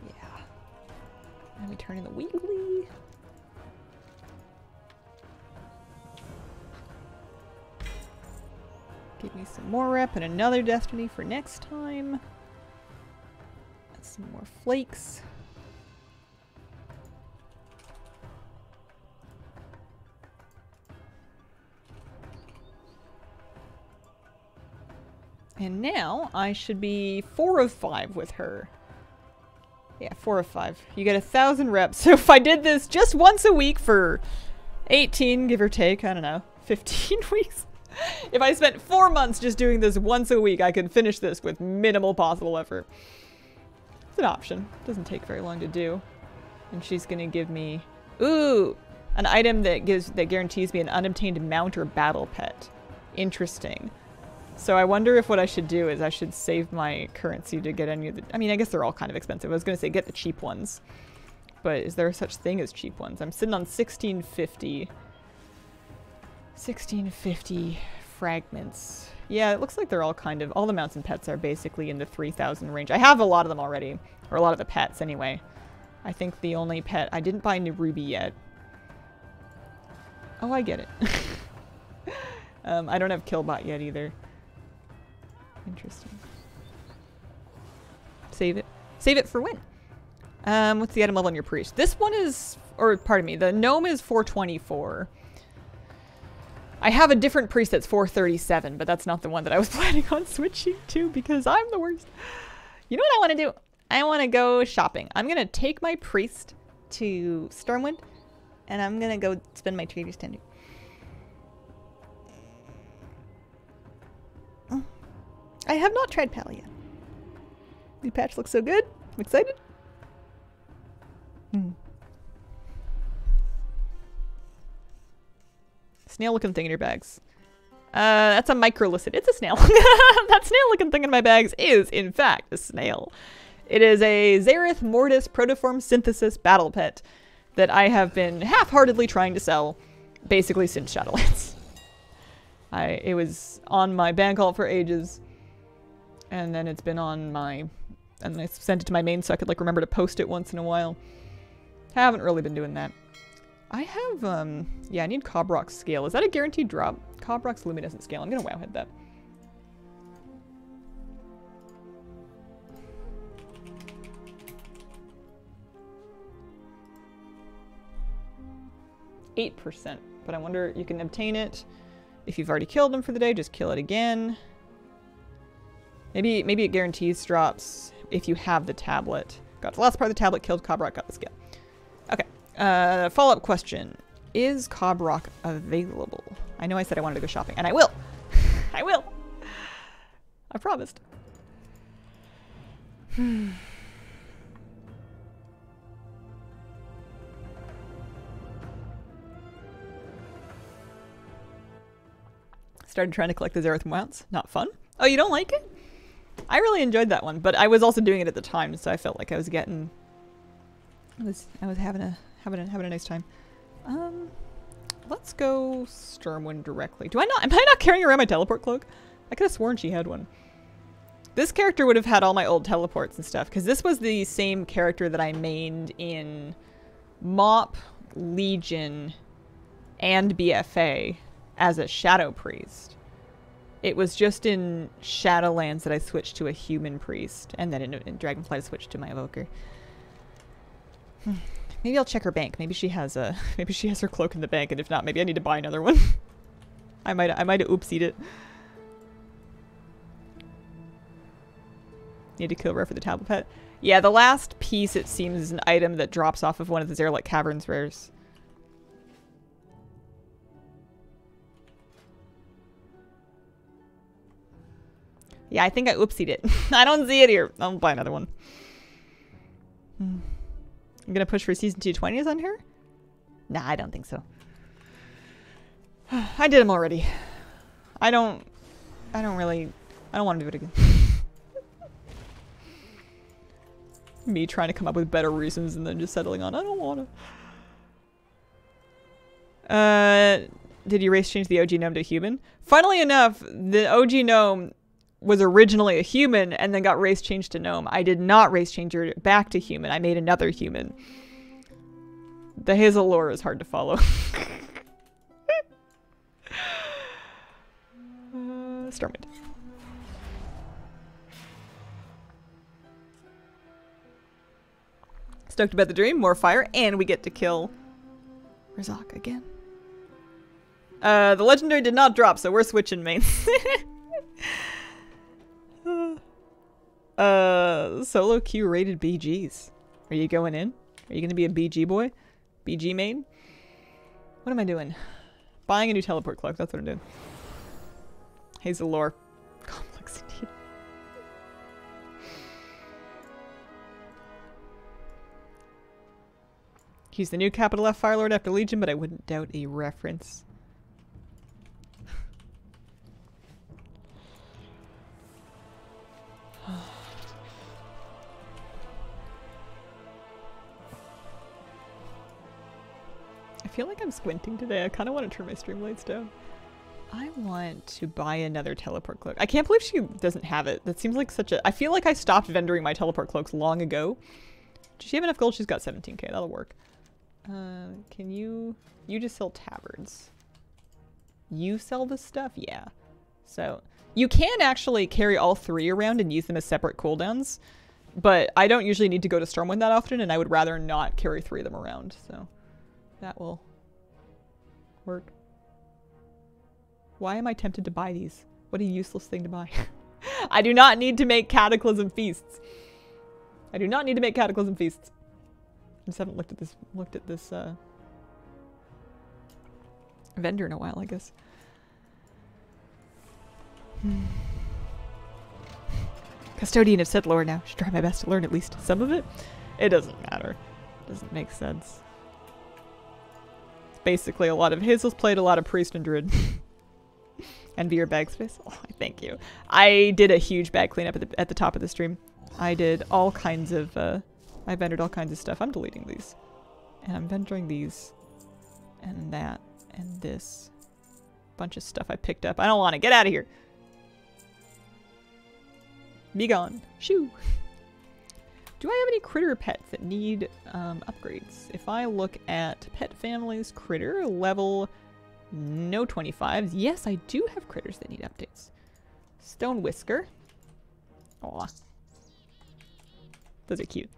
Yeah. And we turn in the Wiggly. Give me some more rep and another destiny for next time. Some more flakes. And now I should be 4 of 5 with her. Yeah, 4 of 5. You get 1,000 reps. So if I did this just once a week for 18, give or take, I don't know, 15 weeks. If I spent 4 months just doing this once a week, I could finish this with minimal possible effort. It's an option. Doesn't take very long to do. And she's gonna give me, ooh, an item that guarantees me an unobtained mount or battle pet. Interesting. So I wonder if what I should do is I should save my currency to get any of the, I mean, I guess they're all kind of expensive. I was gonna say get the cheap ones. But is there such thing as cheap ones? I'm sitting on 1650. 1650 fragments. Yeah, it looks like they're all kind of, all the mounts and pets are basically in the 3,000 range. I have a lot of them already, or a lot of the pets anyway. I think the only pet, I didn't buy Nerubi yet. Oh, I get it. I don't have Killbot yet either. Interesting. Save it. Save it for when? What's the item level on your priest? This one is, or pardon me, the gnome is 424. I have a different priest that's 437, but that's not the one that I was planning on switching to because I'm the worst. You know what I want to do? I want to go shopping. I'm going to take my priest to Stormwind, and I'm going to go spend my trader's tender. I have not tried Pal yet. New patch looks so good. I'm excited. Snail looking thing in your bags. That's a microlicid. It's a snail. That snail looking thing in my bags is, in fact, a snail. It is a Xerath Mortis Protoform Synthesis Battle Pet that I have been half-heartedly trying to sell basically since Shadowlands. It was on my bank vault for ages, and then it's been on my, and I sent it to my main so I could like remember to post it once in a while. Haven't really been doing that. I have, yeah, I need Cobrock's Scale. Is that a guaranteed drop? Cobrock's Luminescent Scale. I'm gonna wowhead that. %, but I wonder, you can obtain it if you've already killed them for the day, just kill it again. Maybe it guarantees drops if you have the tablet. Got the last part of the tablet, killed Cobrock, got the scale. Okay, follow-up question. Is Cobrock available? I know I said I wanted to go shopping, and I will. I will. I promised. Started trying to collect the Xerath mounts. Not fun. Oh, you don't like it? I really enjoyed that one, but I was also doing it at the time, so I felt like I was getting. I was having a nice time. Let's go Stormwind directly. Am I not carrying around my teleport cloak? I could have sworn she had one. This character would have had all my old teleports and stuff, because this was the same character that I mained in Mop, Legion, and BFA as a Shadow Priest. It was just in Shadowlands that I switched to a human priest, and then in Dragonflight I switched to my evoker. Maybe I'll check her bank. Maybe she has her cloak in the bank, and if not, maybe I need to buy another one. I might have oopsied it. Need to kill rare for the tablet pet. Yeah, the last piece, it seems, is an item that drops off of one of the Zeralek Caverns rares. Yeah, I think I oopsied it. I don't see it here. I'll buy another one. I'm gonna push for season 220s on her? Nah, I don't think so. I did them already. I don't want to do it again. Me trying to come up with better reasons and then just settling on, I don't want to. Did you race change the OG gnome to a human? Funnily enough, the OG gnome was originally a human and then got race changed to gnome. I did not race change her back to human. I made another human. The Hazel lore is hard to follow. Stormwind. Stoked about the dream, more fire, and we get to kill Razak again. The legendary did not drop, so we're switching mains. Solo queue rated BGs. Are you going in? Are you gonna be a BG boy? BG main? What am I doing? Buying a new teleport cloak, that's what I'm doing. Hazel lore. Complex indeed. He's the new capital F Firelord after Legion, but I wouldn't doubt a reference. I feel like I'm squinting today. I kind of want to turn my stream lights down. I want to buy another teleport cloak. I can't believe she doesn't have it. That seems like such a... I feel like I stopped vendoring my teleport cloaks long ago. Does she have enough gold? She's got 17k. That'll work. Can you... You just sell tabards. You sell this stuff? Yeah. So, you can actually carry all three around and use them as separate cooldowns. But I don't usually need to go to Stormwind that often, and I would rather not carry three of them around. So, that will work. Why am I tempted to buy these? What a useless thing to buy. I do not need to make Cataclysm Feasts. I do not need to make Cataclysm Feasts. I just haven't looked at this vendor in a while, I guess. Custodian of said lore now. Should try my best to learn at least some of it. It doesn't matter. It doesn't make sense. It's basically a lot of Hazel's played, a lot of Priest and Druid. Envy your bag space. Oh, thank you. I did a huge bag cleanup at the top of the stream. I did all kinds of, I vendored all kinds of stuff. I'm deleting these. And I'm vendoring these. And that. And this. Bunch of stuff I picked up. I don't want to. Get out of here. Be gone. Shoo. Do I have any critter pets that need upgrades? If I look at pet families, critter, level... No 25s. Yes, I do have critters that need updates. Stone Whisker. Aw. Those are cute.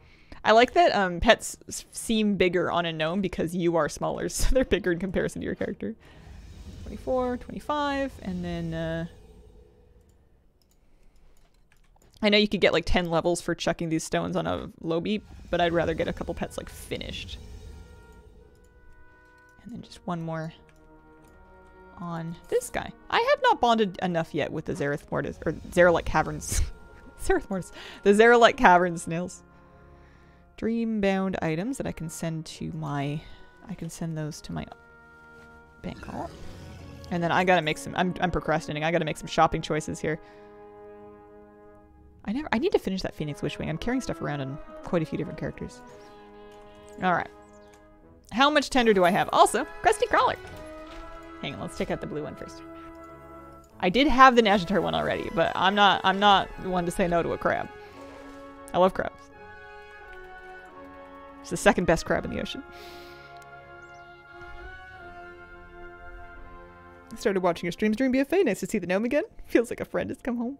I like that pets seem bigger on a gnome because you are smaller, so they're bigger in comparison to your character. 24, 25, and then I know you could get like 10 levels for chucking these stones on a low beat, but I'd rather get a couple pets like finished. And then just one more on this guy. I have not bonded enough yet with the Zereth Mortis, or Zeralek Caverns. Zereth Mortis. The Zeralek Caverns snails. Dreambound items that I can send to my... I can send those to my bank hall. And then I gotta make some... I'm procrastinating. I gotta make some shopping choices here. I need to finish that Phoenix Wishwing. I'm carrying stuff around on quite a few different characters. Alright. How much tender do I have? Also, Crusty Crawler. Hang on, let's check out the blue one first. I did have the Nagitar one already, but I'm not one to say no to a crab. I love crabs. It's the second best crab in the ocean. I started watching your streams during BFA. Nice to see the gnome again. Feels like a friend has come home.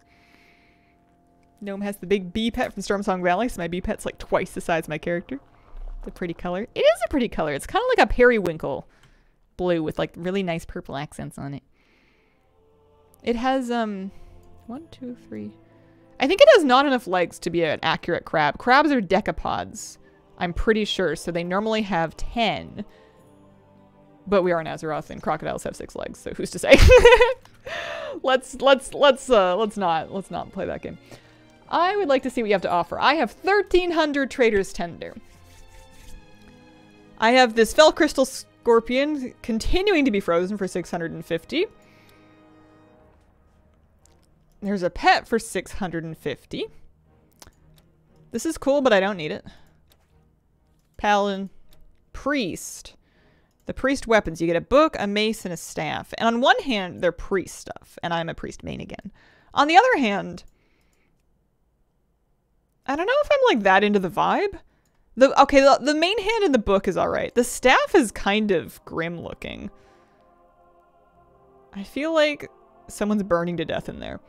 Gnome has the big bee pet from Stormsong Valley, so my bee pet's like twice the size of my character. It's a pretty color. It is a pretty color. It's kind of like a periwinkle blue with like really nice purple accents on it. It has 1, 2, 3. I think it has not enough legs to be an accurate crab. Crabs are decapods, I'm pretty sure, so they normally have 10. But we are in Azeroth and crocodiles have 6 legs, so who's to say? let's not play that game. I would like to see what you have to offer. I have 1,300 Trader's Tender. I have this Fel Crystal Scorpion continuing to be frozen for 650. There's a pet for 650. This is cool, but I don't need it. Paladin. Priest. The priest weapons. You get a book, a mace, and a staff. And on one hand, they're priest stuff, and I'm a priest main again. On the other hand, I don't know if I'm like that into the vibe. The main hand in the book is alright. The staff is kind of grim looking. I feel like someone's burning to death in there.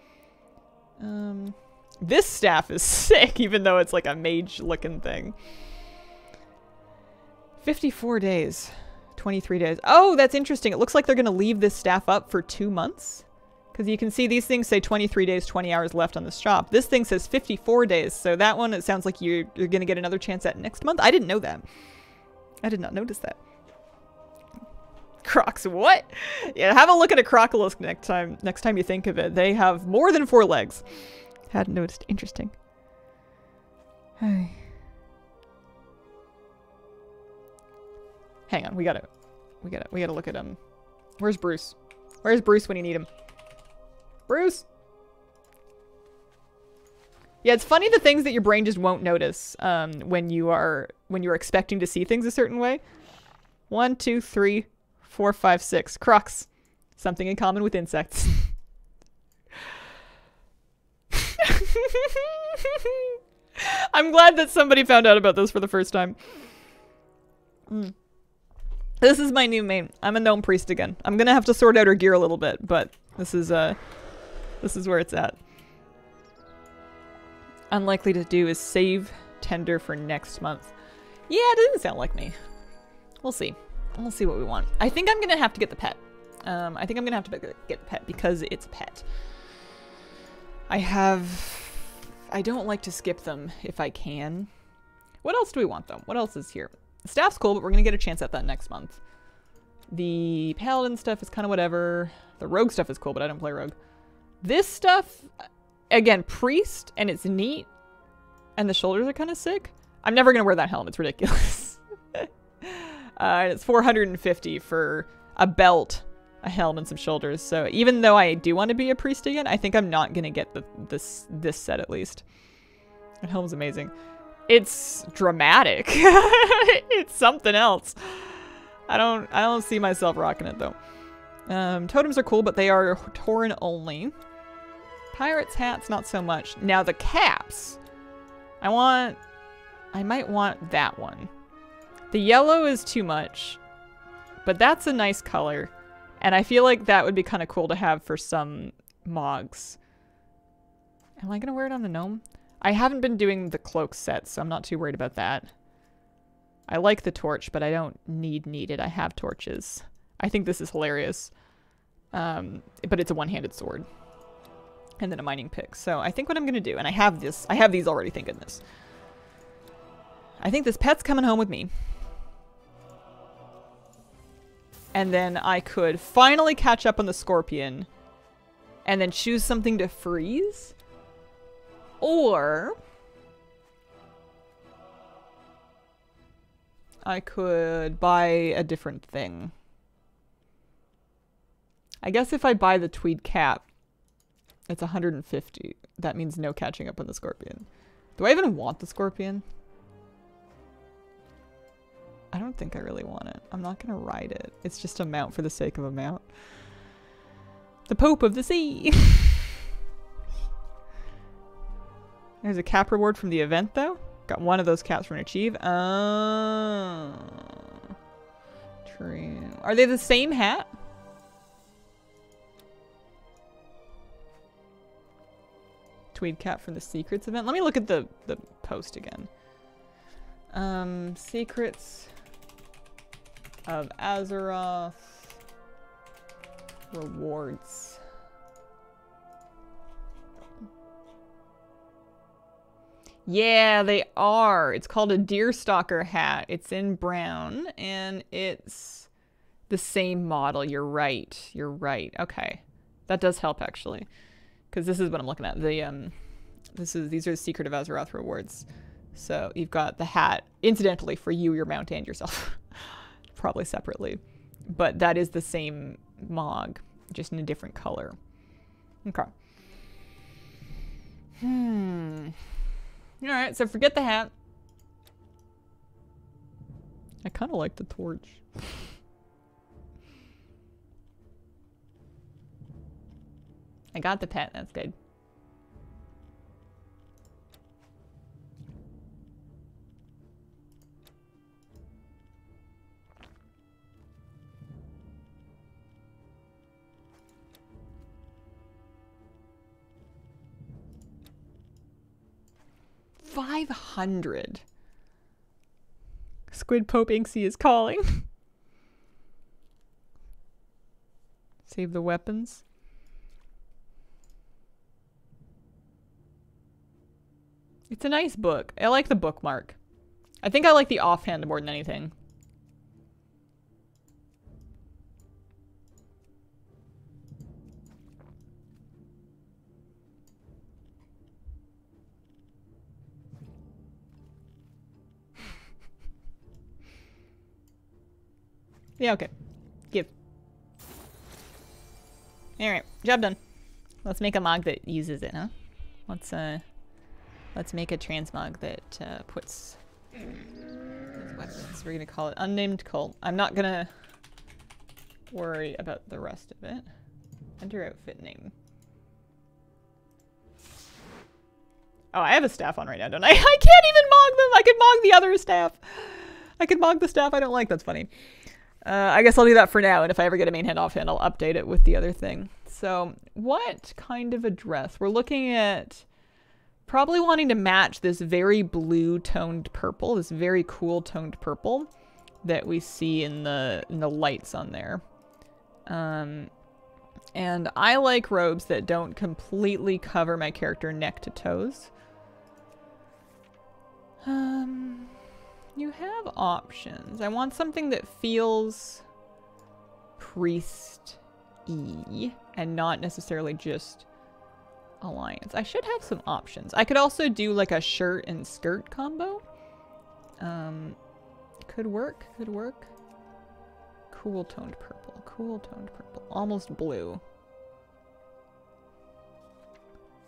This staff is sick, even though it's like a mage looking thing. 54 days. 23 days. Oh, that's interesting. It looks like they're going to leave this staff up for 2 months. Because you can see these things say 23 days, 20 hours left on the shop. This thing says 54 days. So that one, it sounds like you're going to get another chance at next month. I didn't know that. I did not notice that. Crocs, what? Yeah, have a look at a crocolisk next time you think of it. They have more than 4 legs. Hadn't noticed. Interesting. Hang on, we gotta look at him. Where's Bruce? Where's Bruce when you need him? Bruce? Yeah, it's funny the things that your brain just won't notice when you're expecting to see things a certain way. 1, 2, 3, 4, 5, 6. Crocs. Something in common with insects. I'm glad that somebody found out about this for the first time. This is my new main. I'm a gnome priest again. I'm gonna have to sort out her gear a little bit, but this is where it's at. Unlikely to do is save tender for next month. Yeah, it doesn't sound like me. We'll see. We'll see what we want. I think I'm gonna have to get the pet. I think I'm gonna have to get the pet because it's a pet. I don't like to skip them if I can. What else do we want though? What else is here? The staff's cool, but we're gonna get a chance at that next month. The paladin stuff is kind of whatever. The rogue stuff is cool, but I don't play rogue. This stuff, again, priest, and it's neat. And the shoulders are kind of sick. I'm never gonna wear that helm, it's ridiculous. It's 450 for a belt, a helm, and some shoulders. So even though I do want to be a priest again, I think I'm not gonna get this set at least. That helm's amazing. It's dramatic. It's something else. I don't see myself rocking it though. Totems are cool, but they are Tauren only. Pirate's hats, not so much. Now the caps. I might want that one. The yellow is too much, but that's a nice color. And I feel like that would be kind of cool to have for some Mogs. Am I gonna wear it on the gnome? I haven't been doing the cloak set, so I'm not too worried about that. I like the torch, but I don't need it. I have torches. I think this is hilarious. But it's a one-handed sword. And then a mining pick. So I think what I'm going to do, and I have these already, thank goodness. I think this pet's coming home with me. And then I could finally catch up on the scorpion. And then choose something to freeze. Or I could buy a different thing. I guess if I buy the tweed cap, it's 150. That means no catching up on the scorpion. Do I even want the scorpion? I don't think I really want it. I'm not gonna ride it. It's just a mount for the sake of a mount. The Pope of the Sea! There's a cap reward from the event, though. Got one of those caps for an achieve. Oh. True. Are they the same hat? Tweed cap from the Secrets event. Let me look at the post again. Secrets of Azeroth rewards. Yeah, they are. It's called a Deerstalker hat. It's in brown, and it's the same model. You're right. You're right. Okay. That does help, actually. Because this is what I'm looking at. These are the Secret of Azeroth rewards. So you've got the hat, incidentally, for you, your mount, and yourself. Probably separately. But that is the same Mog, just in a different color. Okay. Alright, so forget the hat. I kind of like the torch. I got the pet, that's good. $500. Squid Pope Inksy is calling. Save the weapons. It's a nice book. I like the bookmark. I think I like the offhand more than anything. Yeah, okay. Give. Alright, job done. Let's make a Mog that uses it, huh? Let's make a transmog that puts those weapons. We're gonna call it Unnamed Cult. I'm not gonna worry about the rest of it. Enter outfit name. Oh, I have a staff on right now, don't I? I can't even Mog them! I could Mog the other staff! I could Mog the staff I don't like, that's funny. I guess I'll do that for now, and if I ever get a main hand offhand, I'll update it with the other thing. So, what kind of a dress? We're looking at probably wanting to match this very blue toned purple, this very cool toned purple that we see in the lights on there. And I like robes that don't completely cover my character neck to toes. You have options. I want something that feels priest-y and not necessarily just Alliance. I should have some options. I could also do like a shirt and skirt combo. Could work, could work. Cool toned purple, cool toned purple. Almost blue.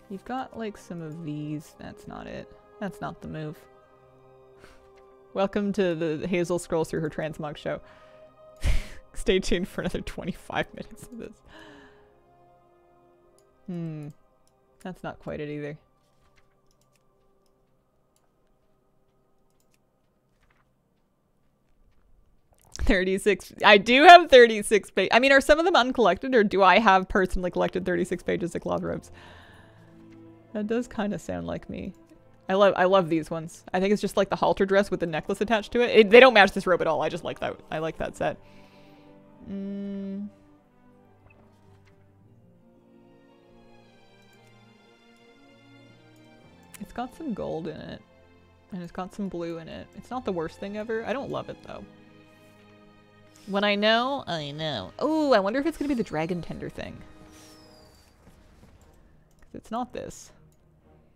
You've got like some of these. That's not it. That's not the move. Welcome to the Hazel scrolls through her transmog show. Stay tuned for another 25 minutes of this. That's not quite it either. $36. I do have 36 pages. I mean, are some of them uncollected, or do I have personally collected 36 pages of cloth robes? That does kind of sound like me. I love these ones. I think it's just like the halter dress with the necklace attached to it. They don't match this robe at all. I just like that. I like that set. It's got some gold in it. And it's got some blue in it. It's not the worst thing ever. I don't love it though. When I know, I know. Oh, I wonder if it's going to be the Dragon Tender thing. 'Cause it's not this.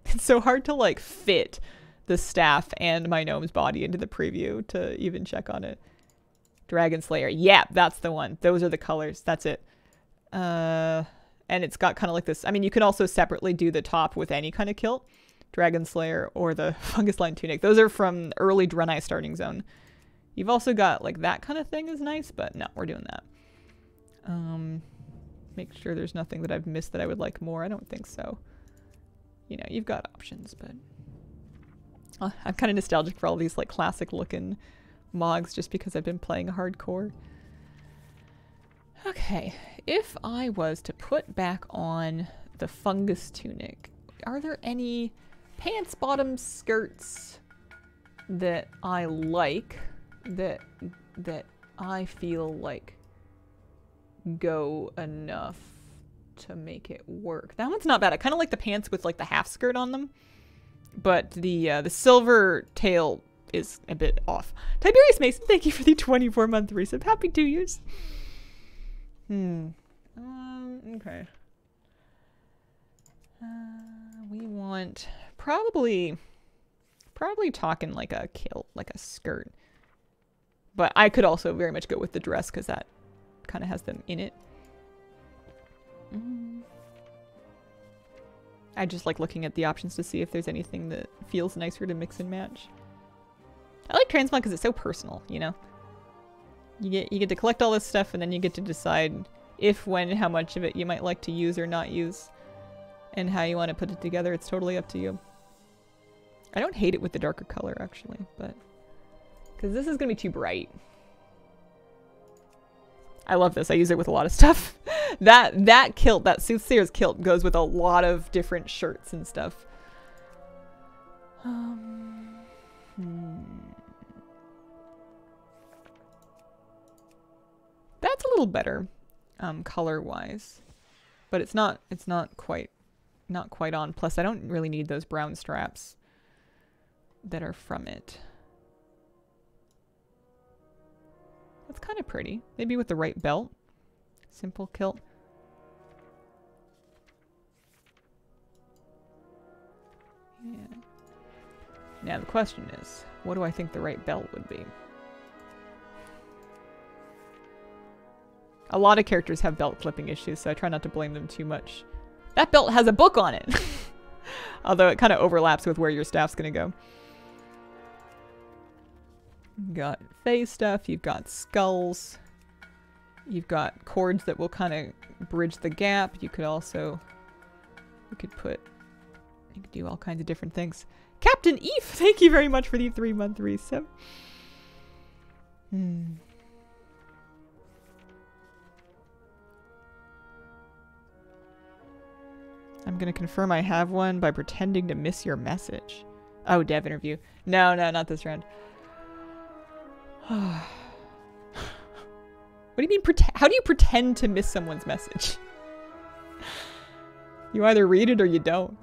It's so hard to like fit the staff and my gnome's body into the preview to even check on it. Dragon Slayer. Yeah, that's the one. Those are the colors. That's it. And it's got kind of like this. I mean, you can also separately do the top with any kind of kilt. Dragon Slayer or the Fungus Line tunic. Those are from early Draenei starting zone. You've also got like that kind of thing is nice, but no, we're doing that. Make sure there's nothing that I've missed that I would like more. I don't think so. You know, you've got options, but I'm kind of nostalgic for all these like classic looking Mogs just because I've been playing hardcore. Okay, if I was to put back on the fungus tunic, are there any pants, bottoms, skirts that I like that I feel like go enough to make it work? That one's not bad. I kind of like the pants with like the half skirt on them, but the silver tail is a bit off. Tiberius Mason, thank you for the 24-month resub. Happy 2 years. Okay. We want probably talking like a kilt, like a skirt. But I could also very much go with the dress because that kind of has them in it. I just like looking at the options to see if there's anything that feels nicer to mix and match. I like Transmog because it's so personal, you know? You get to collect all this stuff and then you get to decide if, when, and how much of it you might like to use or not use. And how you want to put it together. It's totally up to you. I don't hate it with the darker color, actually, but... because this is going to be too bright. I love this. I use it with a lot of stuff. That kilt, that Soothsayer's kilt, goes with a lot of different shirts and stuff. That's a little better, color-wise, but it's not quite on. Plus, I don't really need those brown straps that are from it. That's kind of pretty. Maybe with the right belt. Simple kilt. Yeah. Now the question is, what do I think the right belt would be? A lot of characters have belt clipping issues, so I try not to blame them too much. That belt has a book on it! Although it kind of overlaps with where your staff's gonna go. You've got face stuff, you've got skulls, you've got cords that will kind of bridge the gap. You could also, you could do all kinds of different things. Captain Eve, thank you very much for the 3-month resub. I'm gonna confirm I have one by pretending to miss your message. Oh, dev interview. No, not this round. What do you mean how do you pretend to miss someone's message? You either read it or you don't.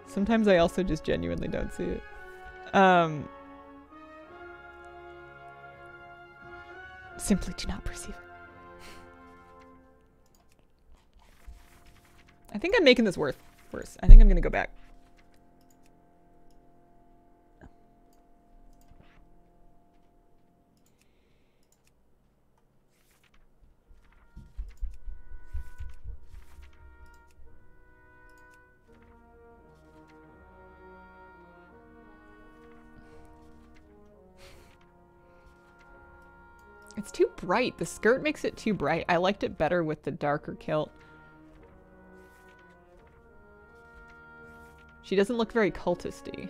Sometimes I also just genuinely don't see it. Simply do not perceive it. I think I'm making this worse. I think I'm gonna go back. It's too bright. The skirt makes it too bright. I liked it better with the darker kilt. She doesn't look very cultisty.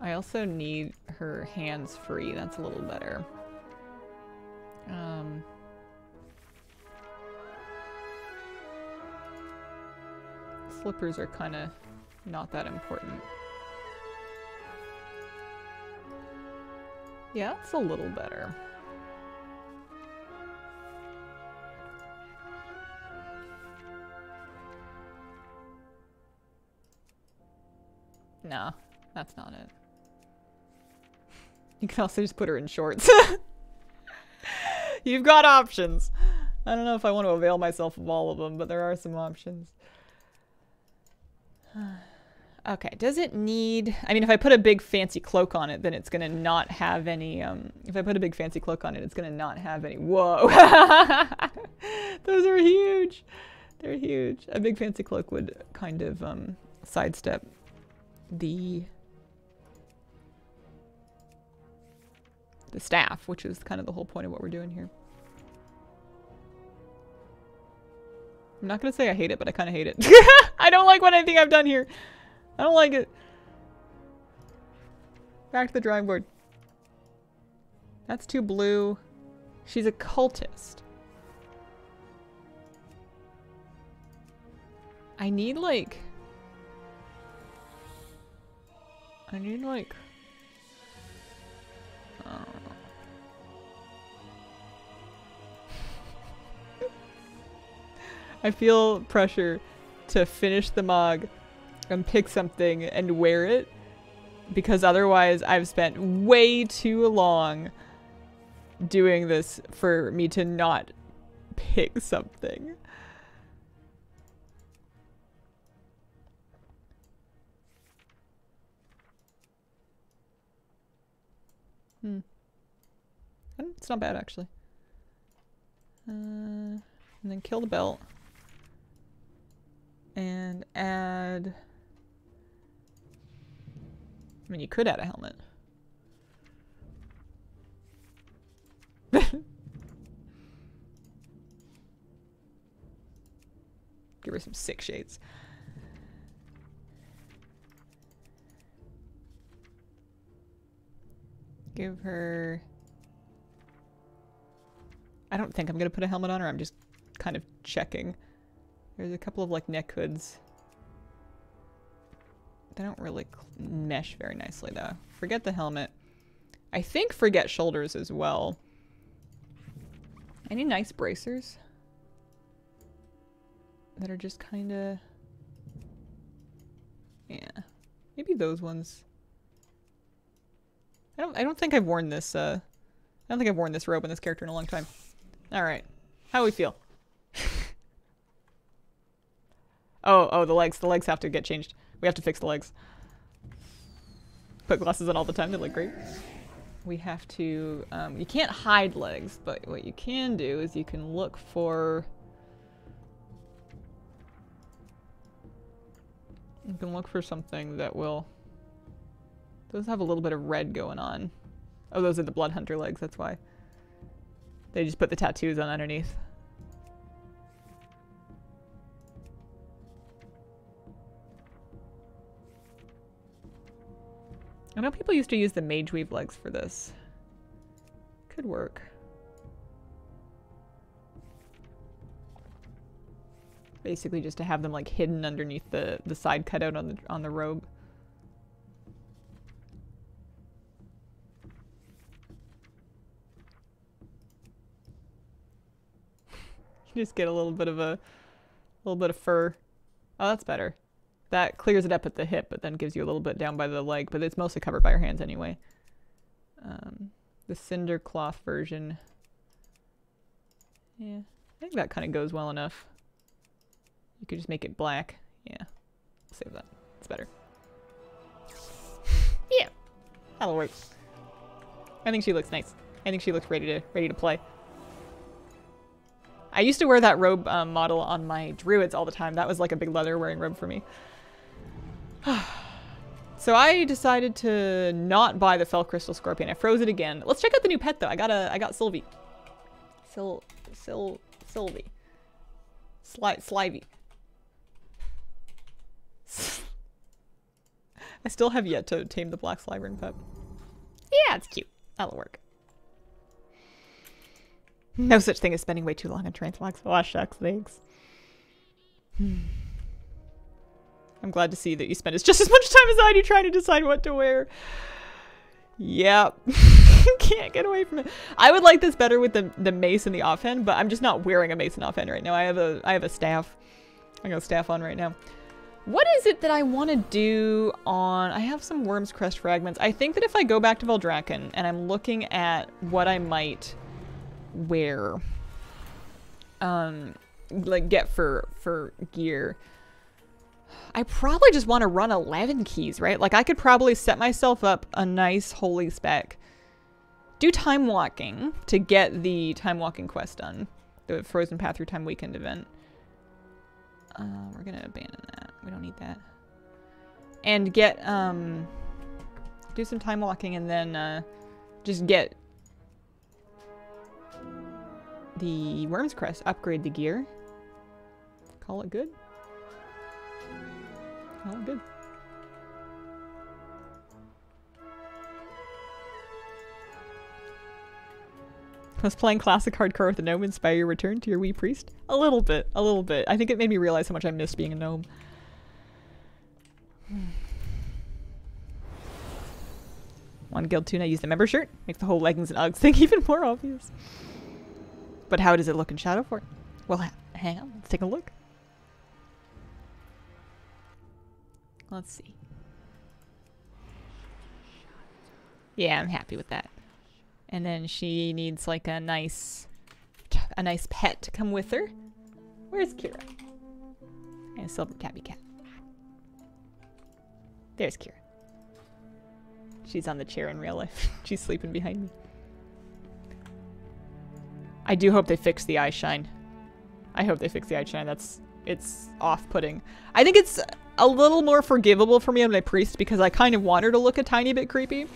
I also need her hands free. That's a little better. Slippers are kind of not that important. Yeah, it's a little better. No, that's not it. You can also just put her in shorts. You've got options. I don't know if I want to avail myself of all of them, but there are some options. Okay, does it need... I mean, if I put a big fancy cloak on it, then it's going to not have any... if I put a big fancy cloak on it, it's going to not have any... Whoa! Those are huge! They're huge. A big fancy cloak would kind of sidestep the staff, which is kind of the whole point of what we're doing here. I'm not gonna say I hate it, but I kind of hate it. I don't like what I think I've done here. I don't like it. Back to the drawing board. That's too blue. She's a cultist. I need like... I feel pressure to finish the Mog and pick something and wear it, because otherwise I've spent way too long doing this for me to not pick something. It's not bad, actually. And then kill the belt. And add... I mean, you could add a helmet. Give her some sick shades. Give her... I don't think I'm gonna put a helmet on her. I'm just kind of checking. There's a couple of like neck hoods. They don't really mesh very nicely though. Forget the helmet. I think forget shoulders as well. Any nice bracers that are just kind of... Yeah. Maybe those ones. I don't think I've worn this I don't think I've worn this robe in this character in a long time. Alright. How do we feel? Oh, the legs. The legs have to get changed. We have to fix the legs. Put glasses on all the time. They look great. We have to... you can't hide legs, but what you can do is you can look for... You can look for something that will... Those have a little bit of red going on. Oh, those are the Blood Hunter legs, that's why. They just put the tattoos on underneath. I know people used to use the Mage Weave legs for this. Could work. Basically just to have them like hidden underneath the side cutout on the robe. You just get a little bit of fur. Oh, that's better. That clears it up at the hip, but then gives you a little bit down by the leg, but it's mostly covered by your hands anyway. The cinder cloth version. Yeah, I think that kind of goes well enough. You could just make it black. Yeah, I'll save that. It's better. Yeah, that'll work. I think she looks nice. I think she looks ready to play. I used to wear that robe model on my druids all the time. That was like a big leather wearing robe for me. So I decided to not buy the Fel Crystal Scorpion. I froze it again. Let's check out the new pet though. I got Sylvie. Sylvie. Slivy. I still have yet to tame the Black Slyvern pup. Yeah, it's cute. That'll work. No such thing as spending way too long on transmogs. Oh, shucks, thanks. I'm glad to see that you spend just as much time as I do trying to decide what to wear. Yep. Can't get away from it. I would like this better with the mace and the offhand, but I'm just not wearing a mace and offhand right now. I have a staff. I got a staff on right now. What is it that I want to do on... I have some Worm's Crest fragments. I think that if I go back to Veldraken and I'm looking at what I might wear, like get for gear, I probably just want to run 11 keys, right? Like I could probably set myself up a nice holy spec, do time walking to get the time walking quest done, the Frozen Path Through Time weekend event, We're gonna abandon that. We don't need that. And get, do some time walking and then, just get the Worm's Crest, upgrade the gear. Call it good. Call it good. Was playing classic hardcore with a gnome inspire your return to your wee priest? A little bit, a little bit. I think it made me realize how much I missed being a gnome. One guild tune, I use the member shirt. Makes the whole leggings and Uggs thing even more obvious. But how does it look in Shadowfort? Well, hang on, let's take a look. Let's see. Yeah, I'm happy with that. And then she needs like a nice pet to come with her. Where's Kira? And a silver tabby cat. There's Kira. She's on the chair in real life. She's sleeping behind me. I do hope they fix the eye shine. I hope they fix the eye shine. It's off-putting. I think it's a little more forgivable for me on my priest because I kind of want her to look a tiny bit creepy.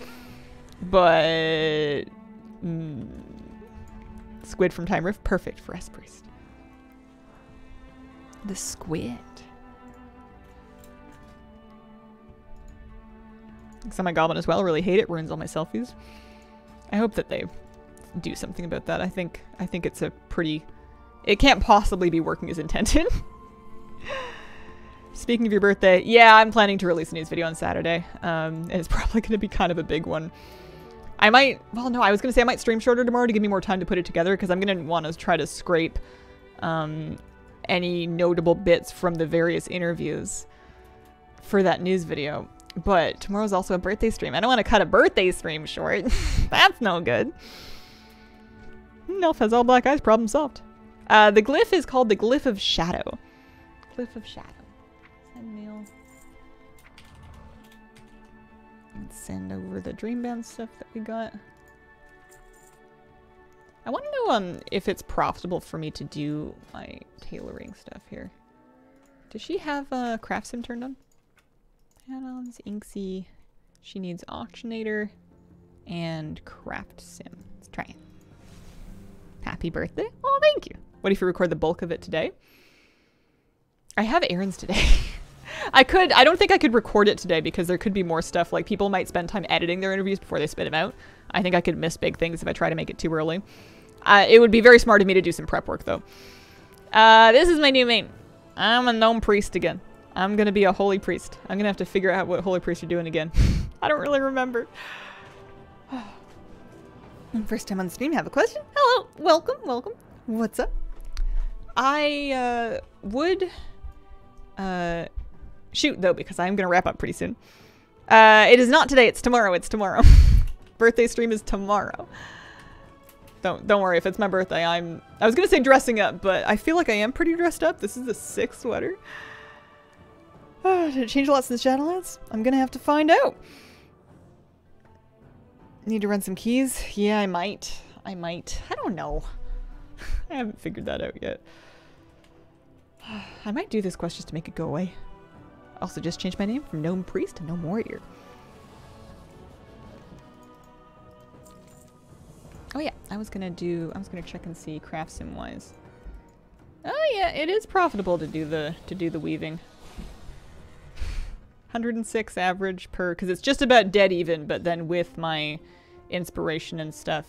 But squid from Time Rift, perfect for S priest. The squid. Some of my goblin as well really hate it, ruins all my selfies. I hope that they do something about that. I think it's a pretty, it can't possibly be working as intended. Speaking of your birthday, yeah, I'm planning to release a news video on Saturday. And it's probably going to be kind of a big one. I might, well, no, I was going to say I might stream shorter tomorrow to give me more time to put it together because I'm going to want to try to scrape any notable bits from the various interviews for that news video. But tomorrow's also a birthday stream. I don't want to cut a birthday stream short. That's no good. Nelf has all black eyes, problem solved. The glyph is called the Glyph of Shadow. Glyph of Shadow. Send mail. Let's send over the Dreambound stuff that we got. I want to know if it's profitable for me to do my tailoring stuff here. Does she have Craft Sim turned on? Add-ons, Inksy. She needs Auctionator and Craft Sim. Let's try it. Happy birthday. Oh, thank you. What if you record the bulk of it today? I have errands today. I don't think I could record it today because there could be more stuff. Like people might spend time editing their interviews before they spit them out. I think I could miss big things if I try to make it too early. It would be very smart of me to do some prep work though. This is my new main. I'm a gnome priest again. I'm gonna be a holy priest. I'm gonna have to figure out what holy priest you're doing again. I don't really remember. First time on stream, have a question? Hello, welcome, welcome. What's up? I would shoot though because I'm gonna wrap up pretty soon. It is not today, it's tomorrow. It's tomorrow. Birthday stream is tomorrow. Don't worry if it's my birthday. I was gonna say dressing up, but I feel like I am pretty dressed up. This is a sick sweater. Did it change a lot since Shadowlands? I'm gonna have to find out. Need to run some keys? Yeah, I might. I don't know. I haven't figured that out yet. I might do this quest just to make it go away. Also just change my name from Gnome Priest to Gnome Warrior. Oh yeah, I was gonna check and see Craft Sim wise. Oh yeah, it is profitable to do the weaving. 106 average per, because it's just about dead even, but then with my inspiration and stuff,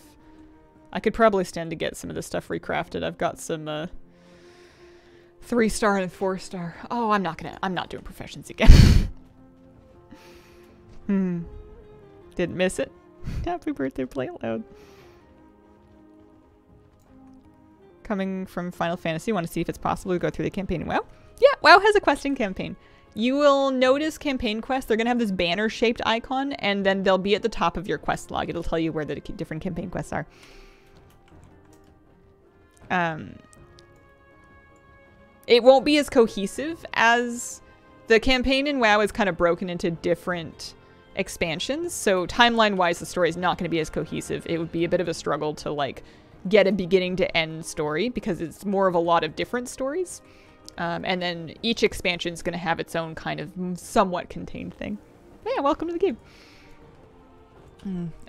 I could probably stand to get some of this stuff recrafted. I've got some 3-star and 4-star. Oh, I'm not doing professions again. Didn't miss it. Happy birthday, play it loud. Coming from Final Fantasy, want to see if it's possible to go through the campaign in WoW? Yeah, WoW has a questing campaign. You will notice campaign quests, they're going to have this banner-shaped icon, and then they'll be at the top of your quest log. It'll tell you where the different campaign quests are. It won't be as cohesive as... The campaign in WoW is kind of broken into different expansions, so timeline-wise, the story is not going to be as cohesive. It would be a bit of a struggle to, like, get a beginning-to-end story, because it's more of a lot of different stories. And then each expansion is going to have its own kind of somewhat contained thing. Yeah, welcome to the game.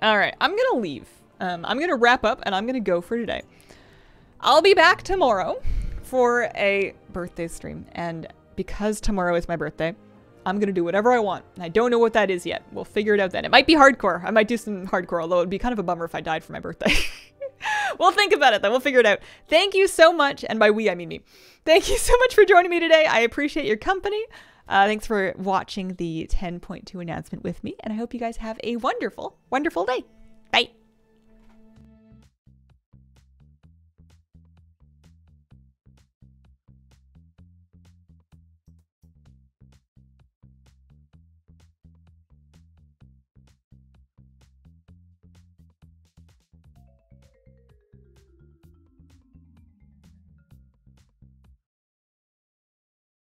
All right, I'm going to leave. I'm going to wrap up and I'm going to go for today. I'll be back tomorrow for a birthday stream. And because tomorrow is my birthday, I'm going to do whatever I want. I don't know what that is yet. We'll figure it out then. It might be hardcore. I might do some hardcore, although it'd be kind of a bummer if I died for my birthday. We'll think about it then. We'll figure it out. Thank you so much. And by we, I mean me. Thank you so much for joining me today. I appreciate your company. Thanks for watching the 10.2 announcement with me. And I hope you guys have a wonderful, wonderful day. Bye.